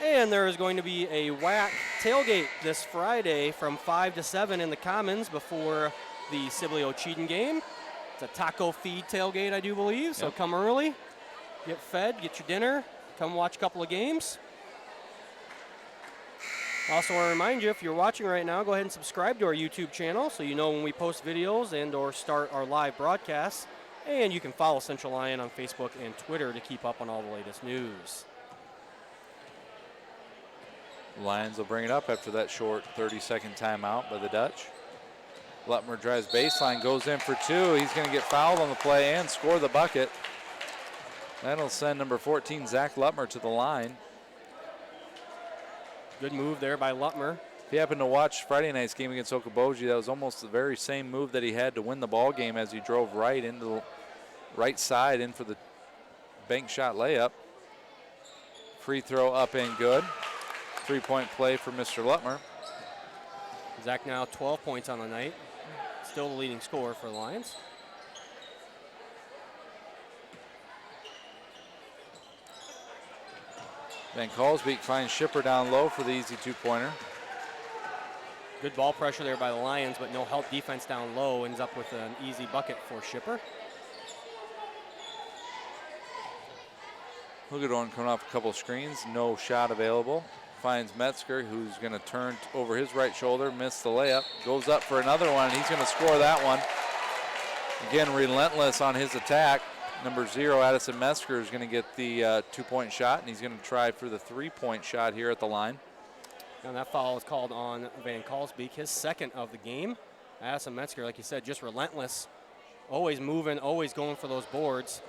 And there is going to be a WAC tailgate this Friday from 5 to 7 in the Commons before the Sibley Ocheyedan game. It's a taco feed tailgate, I do believe, so come early, get fed, get your dinner, come watch a couple of games. Also want to remind you, if you're watching right now, go ahead and subscribe to our YouTube channel so you know when we post videos and or start our live broadcasts. And you can follow Central Lyon on Facebook and Twitter to keep up on all the latest news. Lions will bring it up after that short 30-second timeout by the Dutch. Lutmer drives baseline, goes in for 2. He's going to get fouled on the play and score the bucket. That'll send number 14, Zach Lutmer, to the line. Good move there by Lutmer. If you happen to watch Friday night's game against Okoboji, that was almost the very same move that he had to win the ball game as he drove right into the right side in for the bank shot layup. Free throw up and good. 3-point play for Mr. Lutmer. Zach now 12 points on the night. Still the leading scorer for the Lions. Van Kalsbeek finds Schipper down low for the easy 2-pointer. Good ball pressure there by the Lions, but no help defense down low. Ends up with an easy bucket for Schipper. Hugedorn coming off a couple screens, no shot available. Finds Metzger, who's going to turn over his right shoulder, miss the layup, goes up for another one, and he's going to score that one. Again, relentless on his attack. Number 0, Addison Mesker, is going to get the 2-point shot, and he's going to try for the 3-point shot here at the line. And that foul is called on Van Kalsbeek, his second of the game. Addison Metzger, like you said, just relentless, always moving, always going for those boards.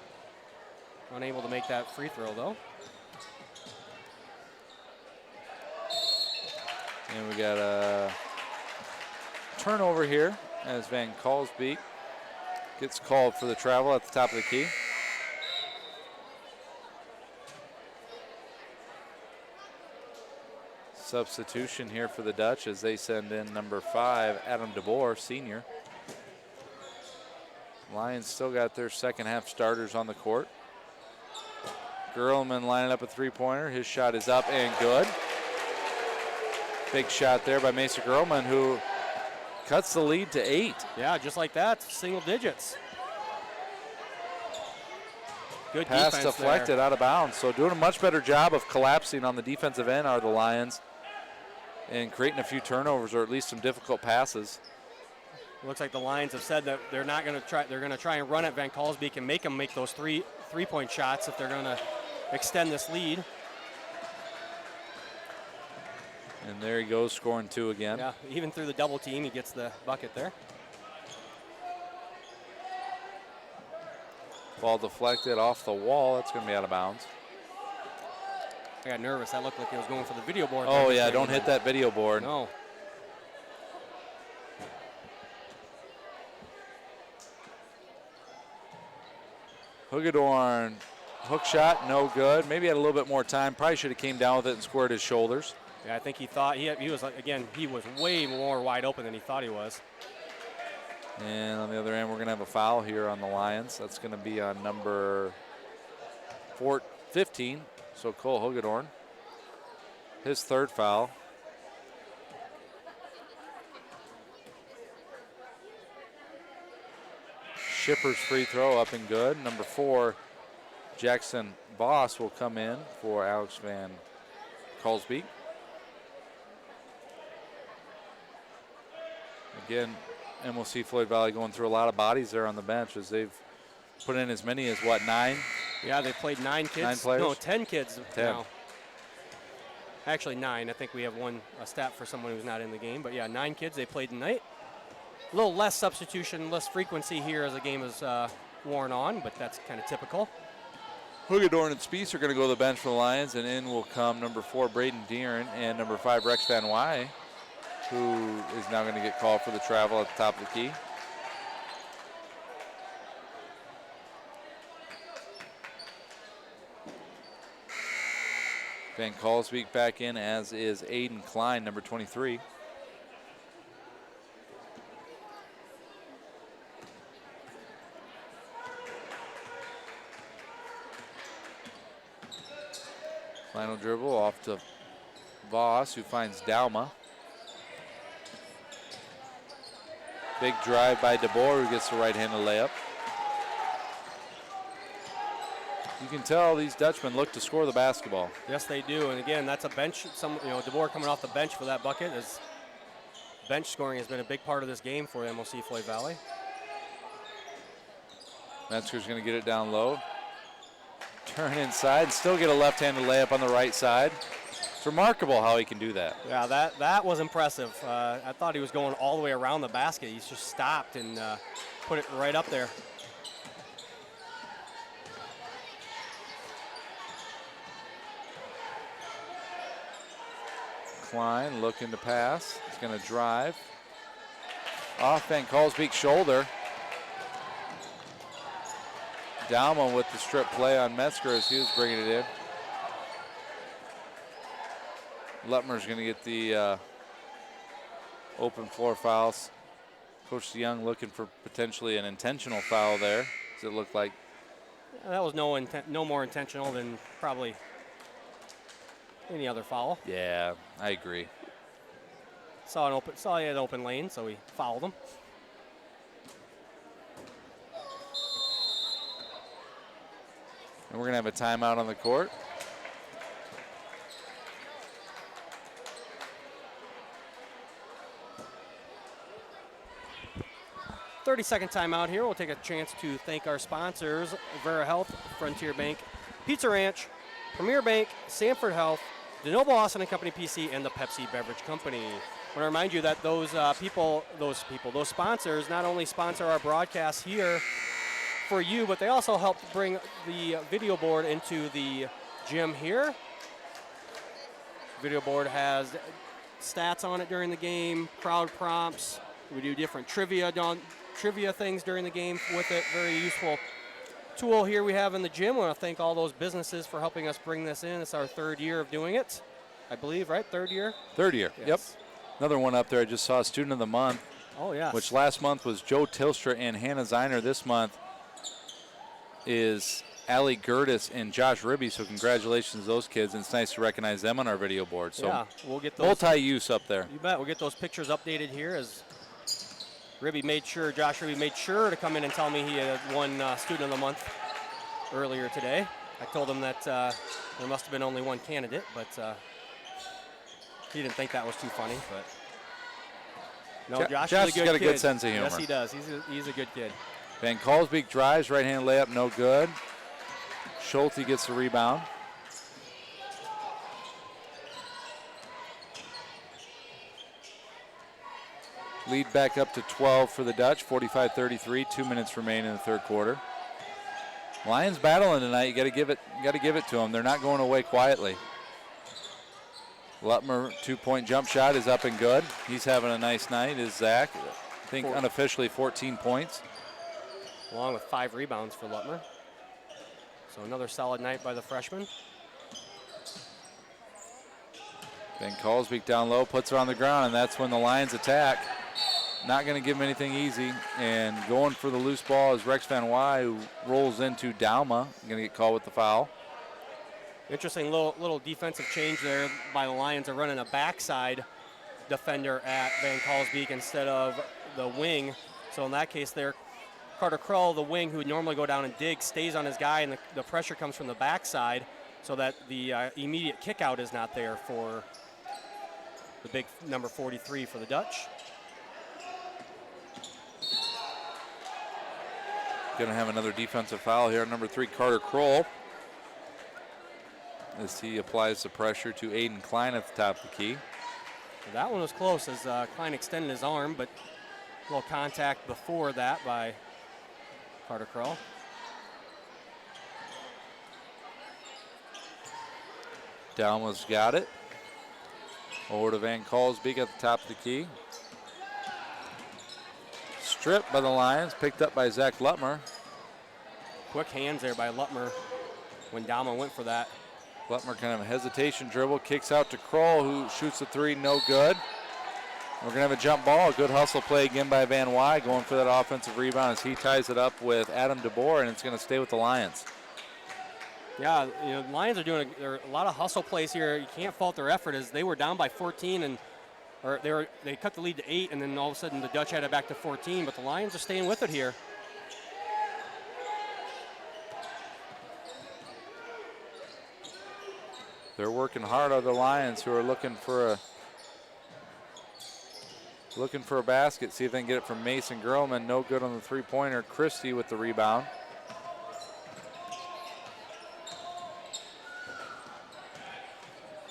Unable to make that free throw, though. And we got a turnover here as Van Kalsbeek gets called for the travel at the top of the key. Substitution here for the Dutch as they send in number 5, Adam DeBoer, senior. Lions still got their second half starters on the court. Gerlman lining up a 3-pointer. His shot is up and good. Big shot there by Mesa Gerlman, who cuts the lead to 8. Yeah, just like that, single digits. Good pass defense deflected there. out of bounds. So doing a much better job of collapsing on the defensive end are the Lions and creating a few turnovers or at least some difficult passes. Looks like the Lions have said that they're not going to try. They're going to try and run at Van Kalsbeek and make him make those three-point shots if they're going to extend this lead. And there he goes, scoring 2 again. Yeah, even through the double team, he gets the bucket there. Ball deflected off the wall. That's going to be out of bounds. I got nervous. That looked like it was going for the video board. Oh, yeah, don't hit that video board. No. Hugedorn, hook shot, no good. Maybe had a little bit more time. Probably should have came down with it and squared his shoulders. Yeah, I think he thought he was, again, he was way more wide open than he thought he was. And on the other end, we're going to have a foul here on the Lions. That's going to be on number 15, so Cole Hugedorn. His 3rd foul. Shipper's free throw up and good. Number 4, Jackson Voss will come in for Alex Van Kalsbeek. Again, MOC-Floyd Valley going through a lot of bodies there on the bench as they've put in as many as, what, 9? Yeah, they played 9 kids. 9 players? No, 10 kids 10. now. Actually, 9. I think we have a stat for someone who's not in the game. But, yeah, 9 kids they played tonight. A little less substitution, less frequency here as the game is worn on, but that's kind of typical. Hugedorn and Spiess are going to go to the bench for the Lions, and in will come number 4, Braden Deeren, and number 5, Rex Van Wy, who is now going to get called for the travel at the top of the key. Van Kalsbeek back in, as is Aiden Klein, number 23. Final dribble off to Voss, who finds Dauma. Big drive by DeBoer, who gets the right-handed layup. You can tell these Dutchmen look to score the basketball. Yes, they do. And again, that's a bench. DeBoer coming off the bench for that bucket. As bench scoring has been a big part of this game for MOC-Floyd Valley. Metzger's going to get it down low. Turn inside and still get a left-handed layup on the right side. It's remarkable how he can do that. Yeah, that was impressive. I thought he was going all the way around the basket. He's just stopped and put it right up there. Klein looking to pass. He's going to drive. Off Van Kalsbeek's shoulder. Dauma with the strip play on Metzger as he was bringing it in. Lutmer's going to get the open floor fouls. Coach DeYoung looking for potentially an intentional foul there. Does it look like? That was no more intentional than probably any other foul. Yeah, I agree. Saw he had an open lane, so he fouled him. And we're going to have a timeout on the court. 30-second timeout here. We'll take a chance to thank our sponsors, Vera Health, Frontier Bank, Pizza Ranch, Premier Bank, Sanford Health, DeNoble Austin and Company PC, and the Pepsi Beverage Company. I want to remind you that those sponsors not only sponsor our broadcast here for you, but they also help bring the video board into the gym here. Video board has stats on it during the game, crowd prompts. We do different trivia things during the game with it. Very useful tool here we have in the gym. I want to thank all those businesses for helping us bring this in. It's our 3rd year of doing it, I believe, right? 3rd year? 3rd year, Yes. yep. Another one up there, I just saw Student of the Month. Oh, yes. Which last month was Joe Tilstra and Hannah Ziner. This month is Allie Gertis and Josh Ribby, so congratulations to those kids, and it's nice to recognize them on our video board. So yeah, we'll get those. Multi-use up there. You bet. We'll get those pictures updated here as Josh Ribby made sure to come in and tell me he had won Student of the Month earlier today. I told him that there must have been only one candidate, but he didn't think that was too funny. But no, Josh is a good got a kid. good sense of humor. Yes, he does. He's a good kid. Van Kalsbeek drives, right-hand layup, no good. Schulte gets the rebound. Lead back up to 12 for the Dutch, 45-33, 2 minutes remain in the 3rd quarter. Lions battling tonight. You got to give it to them. They're not going away quietly. Lutmer 2-point jump shot is up and good. He's having a nice night. Is Zach? I think unofficially 14 points. Along with 5 rebounds for Lutmer. So another solid night by the freshman. Van Kalsbeek down low, puts her on the ground, and that's when the Lions attack. Not going to give him anything easy, and going for the loose ball is Rex Van Wy, who rolls into Dauma. Going to get called with the foul. Interesting little defensive change there by the Lions. Are running a backside defender at Van Kalsbeek instead of the wing. So in that case there, Carter Krull, the wing who would normally go down and dig, stays on his guy, and the pressure comes from the backside so that the immediate kick out is not there for the big number 43 for the Dutch. Going to have another defensive foul here. Number 3, Carter Krull, as he applies the pressure to Aiden Klein at the top of the key. That one was close as Klein extended his arm, but a little contact before that by Carter Krull. Dauma's got it. Over to Van Kalsbeek at the top of the key. Stripped by the Lions, picked up by Zach Lutmer. Quick hands there by Lutmer when Dauma went for that. Lutmer kind of a hesitation dribble, kicks out to Kroll, who shoots the 3, no good. We're going to have a jump ball, a good hustle play again by Van Wy, going for that offensive rebound as he ties it up with Adam DeBoer, and it's going to stay with the Lions. Yeah, the Lions are doing a lot of hustle plays here. You can't fault their effort as they were down by 14 they cut the lead to 8, and then all of a sudden the Dutch had it back to 14, but the Lions are staying with it here. They're working hard on the Lions, who are looking for a basket. See if they can get it from Mason Grillman. No good on the 3-pointer. Christie with the rebound.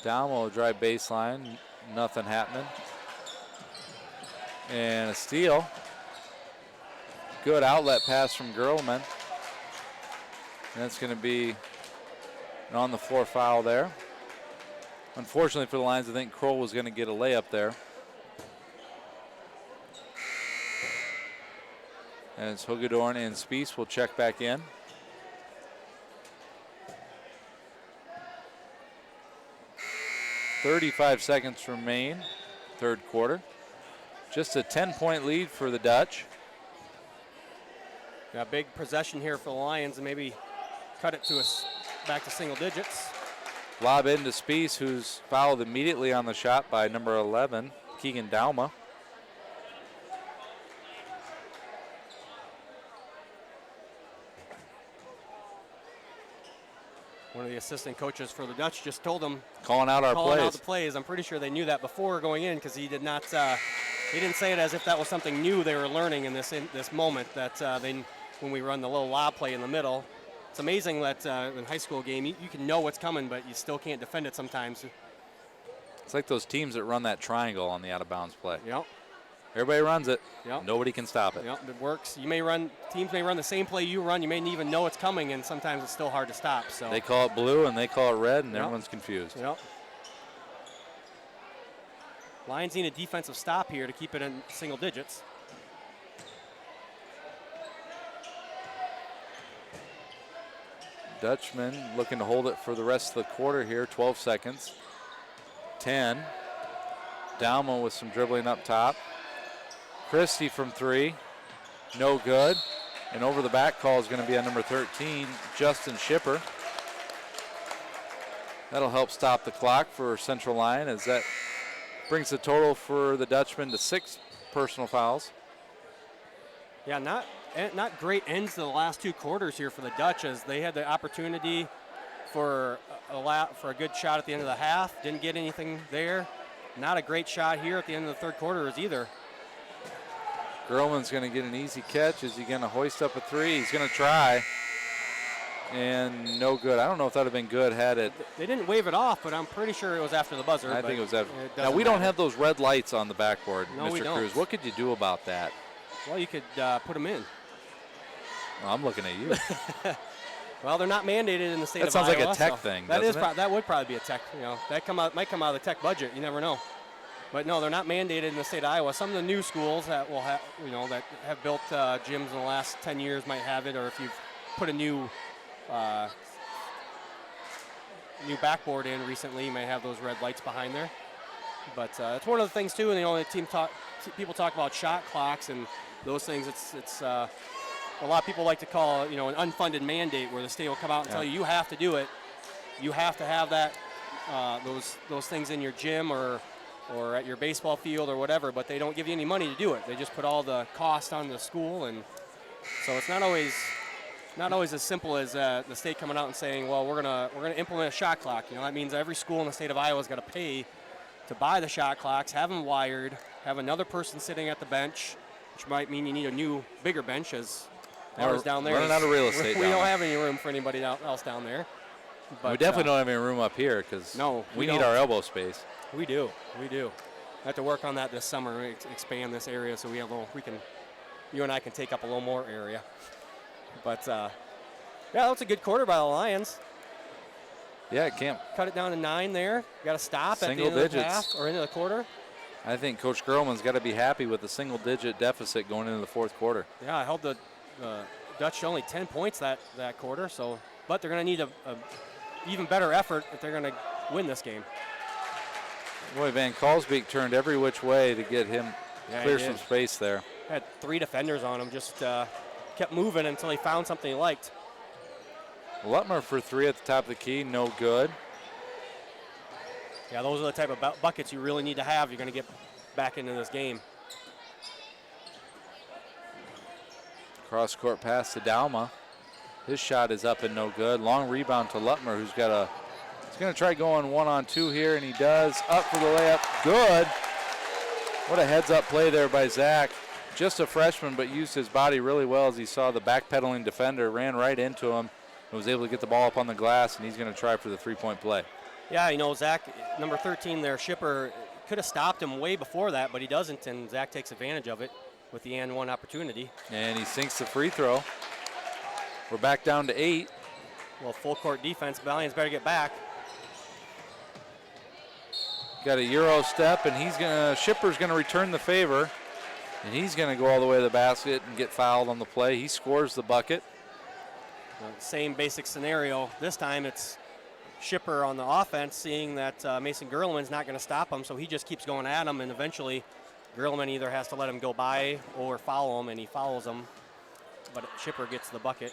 Down will drive baseline. Nothing happening. And a steal. Good outlet pass from Grillman. And that's going to be an on-the-floor foul there. Unfortunately for the Lions, I think Kroll was going to get a layup there. As Hagedorn and Spies will check back in. .35 seconds remain, 3rd quarter. Just a 10-point lead for the Dutch. Got a big possession here for the Lions and maybe cut it to us back to single digits. Lob into Spies, who's fouled immediately on the shot by number 11, Keegan Dauma. One of the assistant coaches for the Dutch just told him Calling out our calling plays. out the plays. I'm pretty sure they knew that before going in because he did not He didn't say it as if that was something new they were learning in this moment, that when we run the little lob play in the middle. It's amazing that in high school game, you can know what's coming, but you still can't defend it sometimes. It's like those teams that run that triangle on the out-of-bounds play. Yep. Everybody runs it. Yep. Nobody can stop it. Yep, it works. Teams may run the same play you run. You may not even know it's coming, and sometimes it's still hard to stop. So they call it blue and they call it red, and Yep. everyone's confused. Yep. Lions need a defensive stop here to keep it in single digits. Dutchman looking to hold it for the rest of the quarter here. 12 seconds. 10. Dalma with some dribbling up top. Christie from 3. No good. And over the back call is going to be on number 13, Justin Shipper. That'll help stop the clock for Central Lyon, as that brings the total for the Dutchman to 6 personal fouls. Yeah, not great ends to the last 2 quarters here for the Dutch, as they had the opportunity for a good shot at the end of the half. Didn't get anything there. Not a great shot here at the end of the third quarter either. Gerlman's going to get an easy catch. Is he going to hoist up a 3? He's going to try. And no good. I don't know if that would have been good had it. They didn't wave it off, but I'm pretty sure it was after the buzzer. I think it was after. It Now, doesn't we don't matter. have those red lights on the backboard, No, Mr. we don't. Cruz. What could you do about that? Well, you could put them in. Well, I'm looking at you. Well, they're not mandated in the state That of sounds Iowa. like a tech so thing, That doesn't it? That would probably be a tech. That might come out of the tech budget. You never know. But no, they're not mandated in the state of Iowa. Some of the new schools that will have, that have built gyms in the last 10 years might have it, or if you've put a new backboard in recently, you may have those red lights behind there. But it's one of the things too. And people talk about shot clocks and those things. It's a lot of people like to call an unfunded mandate, where the state will come out and tell you have to do it. You have to have that those things in your gym or at your baseball field or whatever, but they don't give you any money to do it. They just put all the cost on the school, and so it's not always as simple as the state coming out and saying, well, we're gonna implement a shot clock. That means every school in the state of Iowa is going to pay to buy the shot clocks, have them wired, have another person sitting at the bench, which might mean you need a new, bigger bench, as ours down there. Running out of real estate. We don't have any room for anybody else down there. But we definitely don't have any room up here, because we need don't. our elbow space. We do. I have to work on that this summer, expand this area so you and I can take up a little more area. But that was a good quarter by the Lions. Yeah, it can't. Cut it down to 9 there. Got to stop Single at the end of the digits. half or into the quarter. I think Coach Gerlman's got to be happy with the single-digit deficit going into the fourth quarter. Yeah, I held the Dutch to only 10 points that quarter. But they're going to need a even better effort if they're going to win this game. Boy, Van Kalsbeek turned every which way to get him clear he some did. space there. Had 3 defenders on him, just kept moving until he found something he liked. Lutmer for 3 at the top of the key, no good. Yeah, those are the type of buckets you really need to have. You're going to get back into this game. Cross-court pass to Dalma. His shot is up and no good. Long rebound to Lutmer, who's going to try going 1-on-2 here, and he does. Up for the layup, good. What a heads-up play there by Zach. Just a freshman, but used his body really well as he saw the backpedaling defender, ran right into him, and was able to get the ball up on the glass, and he's going to try for the three-point play. Yeah, Zach, number 13 there, Shipper, could have stopped him way before that, but he doesn't, and Zach takes advantage of it with the and 1 opportunity. And he sinks the free throw. We're back down to 8. Well, full court defense. Lions better get back. Got a Euro step, and Shipper's going to return the favor, and he's going to go all the way to the basket and get fouled on the play. He scores the bucket. Same basic scenario. This time it's Shipper on the offense, seeing that Mason Gerlman's not going to stop him, so he just keeps going at him, and eventually Gerlman either has to let him go by or foul him, and he fouls him. But Shipper gets the bucket,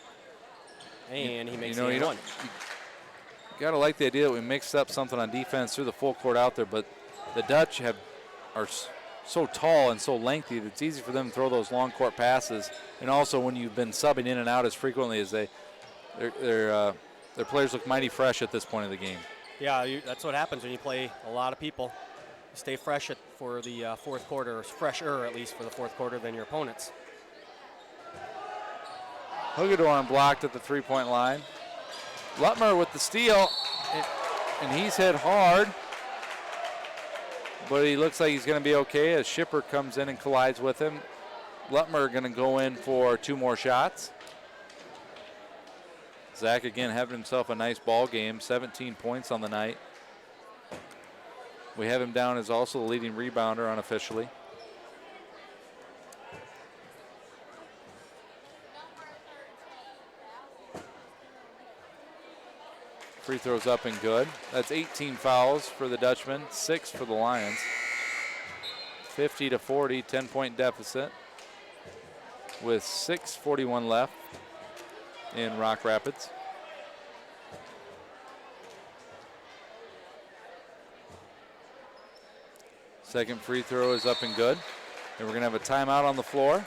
and he makes the 1. You got to like the idea that we mixed up something on defense, threw the full court out there, but the Dutch are so tall and so lengthy that it's easy for them to throw those long court passes. And also when you've been subbing in and out as frequently as their players look mighty fresh at this point of the game. Yeah, that's what happens when you play a lot of people, stay fresh for the fourth quarter, or fresher at least for the fourth quarter than your opponents. Hagedorn blocked at the three-point line. Lutmer with the steal, and he's hit hard, but he looks like he's going to be okay as Shipper comes in and collides with him. Lutmer going to go in for 2 more shots. Zach again having himself a nice ball game, 17 points on the night. We have him down as also the leading rebounder unofficially. Free throws up and good. That's 18 fouls for the Dutchman, 6 for the Lions. 50-40, 10-point deficit with 6:41 left in Rock Rapids. Second free throw is up and good. And we're going to have a timeout on the floor.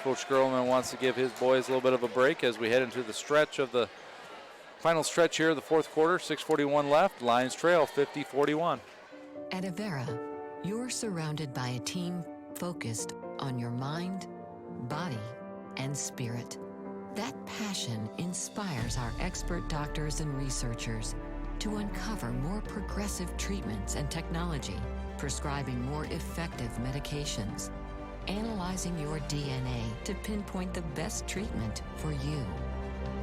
Coach Gerlman wants to give his boys a little bit of a break as we head into the stretch of the final stretch here of the fourth quarter. 6:41 left. Lions trail 50-41. At Avera, you're surrounded by a team focused on your mind, body, and spirit. That passion inspires our expert doctors and researchers to uncover more progressive treatments and technology, prescribing more effective medications, analyzing your DNA to pinpoint the best treatment for you.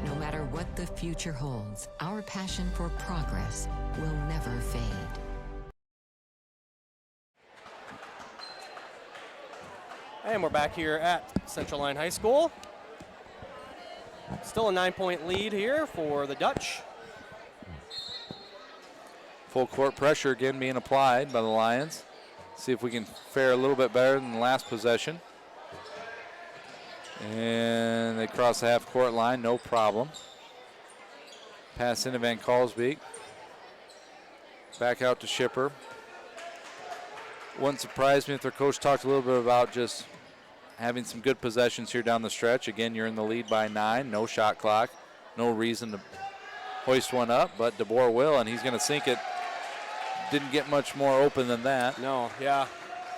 No matter what the future holds, our passion for progress will never fade. And we're back here at Central Line High School. Still a 9-point lead here for the Dutch. Full court pressure again being applied by the Lions. See if we can fare a little bit better than the last possession. And they cross the half court line, no problem. Pass into Van Kalsbeek. Back out to Shipper. Wouldn't surprise me if their coach talked a little bit about just having some good possessions here down the stretch. Again, you're in the lead by 9, no shot clock, no reason to hoist one up, but DeBoer will, and he's going to sink it. Didn't get much more open than that. No, yeah.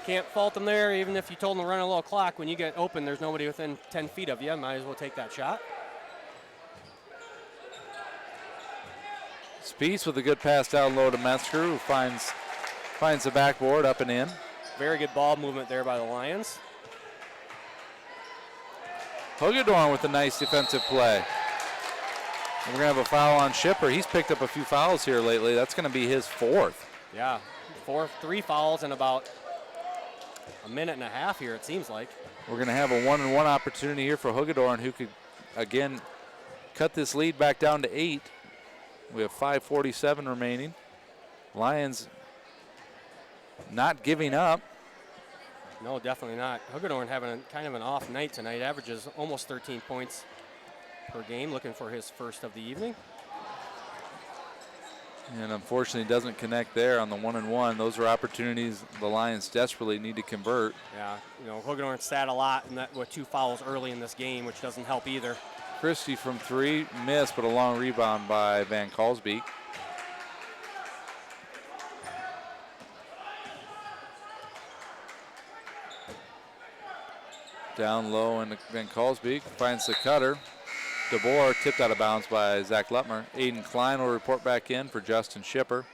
Can't fault them there, even if you told them to run a little clock. When you get open, there's nobody within 10 feet of you. Might as well take that shot. Spieth with a good pass down low to Metzger, who finds the backboard up and in. Very good ball movement there by the Lions. Hagedorn with a nice defensive play. And we're going to have a foul on Shipper. He's picked up a few fouls here lately. That's going to be his 4th. Yeah, 3 fouls in about a minute and a half here, it seems like. We're going to have a 1-and-1 opportunity here for Hagedorn, who could, again, cut this lead back down to 8. We have 5:47 remaining. Lions not giving up. No, definitely not. Hagedorn having kind of an off night tonight. Averages almost 13 points per game, looking for his first of the evening. And unfortunately doesn't connect there on the 1-and-1. Those are opportunities the Lions desperately need to convert. Yeah, you know, Hagedorn sat a lot in that with 2 fouls early in this game, which doesn't help either. Christie from 3, missed, but a long rebound by Van Kalsbeek. Down low, and Van Kalsbeek finds the cutter. DeBoer tipped out of bounds by Zach Lutmer. Aiden Klein will report back in for Justin Shipper.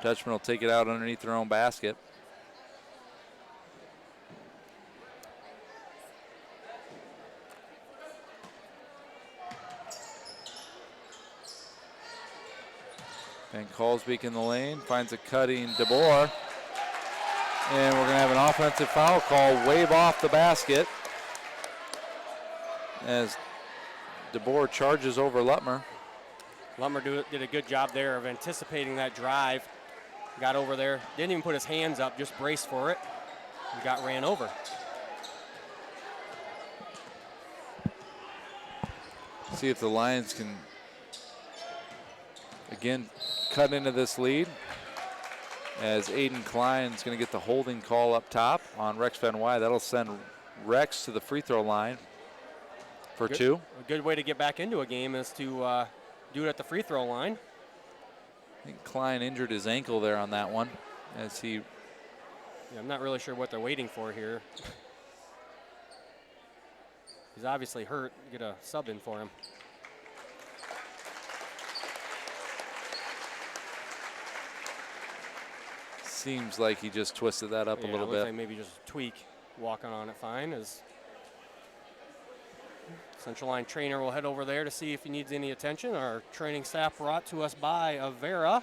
Dutchman will take it out underneath their own basket. Van Kalsbeek in the lane, finds a cutting DeBoer. And we're going to have an offensive foul call, wave off the basket, as DeBoer charges over Lutmer. Lutmer did a good job there of anticipating that drive. Got over there, didn't even put his hands up, just braced for it. And got ran over. See if the Lions can, again, cut into this lead, as Aiden Klein is going to get the holding call up top on Rex Van Wy. That'll send Rex to the free throw line for 2. A good way to get back into a game is to do it at the free throw line. I think Klein injured his ankle there on that one as he. Yeah, I'm not really sure what they're waiting for here. He's obviously hurt. Get a sub in for him. Seems like he just twisted that up a little looks bit. like maybe just a tweak. Walking on it fine. As Central Line trainer will head over there to see if he needs any attention. Our training staff brought to us by Avera.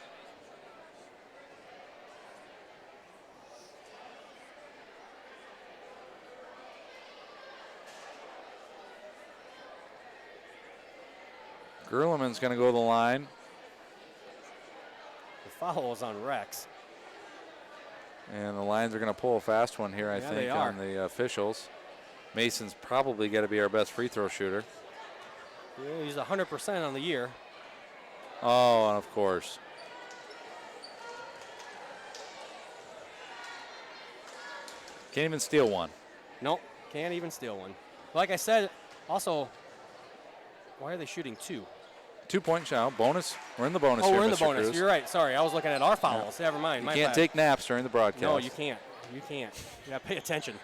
Gerleman's going to go to the line. The foul is on Rex. And the Lions are going to pull a fast one here, I Yeah, think, they are. on the officials. Mason's probably got to be our best free throw shooter. Yeah, he's 100% on the year. Oh, and of course. Can't even steal one. Nope, can't even steal one. Like I said, also, why are they shooting two? 2-point shot. Bonus. We're in the bonus Oh, here, we're in the Mr. bonus. Cruz. You're right. Sorry, I was looking at our fouls. Never mind. You My can't bad. take naps during the broadcast. No, you can't. You can't. You got to pay attention.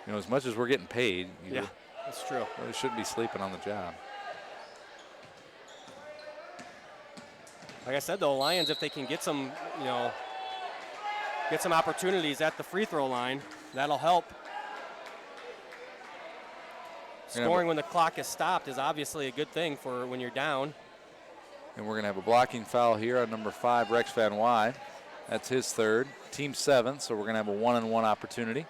You know, as much as we're getting paid, you Yeah, that's true. really shouldn't be sleeping on the job. Like I said, though, Lions, if they can get some, get some opportunities at the free throw line, that'll help. Scoring when the clock is stopped is obviously a good thing for when you're down. And we're going to have a blocking foul here on number 5, Rex Van Wy. That's his third. Team 7, so we're going to have a 1-on-1 opportunity.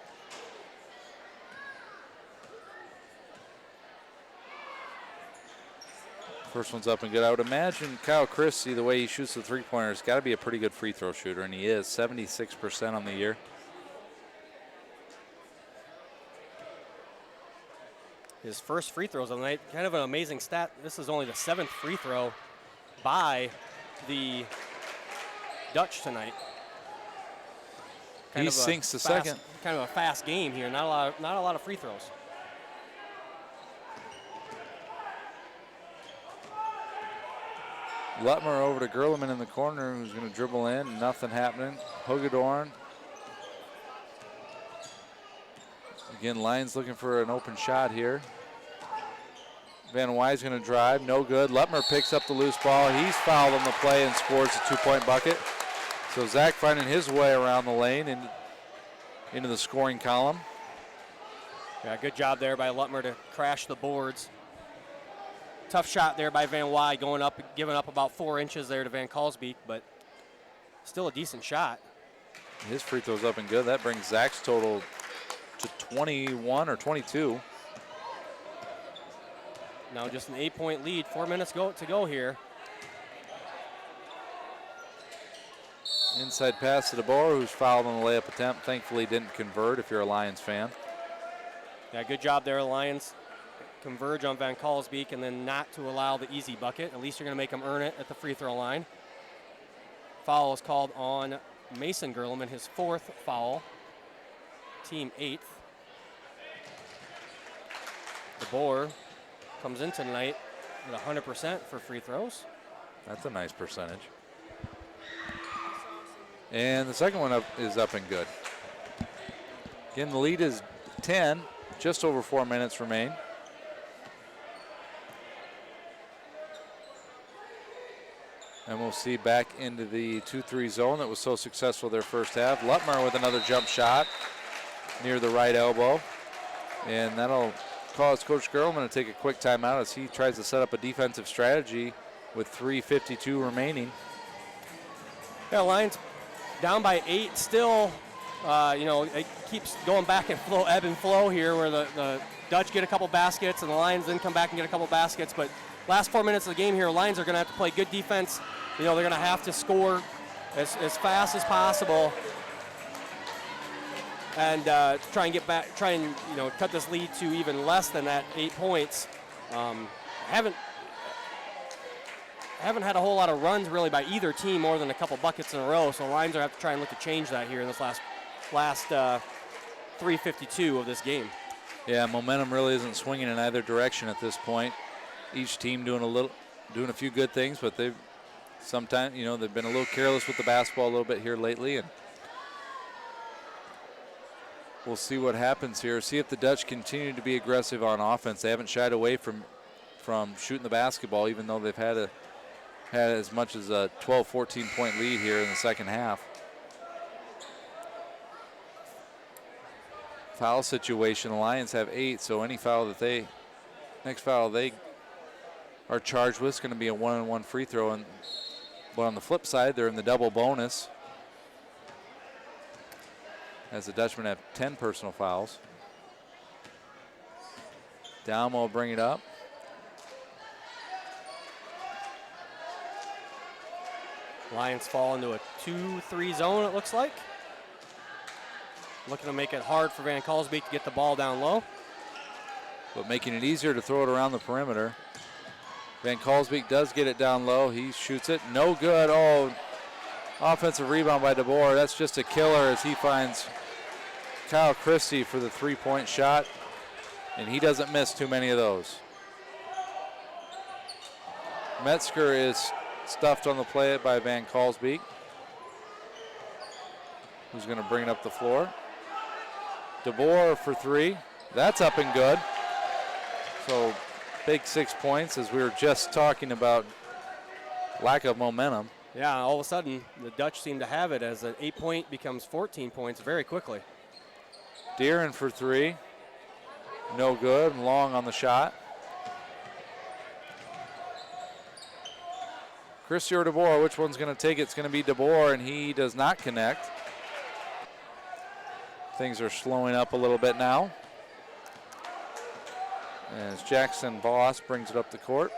First one's up and good. I would imagine Kyle Christie, the way he shoots the three-pointer, has got to be a pretty good free throw shooter, and he is, 76% on the year. His first free throws of the night, kind of an amazing stat. This is only the 7th free throw by the Dutch tonight. He sinks the second. Kind of a fast game here. Not a lot of free throws. Lutmer over to Gerleman in the corner, who's going to dribble in. Nothing happening. Hogadorn. Again, Lions looking for an open shot here. Van Wy's going to drive. No good. Lutmer picks up the loose ball. He's fouled on the play and scores a 2-point bucket. So Zach finding his way around the lane and into the scoring column. Yeah, good job there by Lutmer to crash the boards. Tough shot there by Van Wy, going up, giving up about 4 inches there to Van Kalsbeek, but still a decent shot. His free throw's up and good. That brings Zach's total to 21 or 22. Now just an 8-point lead, 4 minutes to go here. Inside pass to DeBoer, who's fouled on the layup attempt. Thankfully didn't convert if you're a Lions fan. Yeah, good job there, Lions. Converge on Van Kalsbeek and then not to allow the easy bucket. At least you're going to make them earn it at the free throw line. Foul is called on Mason Gerleman, his 4th foul. Team 8th. DeBoer comes in tonight at 100% for free throws. That's a nice percentage. And the second one is up and good. Again, the lead is 10. Just over 4 minutes remain. And we'll see back into the 2-3 zone that was so successful their first half. Lutmer with another jump shot near the right elbow. And that'll cause Coach Gerleman to take a quick timeout as he tries to set up a defensive strategy with 3:52 remaining. Yeah, Lions down by 8 still. It keeps going back and flow, ebb and flow here where the Dutch get a couple baskets and the Lions then come back and get a couple baskets. But last 4 minutes of the game here, Lions are going to have to play good defense. They're going to have to score as fast as possible and try and get back, cut this lead to even less than that 8 points. Haven't had a whole lot of runs really by either team more than a couple buckets in a row. So Lions are going to have to try and look to change that here in this last 3:52 of this game. Yeah, momentum really isn't swinging in either direction at this point. Each team doing a few good things, but they've sometimes, they've been a little careless with the basketball a little bit here lately, and we'll see what happens here. See if the Dutch continue to be aggressive on offense. They haven't shied away from shooting the basketball, even though they've had as much as a 12, 14-point lead here in the second half. Foul situation, the Lions have 8, so any foul next foul they are charged with is going to be a 1-on-1 free throw. But on the flip side, they're in the double bonus, as the Dutchmen have 10 personal fouls. Dalma will bring it up. Lions fall into a 2-3 zone, it looks like. Looking to make it hard for Van Kalsbeek to get the ball down low. But making it easier to throw it around the perimeter. Van Kalsbeek does get it down low. He shoots it. No good. Oh, offensive rebound by DeBoer. That's just a killer as he finds Kyle Christie for the three-point shot. And he doesn't miss too many of those. Metzger is stuffed on the play by Van Kalsbeek, who's going to bring it up the floor. DeBoer for 3. That's up and good. So big 6 points, as we were just talking about lack of momentum. Yeah, all of a sudden, the Dutch seem to have it as an 8-point becomes 14 points very quickly. Deeren for 3. No good. Long on the shot. Christie or DeBoer, which one's going to take it? It's going to be DeBoer, and he does not connect. Things are slowing up a little bit now, as Jackson Voss brings it up the court.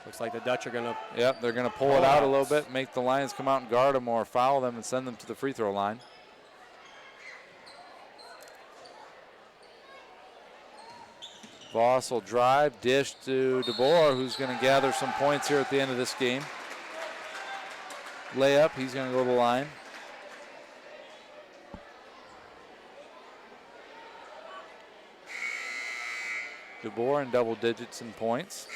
Looks like the Dutch are going to... Yep, they're going to pull it out a little bit, make the Lions come out and guard them or foul them and send them to the free throw line. Voss will drive, dish to DeBoer, who's going to gather some points here at the end of this game. Layup, he's going to go to the line. DeBoer in double digits in points.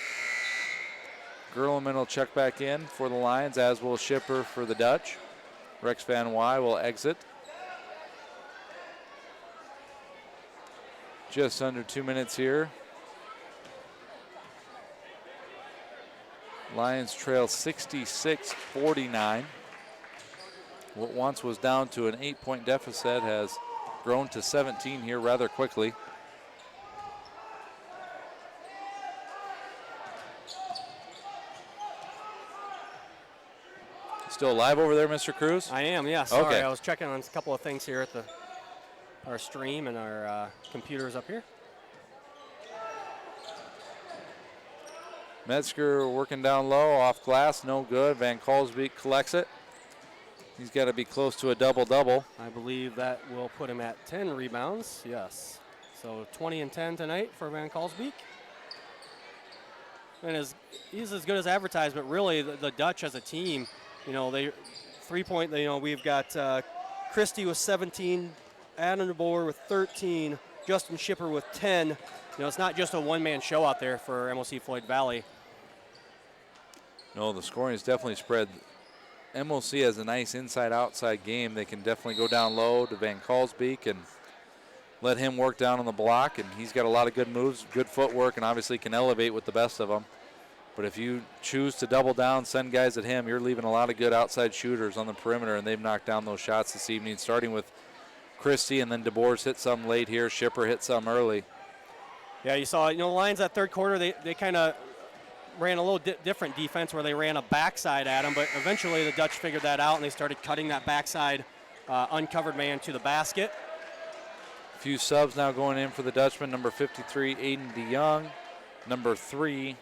Gerleman will check back in for the Lions, as will Schipper for the Dutch. Rex Van Wy will exit. Just under 2 minutes here. Lions trail 66-49. What once was down to an 8-point deficit has grown to 17 here rather quickly. Still live over there, Mr. Cruz? I am, yeah. Sorry, okay. I was checking on a couple of things here at our stream and our computers up here. Metzger working down low, off glass, no good. Van Kalsbeek collects it. He's got to be close to a double-double. I believe that will put him at 10 rebounds, yes. So 20 and 10 tonight for Van Kalsbeek. And he's as good as advertised, but really the Dutch as a team, they 3-point, we've got Christie with 17, Adam DeBoer with 13, Justin Schipper with 10. It's not just a one-man show out there for MOC-Floyd Valley. No, the scoring is definitely spread. MOC has a nice inside-outside game. They can definitely go down low to Van Kalsbeek and let him work down on the block, and he's got a lot of good moves, good footwork, and obviously can elevate with the best of them. But if you choose to double down, send guys at him, you're leaving a lot of good outside shooters on the perimeter, and they've knocked down those shots this evening, starting with Christie, and then DeBoer's hit some late here. Schipper hit some early. Yeah, you saw, the Lions that third quarter, they kind of ran a little different defense where they ran a backside at him, but eventually the Dutch figured that out, and they started cutting that backside uncovered man to the basket. A few subs now going in for the Dutchman. Number 53, Aiden DeYoung. Number 3,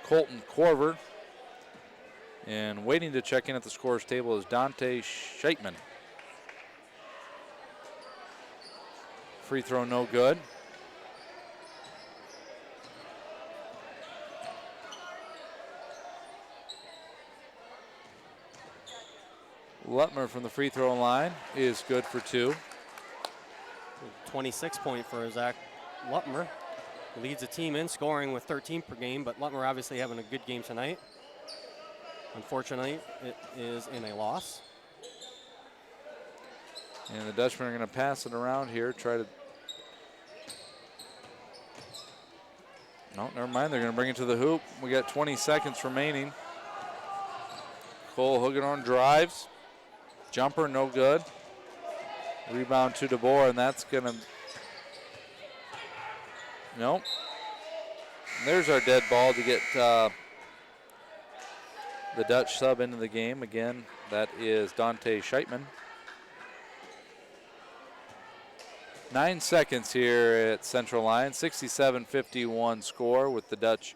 Colton Corver. And waiting to check in at the scorer's table is Dante Scheitman. Free throw no good. Lutmer from the free throw line is good for 2. 26-point for Zach Lutmer. leads the team in scoring with 13 per game, but Lutmer obviously having a good game tonight. Unfortunately, it is in a loss. And the Dutchmen are going to pass it around here, try to. No, never mind. They're going to bring it to the hoop. We got 20 seconds remaining. Cole Huggenhorn drives. Jumper, no good. Rebound to DeBoer, and that's going to. Nope. There's our dead ball to get the Dutch sub into the game. Again, that is Dante Scheitman. 9 seconds here at Central Lyon. 67-51 score with the Dutch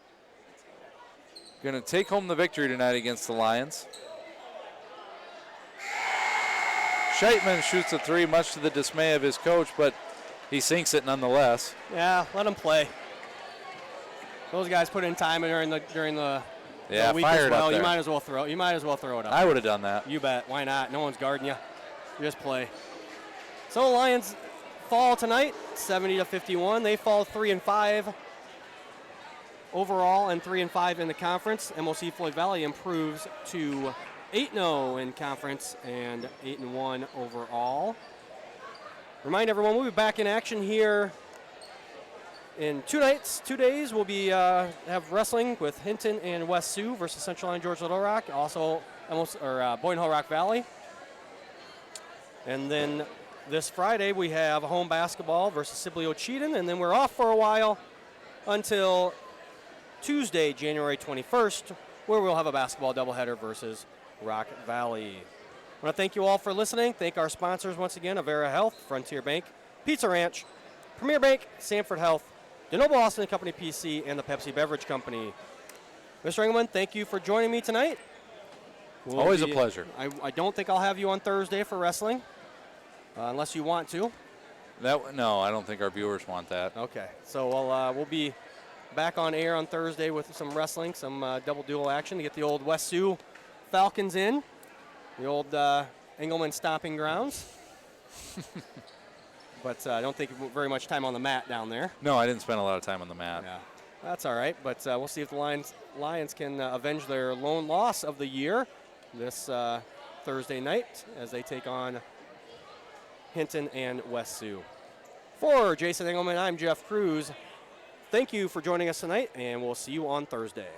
going to take home the victory tonight against the Lions. Scheitman shoots a three, much to the dismay of his coach, but he sinks it nonetheless. Yeah, let him play. Those guys put in time during the week as well. You might as well throw it up. I would have done that. You bet. Why not? No one's guarding you. Just play. So Lions fall tonight, 70-51. They fall 3-5 overall and 3-5 in the conference. MOC-Floyd Valley improves to 8-0 in conference and 8-1 overall. Remind everyone, we'll be back in action here in 2 days. We'll be have wrestling with Hinton and West Sioux versus Central Lyon George Little Rock, also Boyden Hull Rock Valley. And then this Friday we have home basketball versus Sibley Cheatham, and then we're off for a while until Tuesday, January 21st, where we'll have a basketball doubleheader versus Rock Valley. I want to thank you all for listening. Thank our sponsors once again, Avera Health, Frontier Bank, Pizza Ranch, Premier Bank, Sanford Health, DeNoble Austin Company PC, and the Pepsi Beverage Company. Mr. Engelman, thank you for joining me tonight. Always a pleasure. I don't think I'll have you on Thursday for wrestling, unless you want to. No, I don't think our viewers want that. Okay, so we'll be back on air on Thursday with some wrestling, some double duel action to get the old West Sioux Falcons in, the old Engelman stomping grounds. But I don't think very much time on the mat down there. No, I didn't spend a lot of time on the mat. Yeah, that's all right. But we'll see if the Lions can avenge their lone loss of the year this Thursday night as they take on Hinton and West Sioux. For Jason Engelman, I'm Jeff Cruz. Thank you for joining us tonight, and we'll see you on Thursday.